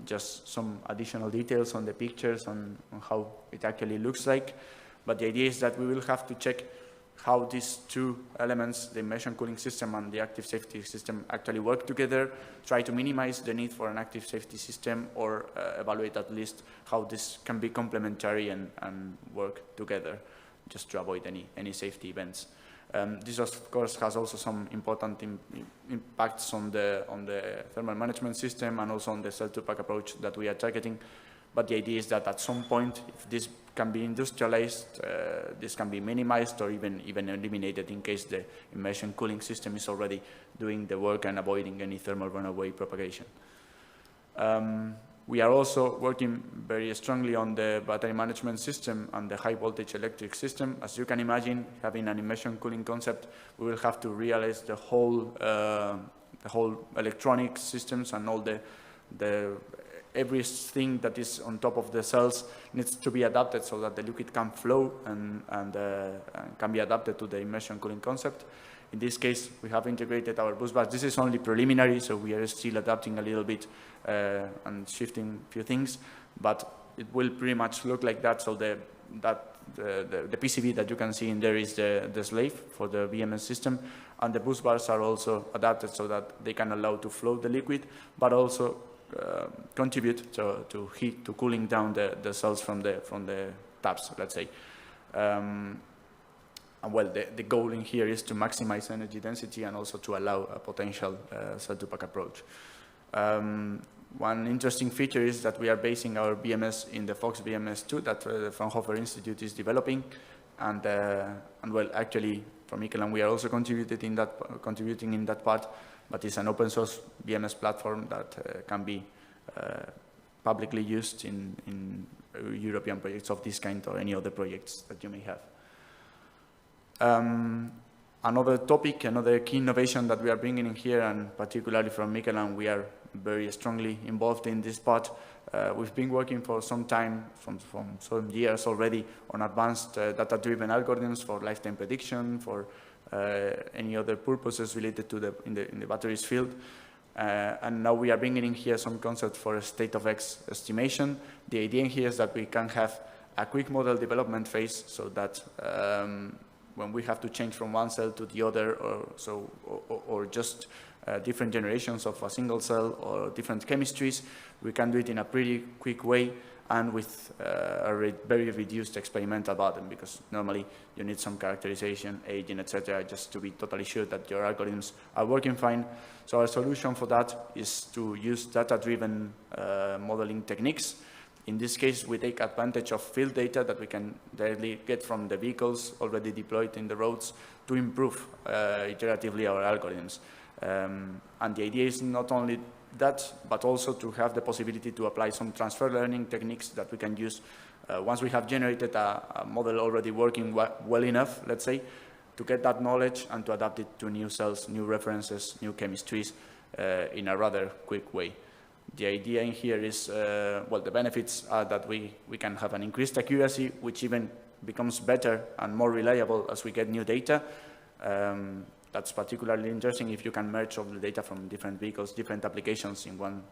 Just some additional details on the pictures on how it actually looks like. But the idea is that we will have to check how these two elements, the immersion cooling system and the active safety system, actually work together, try to minimize the need for an active safety system, or evaluate at least how this can be complementary and work together just to avoid any safety events. This, of course, has also some important impacts on the thermal management system and also on the cell-to-pack approach that we are targeting. But the idea is that at some point, if this can be industrialized, this can be minimized or even eliminated in case the immersion cooling system is already doing the work and avoiding any thermal runaway propagation. We are also working very strongly on the battery management system and the high voltage electric system. As you can imagine, having an immersion cooling concept, we will have to realize the whole electronic systems and all everything that is on top of the cells needs to be adapted so that the liquid can flow and can be adapted to the immersion cooling concept. In this case, we have integrated our bus bars. This is only preliminary, so we are still adapting a little bit and shifting a few things, but it will pretty much look like that. So the PCB that you can see in there is the slave for the BMS system, and the bus bars are also adapted so that they can allow to flow the liquid, but also contribute to heat, to cooling down the cells from the taps, let's say. And well, the goal in here is to maximize energy density and also to allow a potential cell-to-pack approach. One interesting feature is that we are basing our BMS in the Fox BMS2 that the Fraunhofer Institute is developing, and well, actually, from Mikeland, we are also contributing in that part, but it's an open source BMS platform that can be publicly used in European projects of this kind or any other projects that you may have. Another topic, another key innovation that we are bringing in here, and particularly from Mikeland, we are very strongly involved in this part. We've been working for some time, from some years already, on advanced data-driven algorithms for lifetime prediction, for any other purposes related to in the batteries field. And now we are bringing in here some concept for a state of X estimation. The idea here is that we can have a quick model development phase, so that when we have to change from one cell to the other, or just different generations of a single cell or different chemistries, we can do it in a pretty quick way and with a very reduced experimental burden, because normally you need some characterization, aging, etc., just to be totally sure that your algorithms are working fine. So our solution for that is to use data-driven modeling techniques. In this case, we take advantage of field data that we can directly get from the vehicles already deployed in the roads to improve iteratively our algorithms. And the idea is not only that, but also to have the possibility to apply some transfer learning techniques that we can use once we have generated a model already working well enough, let's say, to get that knowledge and to adapt it to new cells, new references, new chemistries in a rather quick way. The idea in here is, well, the benefits are that we can have an increased accuracy, which even becomes better and more reliable as we get new data. That's particularly interesting if you can merge all the data from different vehicles, different applications in one,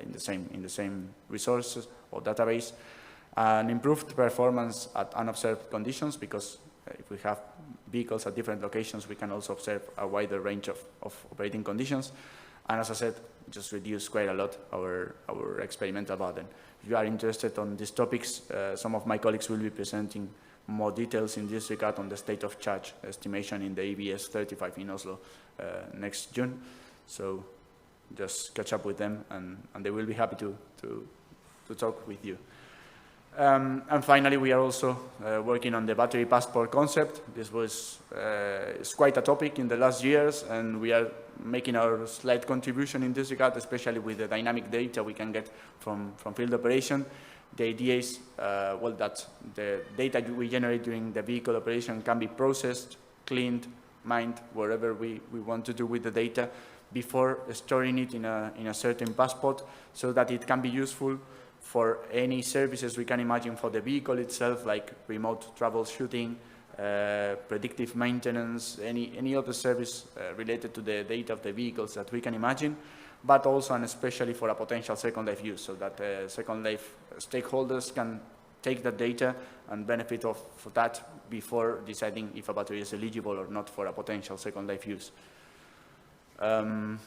in the same resources or database. And improved performance at unobserved conditions, because if we have vehicles at different locations, we can also observe a wider range of operating conditions. And as I said, just reduce quite a lot our experimental burden. If you are interested on these topics, some of my colleagues will be presenting more details in this regard on the state of charge estimation in the EBS 35 in Oslo next June. So just catch up with them, and they will be happy to talk with you. And finally, we are also working on the battery passport concept. This was is quite a topic in the last years, and we are making our slight contribution in this regard, especially with the dynamic data we can get from field operation. The idea is, well, that the data we generate during the vehicle operation can be processed, cleaned, mined, wherever we want to do with the data, before storing it in a certain passport, so that it can be useful for any services we can imagine for the vehicle itself, like remote troubleshooting, predictive maintenance, any other service related to the data of the vehicles that we can imagine, but also and especially for a potential second life use, so that second life stakeholders can take that data and benefit for that before deciding if a battery is eligible or not for a potential second life use. And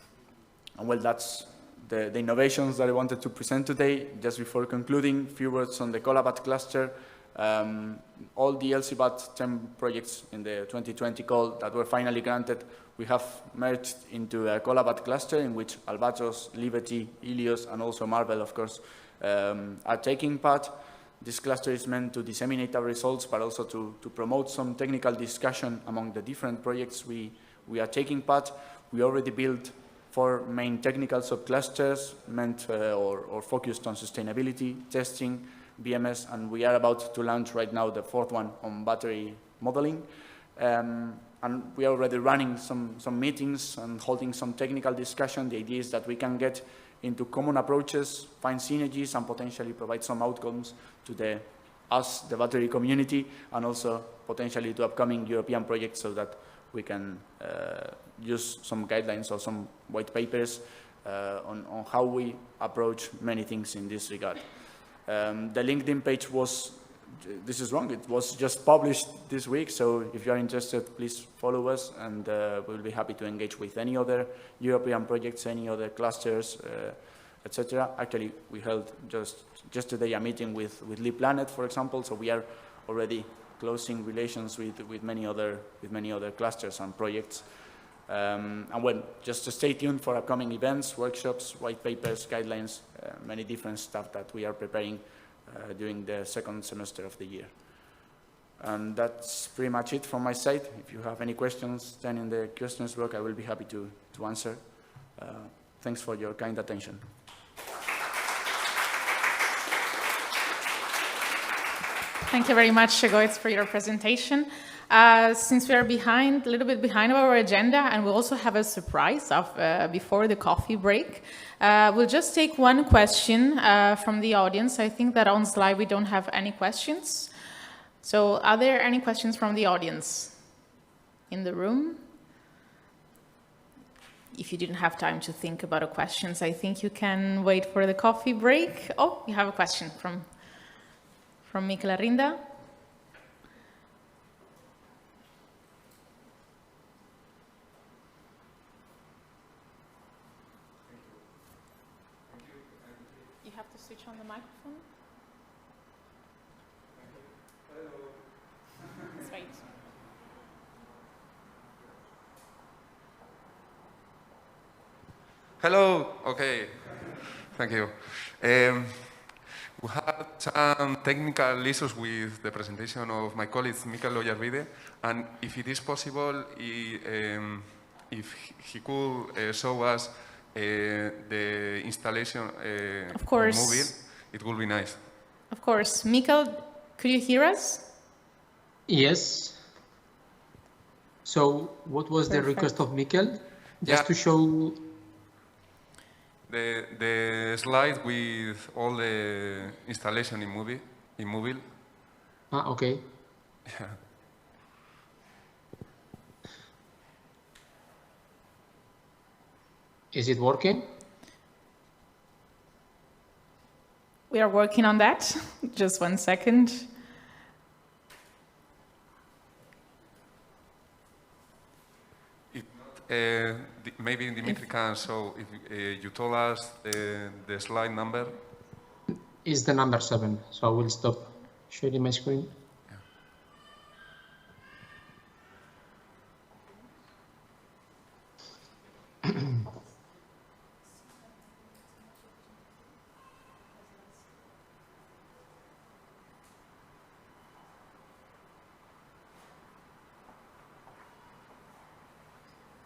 well, that's the innovations that I wanted to present today. Just before concluding, a few words on the ECOBatt cluster. All the LCBAT 10 projects in the 2020 call that were finally granted, we have merged into a ECOBatt cluster in which Albatros, Liberty, Ilios, and also Marvel, of course, are taking part. This cluster is meant to disseminate our results, but also to promote some technical discussion among the different projects we are taking part. We already built 4 main technical subclusters meant or focused on sustainability, testing, BMS, and we are about to launch right now the 4th one on battery modeling. And we are already running some meetings and holding some technical discussion. The idea is that we can get into common approaches, find synergies, and potentially provide some outcomes to the battery community, and also potentially to upcoming European projects, so that we can use some guidelines or some white papers on how we approach many things in this regard. The LinkedIn page was, this is wrong, it was just published this week, so if you are interested, please follow us, and we'll be happy to engage with any other European projects, any other clusters, etc. Actually, we held just today a meeting with Lee Planet, for example, so we are already closing relations with many other clusters and projects. And well, just to stay tuned for upcoming events, workshops, white papers, guidelines, many different stuff that we are preparing during the second semester of the year. And that's pretty much it from my side. If you have any questions, then in the questions block, I will be happy to answer. Thanks for your kind attention. Thank you very much, Goetz, for your presentation. Since we are a little bit behind our agenda, and we also have a surprise before the coffee break, we'll just take one question from the audience. I think that on slide we don't have any questions. So are there any questions from the audience in the room? If you didn't have time to think about the questions, I think you can wait for the coffee break. Oh, you have a question from Mikel Arrinda. You have to switch on the microphone. That's right. Hello. Okay. Thank you. We had some technical issues with the presentation of my colleague Mikel Oyarbide, and if it is possible, if he could show us the installation of Mobile, it would be nice. Of course. Mikel, could you hear us? Yes. So what was the request of Mikel? Just to show the slide with all the installation in Mobile. Ah, okay. Yeah. Is it working? We are working on that. Just 1 second. Maybe Dimitri can show if you told us the slide number. Is the number 7, so I will stop sharing my screen. Yeah.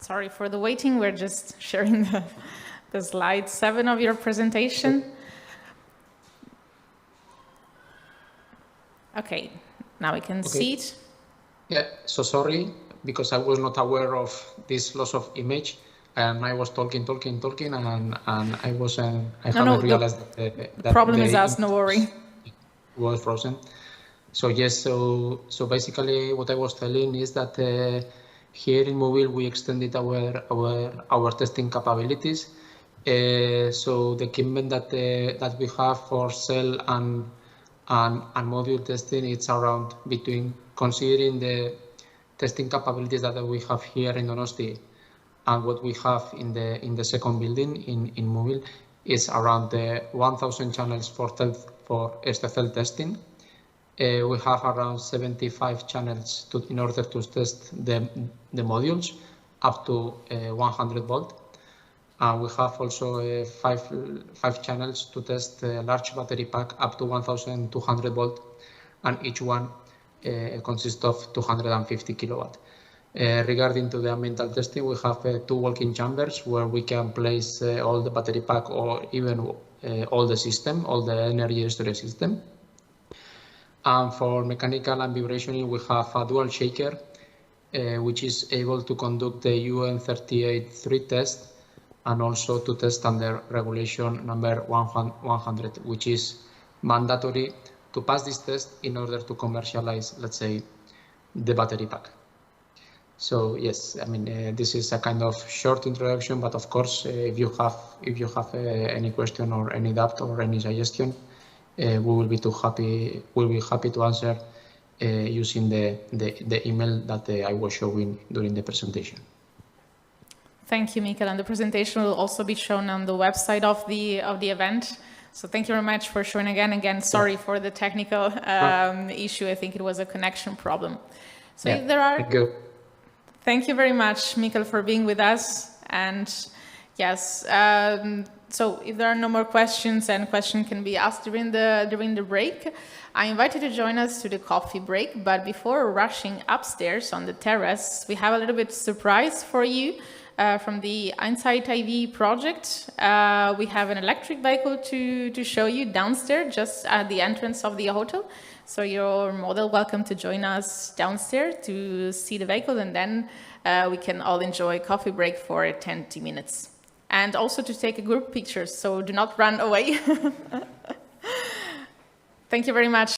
Sorry for the waiting. We're just sharing the slide 7 of your presentation. Okay, now we can see it. Yeah, so sorry, because I was not aware of this loss of image, and I was talking, and I wasn't. I haven't realized that the problem is us. No worry. Was frozen. So yes, so basically what I was telling is that here in Mobile we extended our testing capabilities. So the equipment that we have for cell and module testing, it's around between, considering the testing capabilities that we have here in Donosti and what we have in the second building in Mobile, is around 1,000 channels for cell testing. We have around 75 channels in order to test the modules up to 100 volt. And we have also five channels to test a large battery pack up to 1,200 volt, and each one consists of 250 kilowatt. Regarding to the ambiental testing, we have 2 walk-in chambers where we can place all the battery pack or even all the system, all the energy storage system. And for mechanical and vibrationing, we have a dual shaker, which is able to conduct the UN38-3 test and also to test under regulation number 100, which is mandatory to pass this test in order to commercialize, let's say, the battery pack. So yes, I mean, this is a kind of short introduction, but of course, if you have any question or any doubt or any suggestion, we will be happy to answer using the email that I was showing during the presentation. Thank you, Mikel. And the presentation will also be shown on the website of the event. So thank you very much for showing again. Again, sorry for the technical issue. I think it was a connection problem. So if there are... Thank you. Thank you very much, Mikel, for being with us. And yes, so if there are no more questions and questions can be asked during the break, I invite you to join us to the coffee break. But before rushing upstairs on the terrace, we have a little bit surprise for you. From the Untitled project, we have an electric vehicle to show you downstairs, just at the entrance of the hotel. So you're more than welcome to join us downstairs to see the vehicle, and then we can all enjoy a coffee break for 10 minutes. And also to take a group picture, so do not run away. Thank you very much.